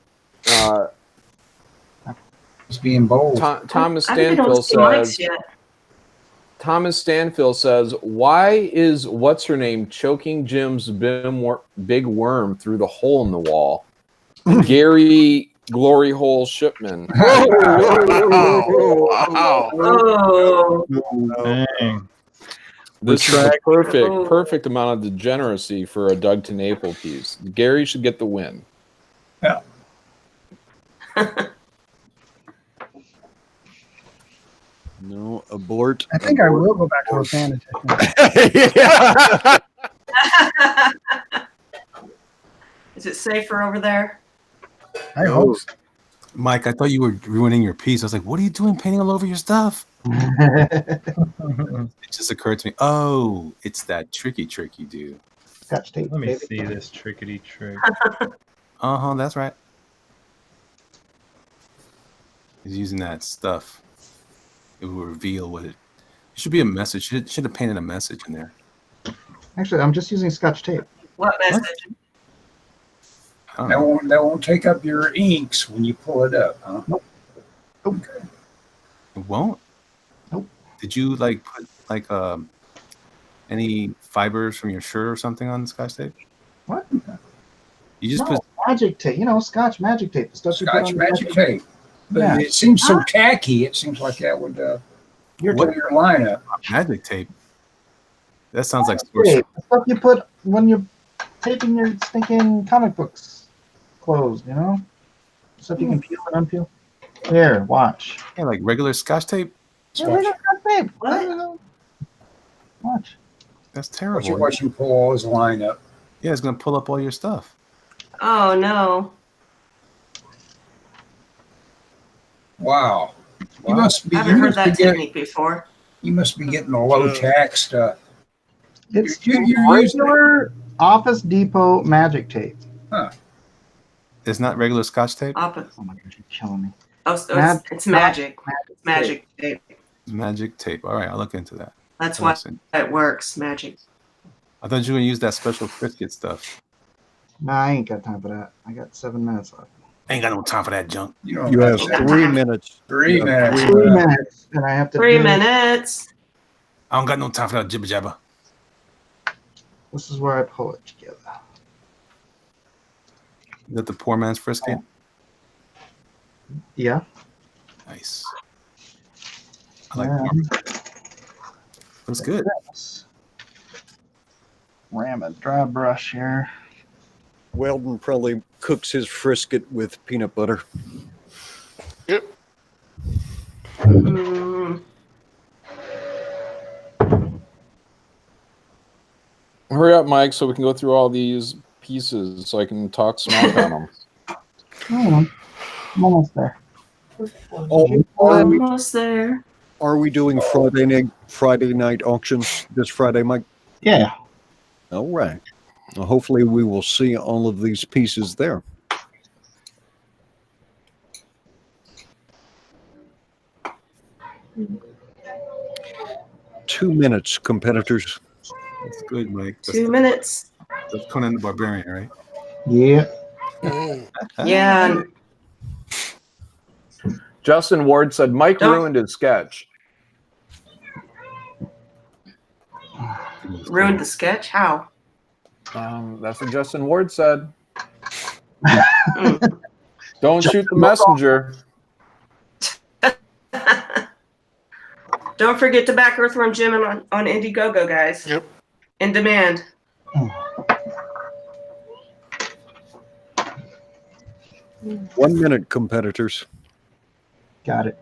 He's being bold. Thomas I think I don't Stanfield see Mike's says. yet. Thomas Stanfield says, "Why is what's her name choking Jim's big worm through the hole in the wall?" Gary Glory Hole Shipman. Oh, Dang. This is a perfect amount of degeneracy for a Doug TeNapel piece. Gary should get the win. Yeah. No, abort. I think I will go back to a fan edition. is it safer over there? I hope so. Mike, I thought you were ruining your piece. I was like, what are you doing painting all over your stuff? It just occurred to me, oh, it's that tricky trick you do. Scotch tape. Let me baby. see this trickety trick. Uh-huh, that's right. He's using that stuff. It will reveal what it should be a message. Should have painted a message in there. Actually, I'm just using Scotch tape. What message? I don't know. That won't take up your inks when you pull it up, huh? Nope. Okay. It won't? Nope. Did you like put like any fibers from your shirt or something on the Scotch tape? What? You just No, put magic tape. You know, Scotch magic tape. The stuff you put Scotch on magic tape. But Yeah. it seems so tacky. It seems like that would your lineup. magic tape. That sounds like tape. sorcery. The stuff you put when you're taping your stinking comic books closed, you know? Stuff you can peel and unpeel. Here, watch. Yeah, like regular Scotch tape. Yeah, look at Scotch tape. What? Watch. That's Watch terrible. you watch him pull all his lineup. Yeah, it's gonna pull up all your stuff. Oh no. Wow. You must be. I haven't You heard must be that getting. technique before. You must be getting the low tax stuff. It's You're using it. regular Office Depot magic tape. It's not regular Scotch tape. Oh, Oh my gosh, you're killing me. so it's magic. It's magic tape. It's magic tape. All right, I'll look into that. That's why Listen. it works. Magic. I thought you were gonna use that special Frisket stuff. Nah, I ain't got time for that. I got 7 minutes left. I ain't got no time for that junk. You don't You have that. 3 minutes. 3 You have minutes. 3 minutes, and I have to 3 do- minutes. I don't got no time for that jibber jabber. This is where I pull it together. Is that the poor man's Frisket? Yeah. Nice. I like Yeah. Looks good. Ram a dry brush here. Weldon probably cooks his frisket with peanut butter. Mm, Hurry up, Mike, so we can go through all these pieces so I can talk smack on them. I'm almost there. Oh, almost there. are we doing Friday night auctions this Friday, Mike? Yeah. All right. Well, hopefully we will see all of these pieces there. Two minutes, competitors. That's good, Mike. 2 minutes. That's Conan the Barbarian, right? Yeah. Yeah. Justin Ward said Mike Don't- ruined his sketch. Ruined the sketch? How? That's what Justin Ward said. Mm. Don't shoot the messenger. Don't forget to back Earthworm Jim on Indiegogo, guys. Yep. In demand. 1 minute, competitors. Got it.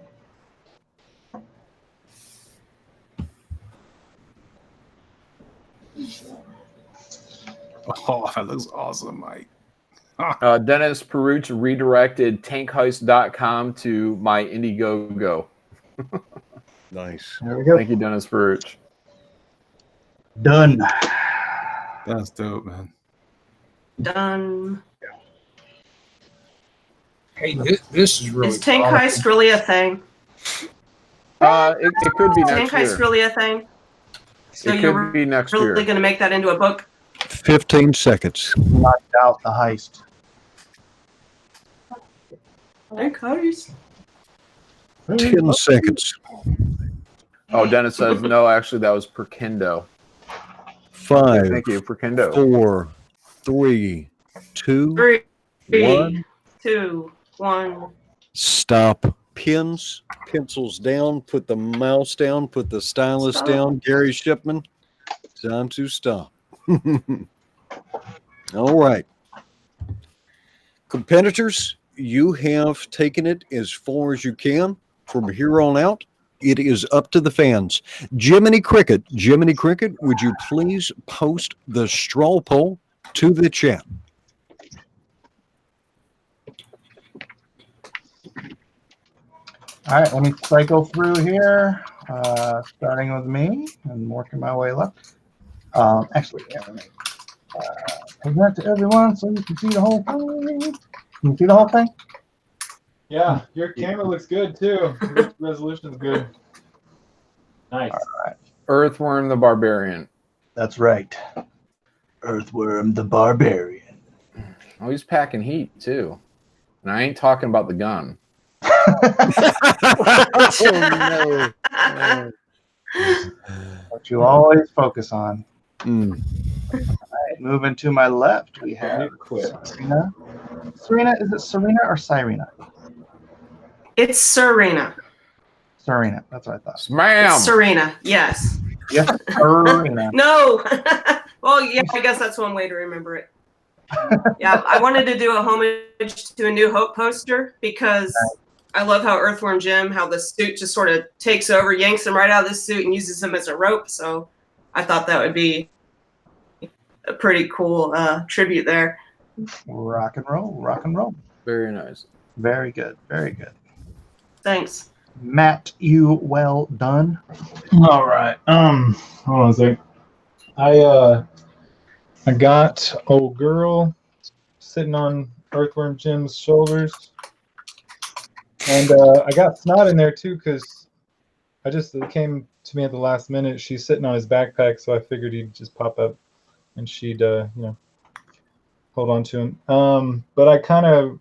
Oh, that looks awesome, Mike. Dennis Peruch redirected tankheist.com to my Indiegogo. Nice. There we go. Thank you, Dennis Peruch. Done. That's dope, man. Done. Hey, this is really Is Tank promising. Heist really a thing? It could be Tank next Heist year. really a thing? So It you're could be next really year. going to make that into a book? 15 seconds. Knocked out the heist. Tank Heist. 10 seconds. Oh, Dennis says no. Actually, that was Perkindo. 5, Thank you, Perkindo. 4, 3, 2, 3, 1. 2, 1. Stop. Pins, pencils down, put the mouse down, put the stylus Stop. down. Gary Shipman, time to stop. All right. Competitors, you have taken it as far as you can. From here on out, it is up to the fans. Jiminy Cricket, would you please post the straw poll to the chat? All right, let me cycle through here, starting with me and working my way left. Actually, yeah, let me present to everyone so you can see the whole thing. Can you see the whole thing? Yeah, your camera looks good too. Your resolution's good. Nice. All right, Earthworm the Barbarian. that's right. Earthworm the Barbarian. Oh, he's packing heat too. And I ain't talking about the gun. Oh, no. What you always focus on. Mm. All right, moving to my left, we have Serena. Serena, is it Serena or Cyrena? It's Serena. Serena, that's what I thought. Smaam! It's Serena, yes. Yes, Serena. No. Well, yeah, I guess that's one way to remember it. Yeah, I wanted to do a homage to A New Hope poster because I love how Earthworm Jim, how the suit just sort of takes over, yanks him right out of the suit and uses him as a rope. So I thought that would be a pretty cool tribute there. Rock and roll, rock and roll. Very nice. Very good, very good. Thanks. Matt, you well done. All right. Hold on a sec. I got old girl sitting on Earthworm Jim's shoulders, and I got Snot in there too because it came to me at the last minute. She's sitting on his backpack, so I figured he'd just pop up and she'd hold on to him. But I kind of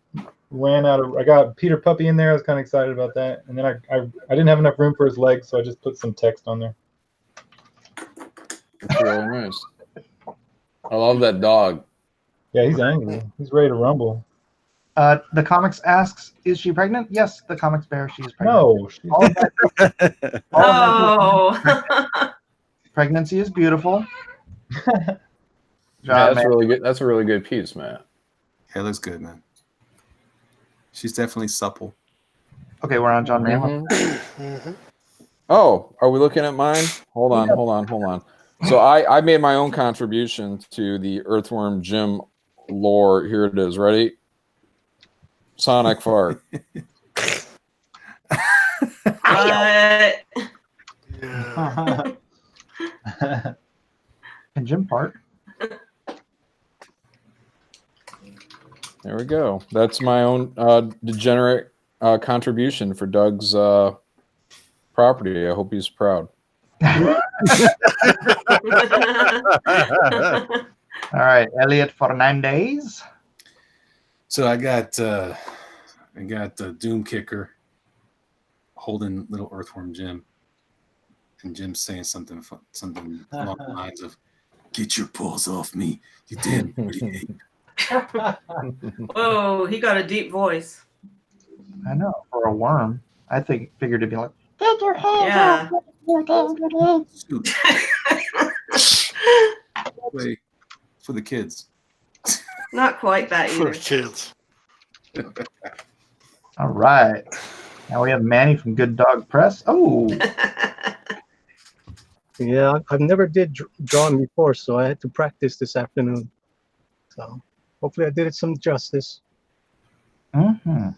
ran out of. I got Peter Puppy in there. I was kind of excited about that, and then I didn't have enough room for his legs, so I just put some text on there. That's really nice. I love that dog. Yeah, he's angry. He's ready to rumble. The comics asks, is she pregnant? Yes, the comics bear, she is pregnant. No. All of that, Oh. pregnancy is beautiful. Yeah, that's really good. That's a really good piece, man. Yeah, it looks good, man. She's definitely supple. Okay, we're on John Ram. Oh, are we looking at mine? Hold on. So I made my own contribution to the Earthworm Jim lore. Here it is. Ready? Sonic fart. And Jim part. There we go. That's my own degenerate contribution for Doug's property. I hope he's proud. All right, Elliot Fernandez. So I got the Doom Kicker holding little Earthworm Jim, and Jim saying something along the lines of, "Get your paws off me, you damn dirty ape." Whoa, he got a deep voice. I know, for a worm. I figured it'd be like, get your hands Yeah. off. Shoot. Wait, for the kids. Not quite that For either. kids. All right. Now we have Manny from Good Dog Press. Oh, Yeah, I've never did drawn before, so I had to practice this afternoon. So hopefully I did it some justice. mm-hmm.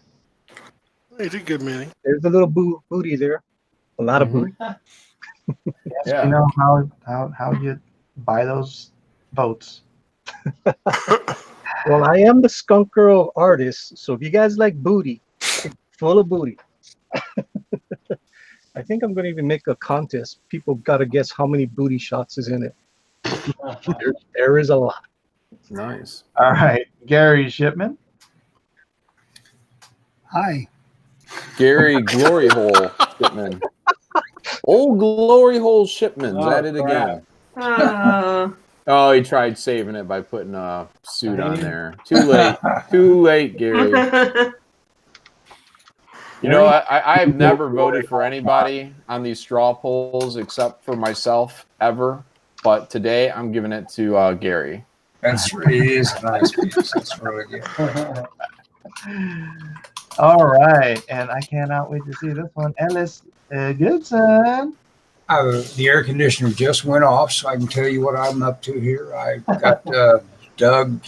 You did good, Manny. There's a little booty there. A lot of booty. Yeah. You know how you buy those votes. Well, I am the skunk girl artist, so if you guys like booty, full of booty. I think I'm going to even make a contest. People got to guess how many booty shots is in it. There is a lot. Nice. All right, Gary Shipman. Hi. Gary Glory Hole Shipman. Old Glory Hole Shipman's at it again. Oh, he tried saving it by putting a suit on there. Too late. Too late, Gary. You know, I've never voted for anybody on these straw polls except for myself ever. But today I'm giving it to Gary. That's it is a nice piece. That's really good. All right, and I cannot wait to see this one. Ellis Goodson. The air conditioner just went off, so I can tell you what I'm up to here. I got Doug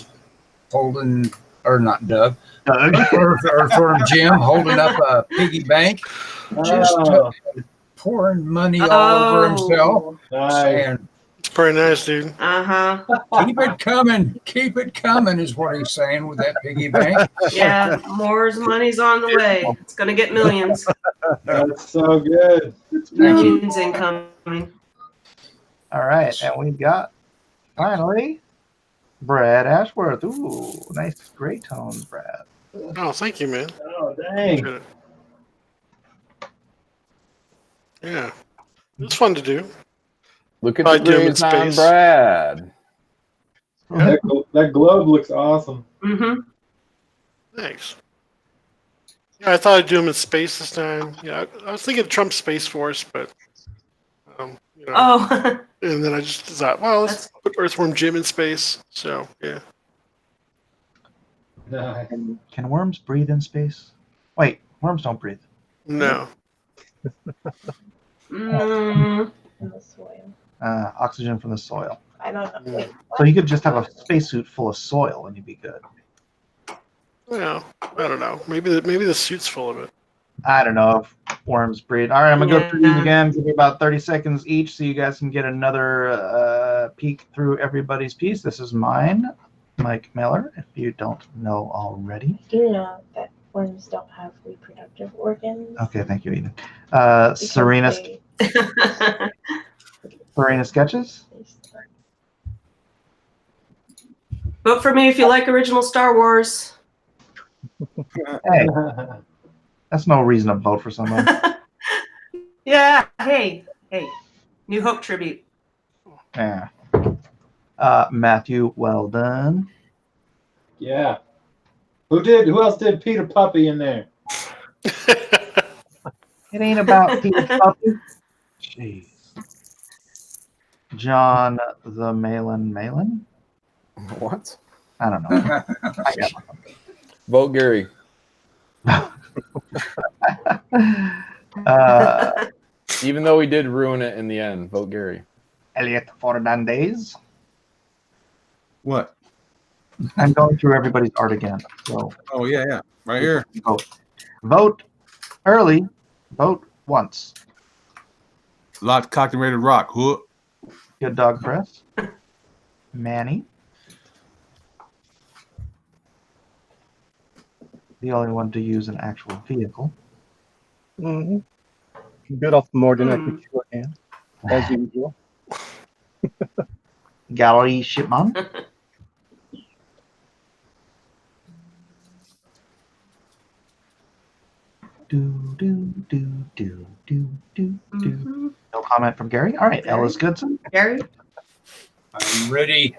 holding, or not Doug, Earthworm Jim holding up a piggy bank, just pouring money all over himself, saying, It's pretty nice, dude. keep it coming is what he's saying with that piggy bank. Yeah, more's money's on the way. It's gonna get millions. That's so good. Millions incoming. All right, and we've got finally Brad Ashworth. Ooh, nice gray tone, Brad. Oh, thank you, man. Oh, dang. Yeah. It's fun to do. Look at I the do 'em in grays on space. Brad. That globe looks awesome. Mm-hmm. Thanks. Yeah, I thought I'd do them in space this time. Yeah, I was thinking Trump Space Force, but you know, Oh. and then I just thought, well, let's put Earthworm Jim in space. So yeah. Can worms breathe in space? Wait, worms don't breathe. No. Mm. In the soil. Oxygen from the soil. I don't know. Wait, So you could just have a spacesuit full of soil and you'd be good. Well, I don't know. Maybe the suit's full of it. I don't know if worms breathe. All right, I'm going to go through these Yeah. again. Give me about 30 seconds each so you guys can get another peek through everybody's piece. This is mine, Mike Miller, if you don't know already. do you know that worms don't have reproductive organs? Okay, thank you, Eden. Because Serena Sketches? Vote for me if you like original Star Wars. Hey, that's no reason to vote for someone. Yeah. Hey. New Hope tribute. Yeah. Matthew, well done. Yeah. Who else did Peter Puppy in there? It ain't about Peter Puppy. Jeez. John the Malin? What? I don't know. I got Vote Gary. Even though we did ruin it in the end, vote Gary. Elliot Fernandez. What? I'm going through everybody's art again. So Oh yeah, right here. vote early, vote once. Lot cocked and ready to rock. Huh? Good Dog Press. Manny. The only one to use an actual vehicle. Mm-hmm. Bit off more than I could chew again, as usual. Gallery Shipman. No comment from Gary. All right, Ellis Goodson. Gary? I'm ready.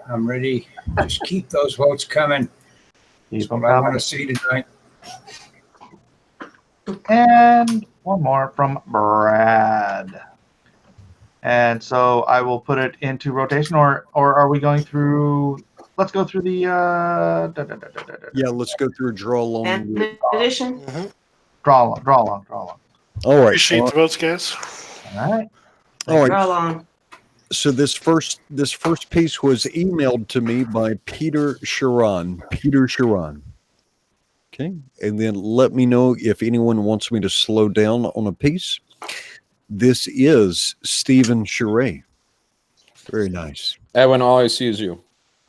Just keep those votes coming. That's what I want to see tonight. And one more from Brad. And so I will put it into rotation, or are we going through? Let's go through the. Yeah, let's go through draw along. And edition. Draw along. All right. Appreciate the votes, guys. All right. All right. Draw along. So this first piece was emailed to me by Peter Sharon. Okay, and then let me know if anyone wants me to slow down on a piece. This is Stephen Charest. Very nice. Edwin always sees you.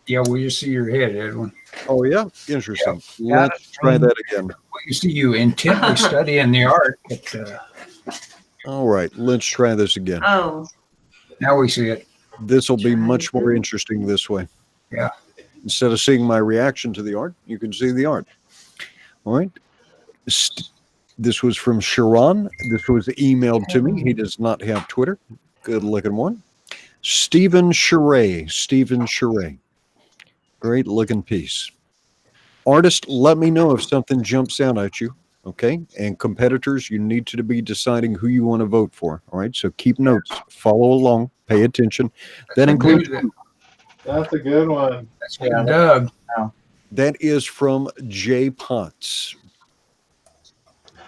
Yeah, we just see your head, Edwin. Oh yeah, interesting. Yeah. Let's try that again. We see you intently studying the art. But, All right, let's try this again. Oh. now we see it. This will be much more interesting this way. Yeah. Instead of seeing my reaction to the art, you can see the art. All right. This was from Sharon. This was emailed to me. He does not have Twitter. Good looking one. Stephen Charest. Great looking piece. Artist, let me know if something jumps out at you. Okay. And competitors, you need to be deciding who you want to vote for. All right. So keep notes, follow along, pay attention. That includes. That's a good one. That's good, Doug. That is from Jay Potts.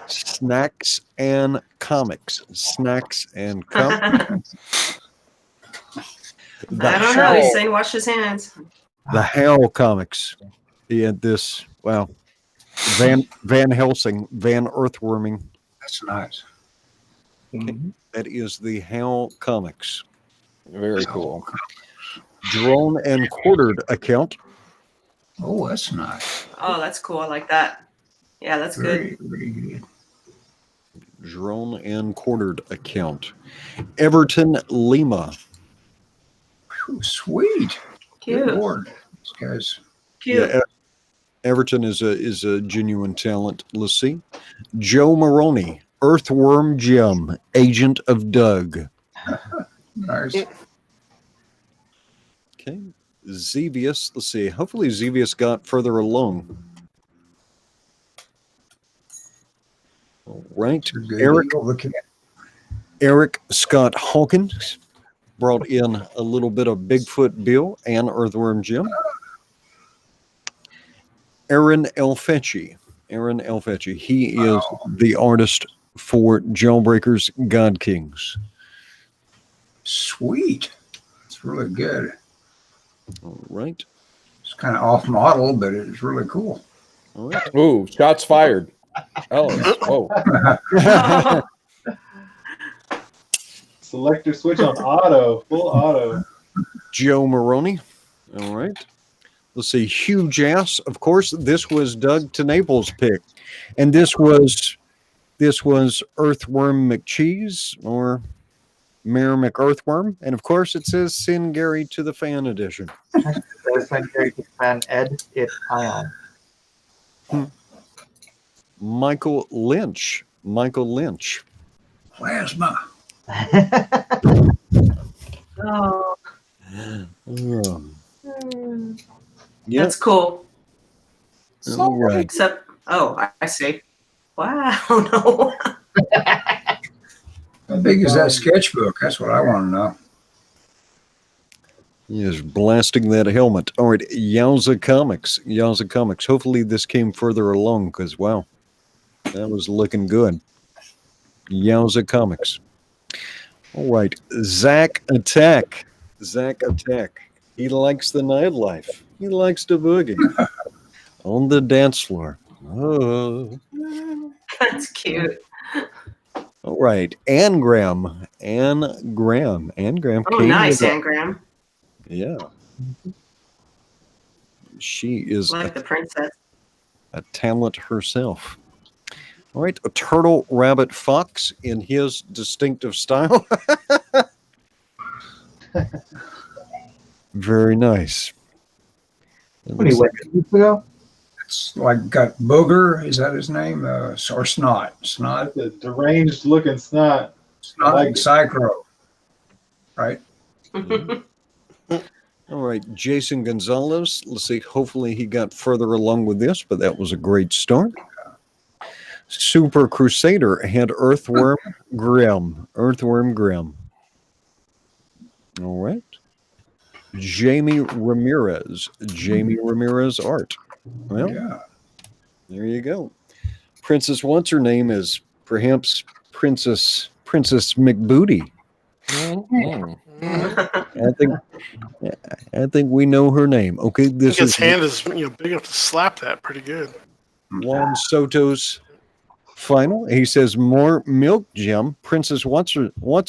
Snacks and Comics. Snacks and Comics. I don't know. He's saying wash his hands. The Howl Comics. He had this, wow. Van Helsing, Van Earthworming. That's nice. Okay. That is the Howl Comics. Very cool. Drone and Quartered account. Oh, that's nice. Oh, that's cool. I like that. Yeah, that's good. Very good. Drone and Quartered account. Everton Lima. Whew, sweet. Cute. Good Lord. This guy's Cute. Yeah, Everton is a genuine talent. Let's see. Joe Maroney, Earthworm Jim, Agent of Doug. nice. Okay. Xevious, let's see. Hopefully Xevious got further along. All right. Eric Scott Hawkins brought in a little bit of Bigfoot Bill and Earthworm Jim. Aaron Elfecci. He is the artist for Jailbreakers God Kings. Sweet. It's really good. All right. It's kind of off model, but it's really cool. All right. Ooh, shots fired. Oh. Selector switch on auto, full auto. Joe Maroney. All right. Let's see. Huge Ass. Of course, this was Doug to Naples' pick. And this was Earthworm McCheese or Mayor McEarthworm. And of course, it says Send Gary to the Fan Edition. Send Gary to the Fan Ed. It Ion. Michael Lynch. Plasma. Oh. Yeah. That's cool. All right. Except, I see. Wow, no. How big is that sketchbook? That's what I want to know. He is blasting that helmet. All right, Yowza Comics. Hopefully this came further along because, wow, that was looking good. Yowza Comics. All right, Zach Attack. He likes the nightlife. He likes to boogie on the dance floor. Oh. That's cute. All right, Anne Graham. Oh, came nice, with Anne Graham. Yeah. She is Like the princess. a talent herself. All right, a Turtle Rabbit Fox in his distinctive style. Very nice. What do you like 2 weeks ago? It's like got Booger. Is that his name? Or Snot? Snot. The deranged looking snot. Snot like like Psycho. Right? All right, Jason Gonzalez. Let's see. Hopefully he got further along with this, but that was a great start. Super Crusader had Earthworm Grim. Earthworm Grim. All right. Jamie Ramirez. Jamie Ramirez art. Well, Yeah. there you go. Princess, what's her name is perhaps Princess McBooty. Mhm. I think we know her name. Okay, I this think is his hand is big enough to slap that pretty good. Juan Soto's final. He says more milk, Jim. Princess, what's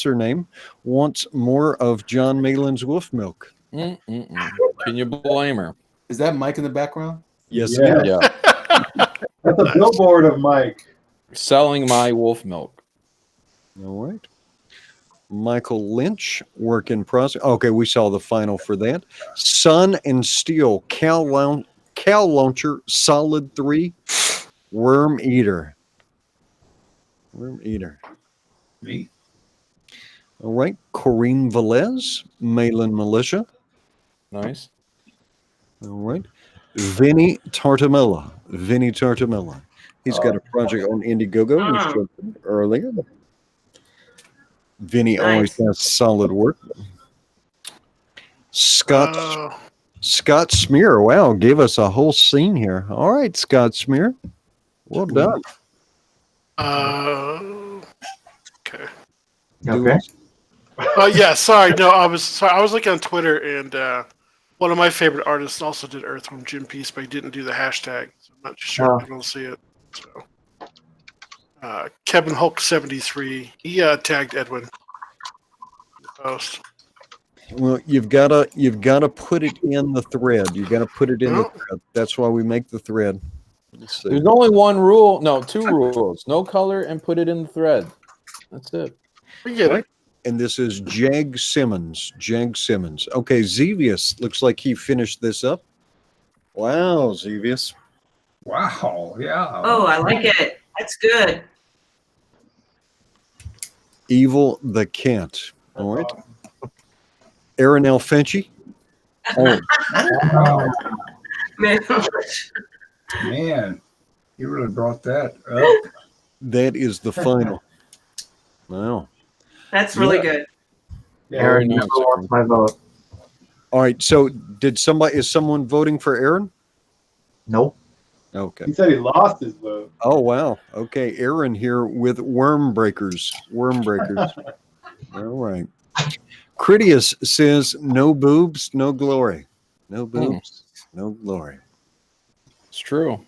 her name? Wants more of John Malin's wolf milk. Mm-mm-mm. Can you blame her? Is that Mike in the background? Yes, Yeah. it is. Yeah. That's a billboard of Mike. Selling my wolf milk. All right. Michael Lynch, work in process. Okay, we saw the final for that. Sun and Steel, Cow Launcher, Solid 3, Worm Eater. Worm Eater. Me. All right. Corrine Velez, Malin Militia. Nice. All right. Vinny Tartamella. Vinny Tartamella. He's got a project on Indiegogo. We showed him earlier. Vinny always Nice. does solid work. Scott Smear. Wow, gave us a whole scene here. All right, Scott Smear. Well done. Okay. Okay. Yeah, sorry. No, I was looking on Twitter, and one of my favorite artists also did Earthworm Jim piece, but he didn't do the hashtag. So I'm not sure if you'll see it. So, Kevin Hulk 73. He tagged Edwin in the post. Well, you've gotta put it in the thread. You gotta put it in the Well, thread. That's why we make the thread. Let's see. There's only one rule. No, two rules. No color and put it in the thread. That's it. we get it. And this is Jag Simmons. Jag Simmons. Okay, Zevius looks like he finished this up. Wow, Zevius. Wow. Yeah. Oh, I like it. That's good. Evil the Cat. All right. Aaron L. Finchie. Oh, Wow. Man. Man, you really brought that up. that is the final. Wow. That's really good. Aaron nice. never wants my vote. All right. So is someone voting for Aaron? Nope. Okay. He said he lost his vote. Oh, wow. Okay. Aaron here with Worm Breakers. Worm Breakers. All right. Critias says no boobs, no glory. No boobs, no glory. It's true. All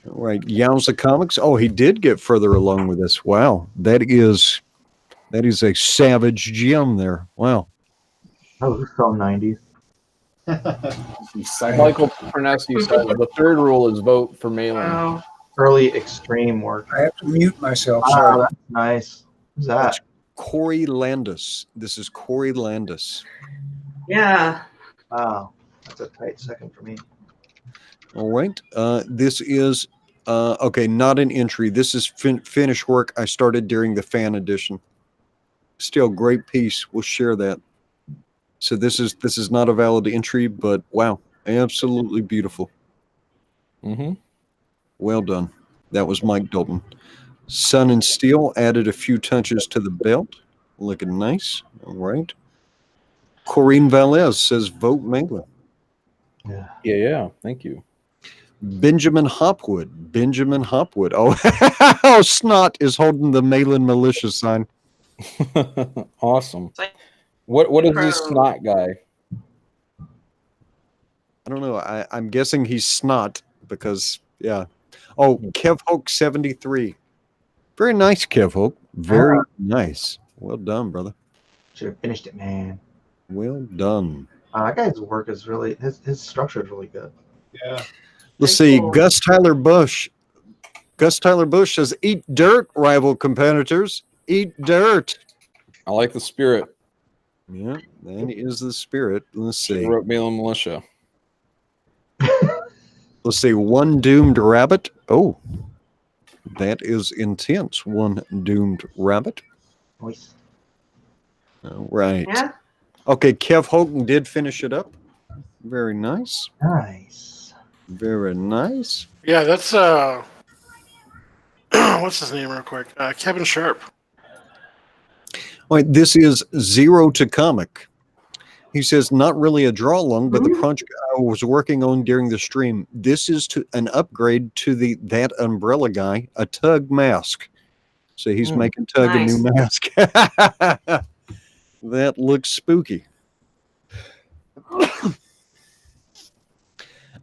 right. Yowza Comics. Oh, he did get further along with this. Wow. That is a savage gem there. Wow. That was so 90s. Michael Perneski said the third rule is vote for Malin. Wow. Early extreme work. I have to mute myself. Wow, Sorry. that's nice. Who's that? Corey Landis. This is Corey Landis. Yeah. Wow. That's a tight second for me. All right. This is okay, not an entry. This is finished work I started during the fan edition. Still great piece. We'll share that. So this is not a valid entry, but wow, absolutely beautiful. Mm-hmm. Well done. That was Mike Dalton. Sun and Steel added a few touches to the belt. Looking nice. All right. Corrine Valez says vote Malin. Yeah. Thank you. Benjamin Hopwood. Benjamin Hopwood. Oh, oh, Snot is holding the Malin militia sign. Awesome. What is this snot guy? I don't know. I'm guessing he's Snot because, yeah. Oh, Kev Hulk 73. Very nice, Kev Hulk. Very nice. Well done, brother. Should have finished it, man. Well done. That guy's work is really his structure is really good. Yeah. Let's Very see. cool. Gus Tyler Bush. Gus Tyler Bush says, eat dirt, rival competitors. Eat dirt. I like the spirit. Yeah, that is the spirit. Let's She see. wrote Malin Militia. Let's see. One doomed rabbit. Oh, that is intense. One doomed rabbit. Nice. All right. Yeah. Okay, Kev Hogan did finish it up. Very nice. Nice. Very nice. Yeah, that's what's his name real quick? Kevin Sharp. All right, this is Zero to Comic. He says, not really a draw along, but the project I was working on during the stream. This is an upgrade to that umbrella guy, a Tug mask. So he's making Tug a new mask. That looks spooky.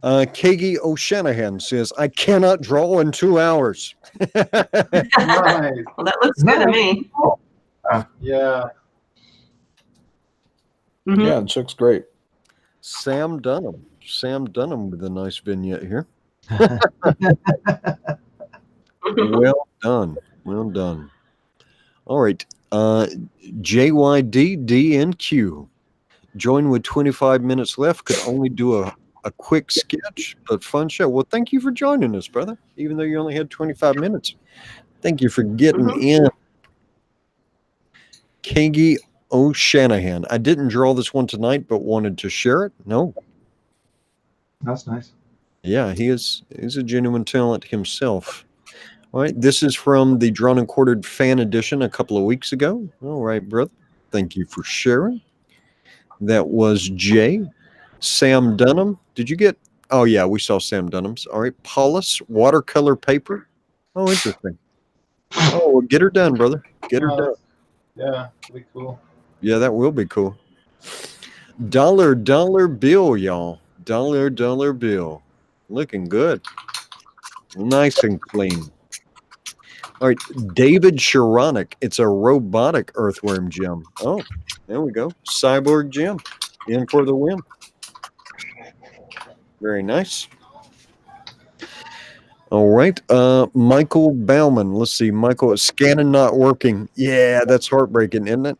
Kagi O'Shanahan says, I cannot draw in 2 hours. Well, that looks good to me. Yeah. Yeah, it looks great. Sam Dunham with a nice vignette here. Well done. All right. JYDDNQ. Join with 25 minutes left. Could only do a quick sketch, but fun show. Well, thank you for joining us, brother. Even though you only had 25 minutes. Thank you for getting in. Kagi O'Shanahan. I didn't draw this one tonight, but wanted to share it. No. That's nice. Yeah, he's a genuine talent himself. All right, this is from the Drawn and Quartered fan edition a couple of weeks ago. All right, brother. Thank you for sharing. That was Jay. Sam Dunham. Did you get? Oh, yeah, we saw Sam Dunham's. All right, Paulus, watercolor paper. Oh, interesting. Oh, well, get her done, brother. Get her done. Yeah, it'll be cool. Yeah, that will be cool. Dollar bill, y'all. Dollar bill. Looking good. Nice and clean. All right, David Sharonik. It's a robotic earthworm gem. Oh, there we go. Cyborg gem. In for the win. Very nice. All right. Michael Bauman. Let's see. Michael, scanning not working. Yeah, that's heartbreaking, isn't it?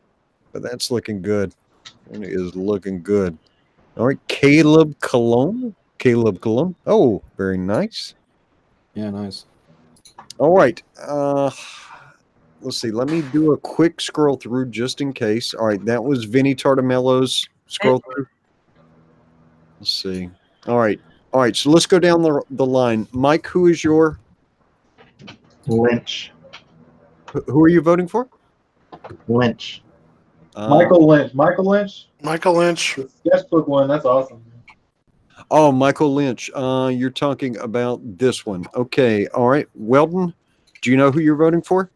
But that's looking good. It is looking good. All right. Caleb Cologne. Oh, very nice. Yeah, nice. All right. Let's see. Let me do a quick scroll through just in case. All right. That was Vinny Tartamello's scroll through. Let's see. All right. So let's go down the line. Mike, who is your Lynch? Who are you voting for? Lynch. Michael Lynch. Michael Lynch. The sketchbook one. That's awesome. Oh, Michael Lynch. You're talking about this one. Okay. All right. Weldon, do you know who you're voting for?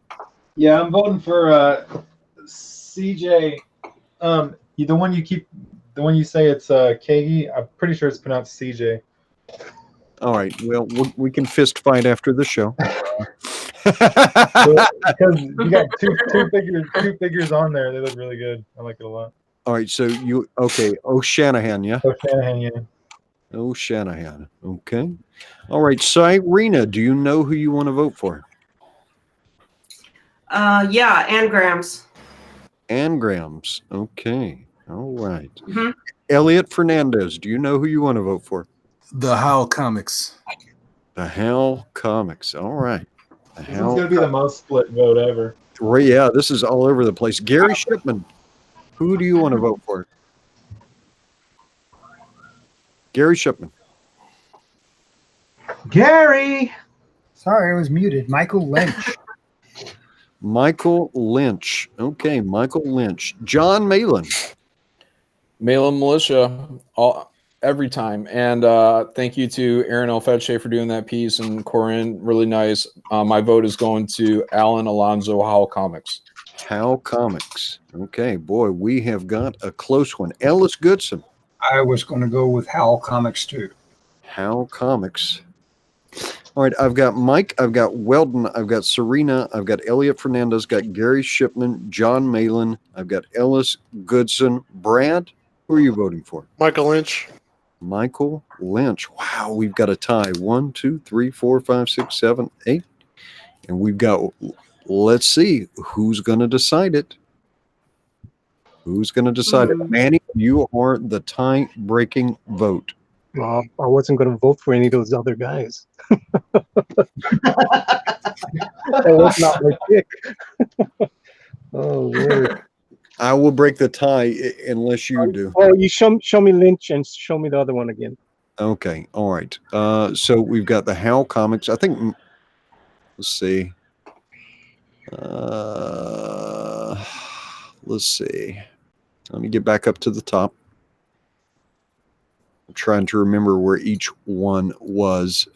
Yeah, I'm voting for CJ. The one you say it's Kagi. I'm pretty sure it's pronounced CJ. All right. Well, we can fist fight after the show. Because you got two figures on there. They look really good. I like it a lot. All right. So O'Shanahan, yeah? O'Shanahan, yeah. O'Shanahan. Okay. All right. Cyrena, do you know who you want to vote for? Yeah, Angrams. Angrams. Okay. All right. Elliot Fernandez, do you know who you want to vote for? The Howl Comics. The Howl Comics. All right. This is going to be the most split vote ever. Yeah, this is all over the place. Gary Shipman, who do you want to vote for? Gary Shipman. Gary! Sorry, I was muted. Michael Lynch. Michael Lynch. Okay, Michael Lynch. John Malin. Malin Militia, every time. And thank you to Aaron Elfetche for doing that piece, and Corinne, really nice. My vote is going to Alan Alonso, Howl Comics. Howl Comics. Okay, boy, we have got a close one. Ellis Goodson. I was going to go with Howl Comics too. Howl Comics. All right, I've got Mike, I've got Weldon, I've got Cyrena, I've got Elliot Fernandez, got Gary Shipman, John Malin, I've got Ellis Goodson. Brad, who are you voting for? Michael Lynch. Michael Lynch. Wow, we've got a tie. 1, 2, 3, 4, 5, 6, 7, 8. And we've got, let's see, who's going to decide it? Who's going to decide it? Manny, you are the tie-breaking vote. I wasn't going to vote for any of those other guys. That was not my pick. Oh, Lord. I will break the tie unless you do. Oh, you show me Lynch and show me the other one again. Okay, all right. So we've got the Howl Comics. I think, let's see. Let's see. Let me get back up to the top. I'm trying to remember where each one was.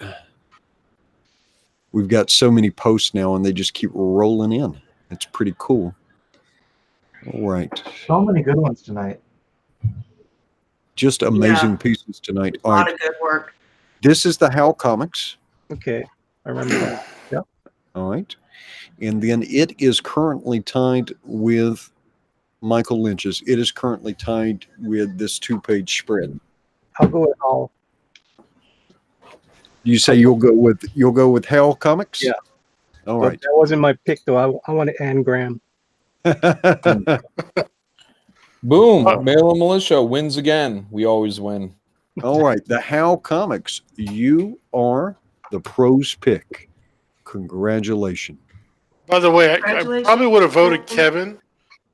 We've got so many posts now, and they just keep rolling in. It's pretty cool. All right. So many good ones tonight. Just amazing pieces tonight. A lot of good work. This is the Howl Comics. Okay, I remember that. Yep. All right. And then it is currently tied with Michael Lynch's. It is currently tied with this 2-page spread. I'll go with all. You say you'll go with Howl Comics? Yeah. All But right. that wasn't my pick, though. I wanted Anne Graham. Boom. Mail Militia wins again. We always win. All right. The Howl Comics. You are the pros pick. Congratulations. By the way, I Congratulations. probably would have voted Kevin,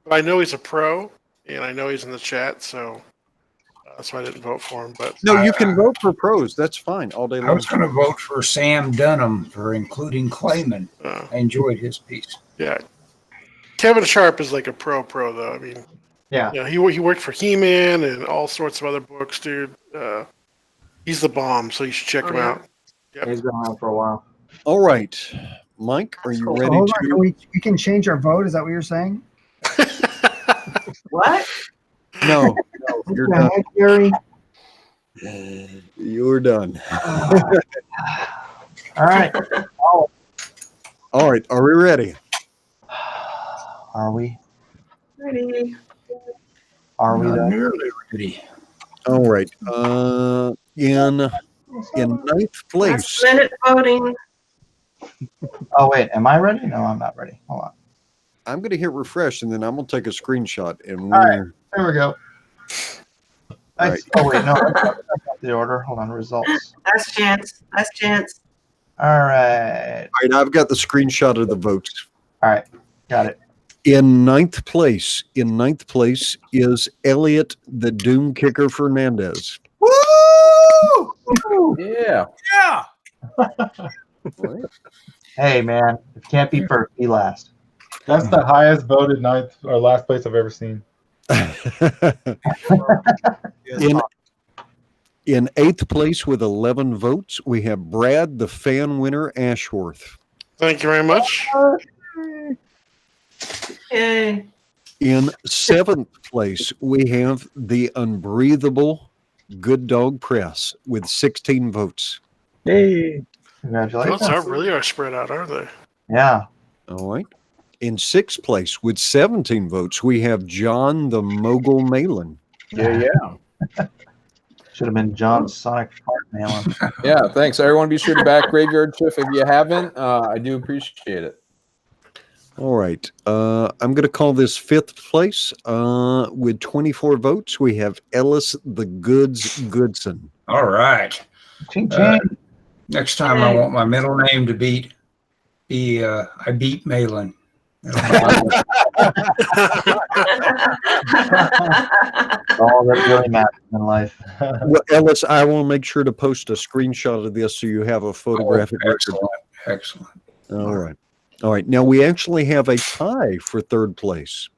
but I know he's a pro, and I know he's in the chat, so that's why I didn't vote for him. But No, you can vote for pros. That's fine all day long. I was going to vote for Sam Dunham for including Clayman. I enjoyed his piece. Yeah, Kevin Sharp is like a pro though. I mean, Yeah. he worked for He-Man and all sorts of other books, dude. He's the bomb, so you should check him out. Yep. He's been around for a while. All right. Mike, are you ready Hold to? on, we can change our vote. Is that what you're saying? What? No, you're What the done. heck, Gary? You're done. All right. All right. Are we ready? Are we? Ready. Are we Not though? nearly ready. All right. In ninth place. Last minute voting. Oh wait, am I ready? No, I'm not ready. Hold on. I'm going to hit refresh, and then I'm going to take a screenshot. And All right. There we go. All right. Oh wait, no, that's not the order. Hold on, results. Last chance. Last chance. All right. All right, I've got the screenshot of the votes. All right. Got it. In ninth place is Elliot the Doom Kicker Fernandez. Woo! Yeah. Yeah. Hey man, if you can't be first, be last. That's the highest voted ninth or last place I've ever seen. In eighth place with 11 votes, we have Brad, the fan winner, Ashworth. Thank you very much. Yay. In seventh place, we have the unbreathable Good Dog Press with 16 votes. Hey. Congratulations. Votes really are spread out, aren't they? Yeah. All right. In sixth place with 17 votes, we have John the Mogul Malin. Yeah. Should have been John's Sonic Fart Malin. Yeah. Thanks. Everyone be sure to back Graveyard Shift if you haven't. I do appreciate it. All right. I'm going to call this fifth place. With 24 votes, we have Ellis the Goods Goodson. All right. Ching ching. Next time I want my middle name to be I beat Malin. All that really matters in life. Well, Ellis, I will make sure to post a screenshot of this so you have a photographic record. Excellent. All right. All right. Now, we actually have a tie for third place.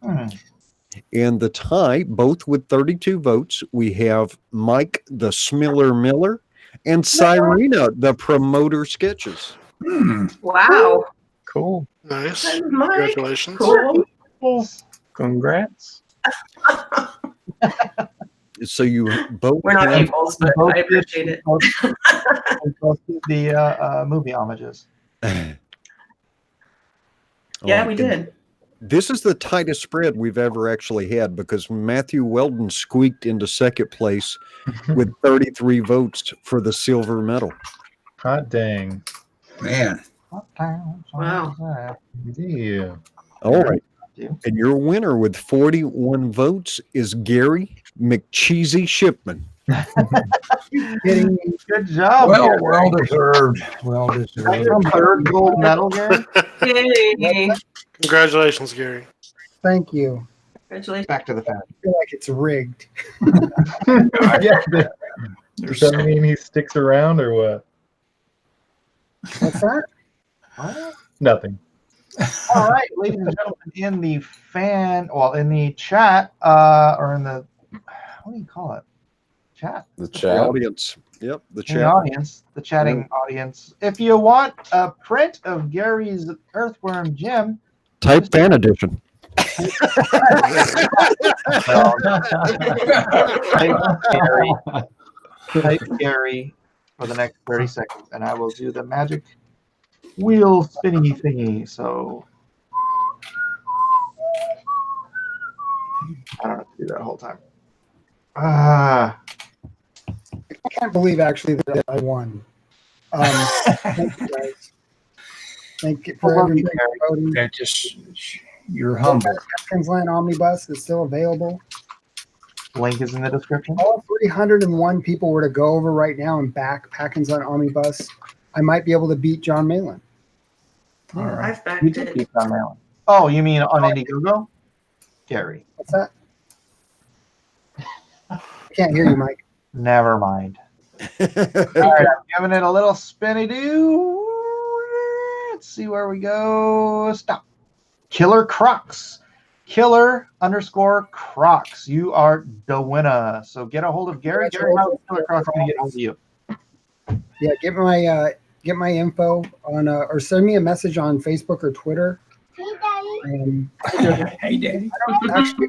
And the tie, both with 32 votes, we have Mike the Smiller Miller and Cyrena the Promoter Sketches. Wow. Cool. Nice. Mike. Congratulations. Cool. Congrats. So you both We're not have- equals, but I appreciate it. Both did the movie homages. Yeah, we did. This is the tightest spread we've ever actually had because Matthew Weldon squeaked into second place with 33 votes for the silver medal. Hot dang. Man. Wow. Yeah. All right. And your winner with 41 votes is Gary McCheesy Shipman. Good job. Well, Gary. well deserved. Well Is that deserved. your third gold medal, Gary? Yay. Congratulations, Gary. Thank you. Congratulations. Back to the fan. I feel like it's rigged. Yeah. Does that mean he sticks around or what? What's that? Nothing. All right, ladies and gentlemen, in the in the chat, or in the, what do you call it? Chat. The The chat. audience. Yep, the In the chat. audience, the chatting audience. If you want a print of Gary's Earthworm Jim, Type fan edition. type Gary. Type Gary for the next 30 seconds, and I will do the magic wheel spinny thingy. So I don't have to do that whole time. I can't believe actually that I won. Thank you guys. Thank you for everything. voting. That just, you're humble. Atkins Land Omnibus is still available. Link is in the description. All 301 people were to go over right now and back Atkins Land Omnibus. I might be able to beat John Malin. All right. I've backed You did it. beat John Malin. Oh, you mean on Indiegogo? Gary. What's that? I can't hear you, Mike. Never mind. All right, I'm giving it a little spinny do. Let's see where we go. Stop. Killer Crocs. Killer_Crocs. You are the winner. So get a hold of Gary. Gary, how is Killer Crocs going to get hold of you? Yeah, get my info on or send me a message on Facebook or Twitter. Hey, Daddy. I don't actually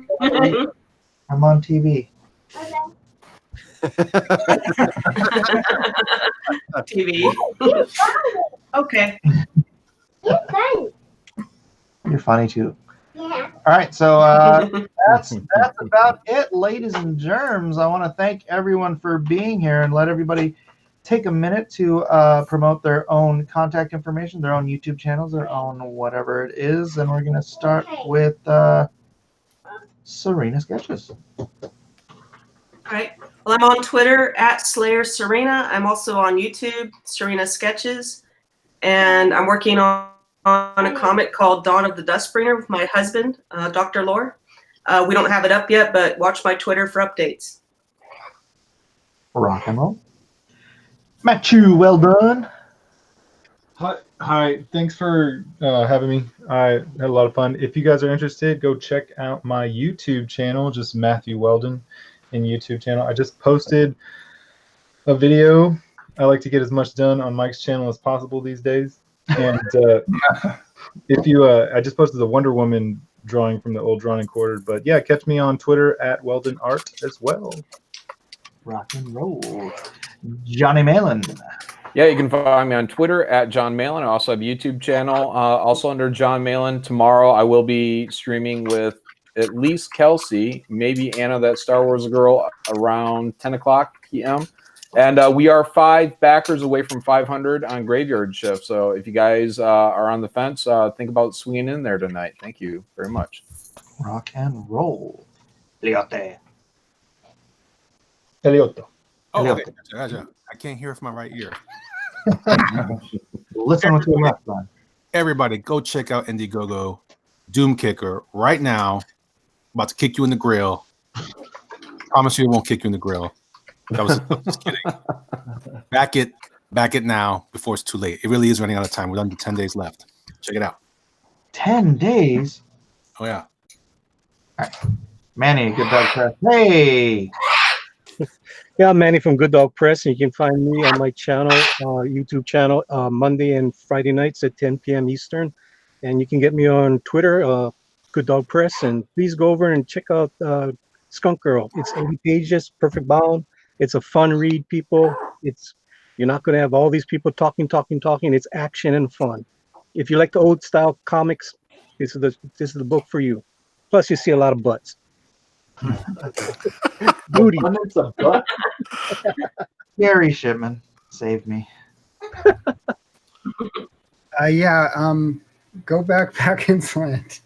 I'm on TV. TV. Okay. You're funny too. Yeah. All right, so that's about it, ladies and germs. I want to thank everyone for being here and let everybody take a minute to promote their own contact information, their own YouTube channels, their own whatever it is. And we're going to start with Serena Sketches. All right. Well, I'm on Twitter at Slayer Serena. I'm also on YouTube, Serena Sketches. And I'm working on a comic called Dawn of the Dustbringer with my husband, Dr. Lore. We don't have it up yet, but watch my Twitter for updates. Rock and roll. Matthew, well done. Hi. Thanks for having me. I had a lot of fun. If you guys are interested, go check out my YouTube channel, just Matthew Weldon in YouTube channel. I just posted a video. I like to get as much done on Mike's channel as possible these days. And if you, I just posted the Wonder Woman drawing from the old Drawn and Quartered. But yeah, catch me on Twitter at Weldon Art as well. Rock and roll. Johnny Malin. Yeah, you can find me on Twitter at John Malin. I also have a YouTube channel, also under John Malin. Tomorrow I will be streaming with at least Kelsey, maybe Anna, that Star Wars girl, around 10 o'clock p.m. And we are 5 backers away from 500 on Graveyard Shift. So if you guys are on the fence, think about swinging in there tonight. Thank you very much. Rock and roll. Liotte. Eliotto. Oh, okay. Gotcha. I can't hear from my right ear. Listen with your left, man. Everybody, go check out Indiegogo Doom Kicker right now. About to kick you in the grill. Promise you it won't kick you in the grill. That was just kidding. Back it now before it's too late. It really is running out of time. We're down to 10 days left. Check it out. 10 days? Oh, yeah. All right. Manny, Good Dog Press. Hey! Yeah, I'm Manny from Good Dog Press, and you can find me on my channel, YouTube channel, Monday and Friday nights at 10 p.m. Eastern. And you can get me on Twitter, Good Dog Press, and please go over and check out Skunk Girl. It's 80 pages, perfect bound. It's a fun read, people. You're not going to have all these people talking. It's action and fun. If you like the old style comics, this is the book for you. Plus, you see a lot of butts. Booty. Gary Shipman saved me. Go back in slant.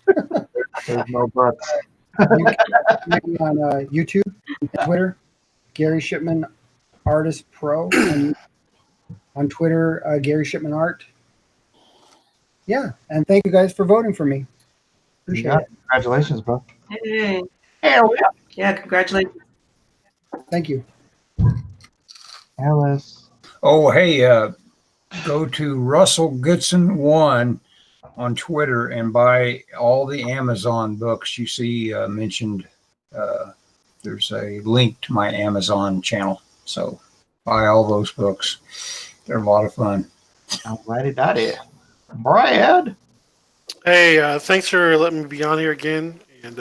There's no butts. You can find me on YouTube, Twitter, Gary Shipman Artist Pro, and on Twitter, Gary Shipman Art. Yeah, and thank you guys for voting for me. Appreciate it. Congratulations, bro. Hey. Yeah, congratulations. Thank you. Alice. Oh, hey, go to Russell Goodson 1 on Twitter and buy all the Amazon books you see mentioned. There's a link to my Amazon channel. So buy all those books. They're a lot of fun. Alrighty, daddy. Brad. Hey, thanks for letting me be on here again, and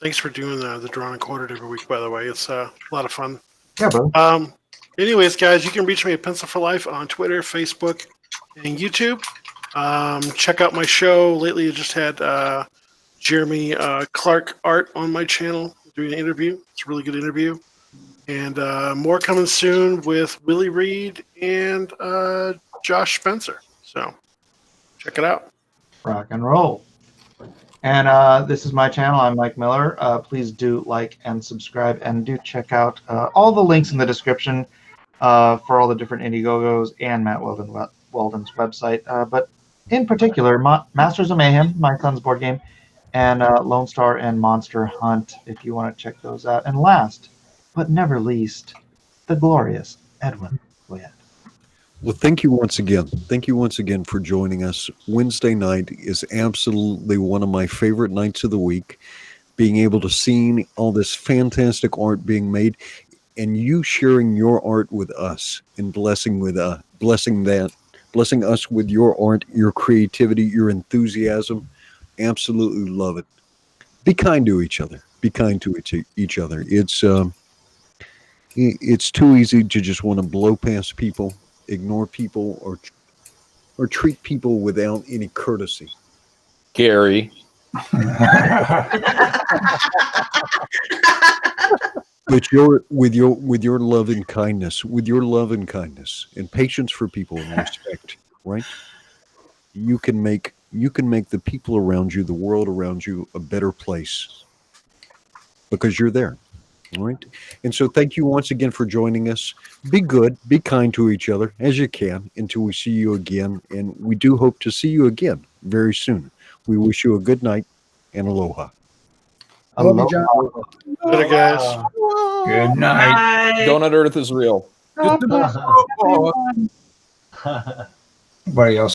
thanks for doing the Drawn and Quartered every week. By the way, it's a lot of fun. Yeah, bro. Anyways, guys, you can reach me at Pencil for Life on Twitter, Facebook, and YouTube. Check out my show. Lately, I just had Jeremy Clark Art on my channel doing an interview. It's a really good interview. And more coming soon with Willie Reed and Josh Spencer. So check it out. Rock and roll. And this is my channel. I'm Mike Miller. Please do like and subscribe, and do check out all the links in the description for all the different Indiegogos and Matt Weldon's website. But in particular, Masters of Mayhem, my son's board game, and Lone Star and Monster Hunt, if you want to check those out. And last but never least, the glorious Edwin Goyette. Well, thank you once again. Thank you once again for joining us. Wednesday night is absolutely one of my favorite nights of the week. Being able to see all this fantastic art being made, and you sharing your art with us and blessing us with your art, your creativity, your enthusiasm. Absolutely love it. Be kind to each other. Be kind to each other. It's too easy to just want to blow past people, ignore people, or treat people without any courtesy. Gary. But with your love and kindness, and patience for people and respect, right? You can make the people around you, the world around you, a better place because you're there. All right. And so thank you once again for joining us. Be good, be kind to each other as you can until we see you again. And we do hope to see you again very soon. We wish you a good night and aloha. I love you, John. Later, guys. Good night. Bye. Donut Earth is real. Everybody else.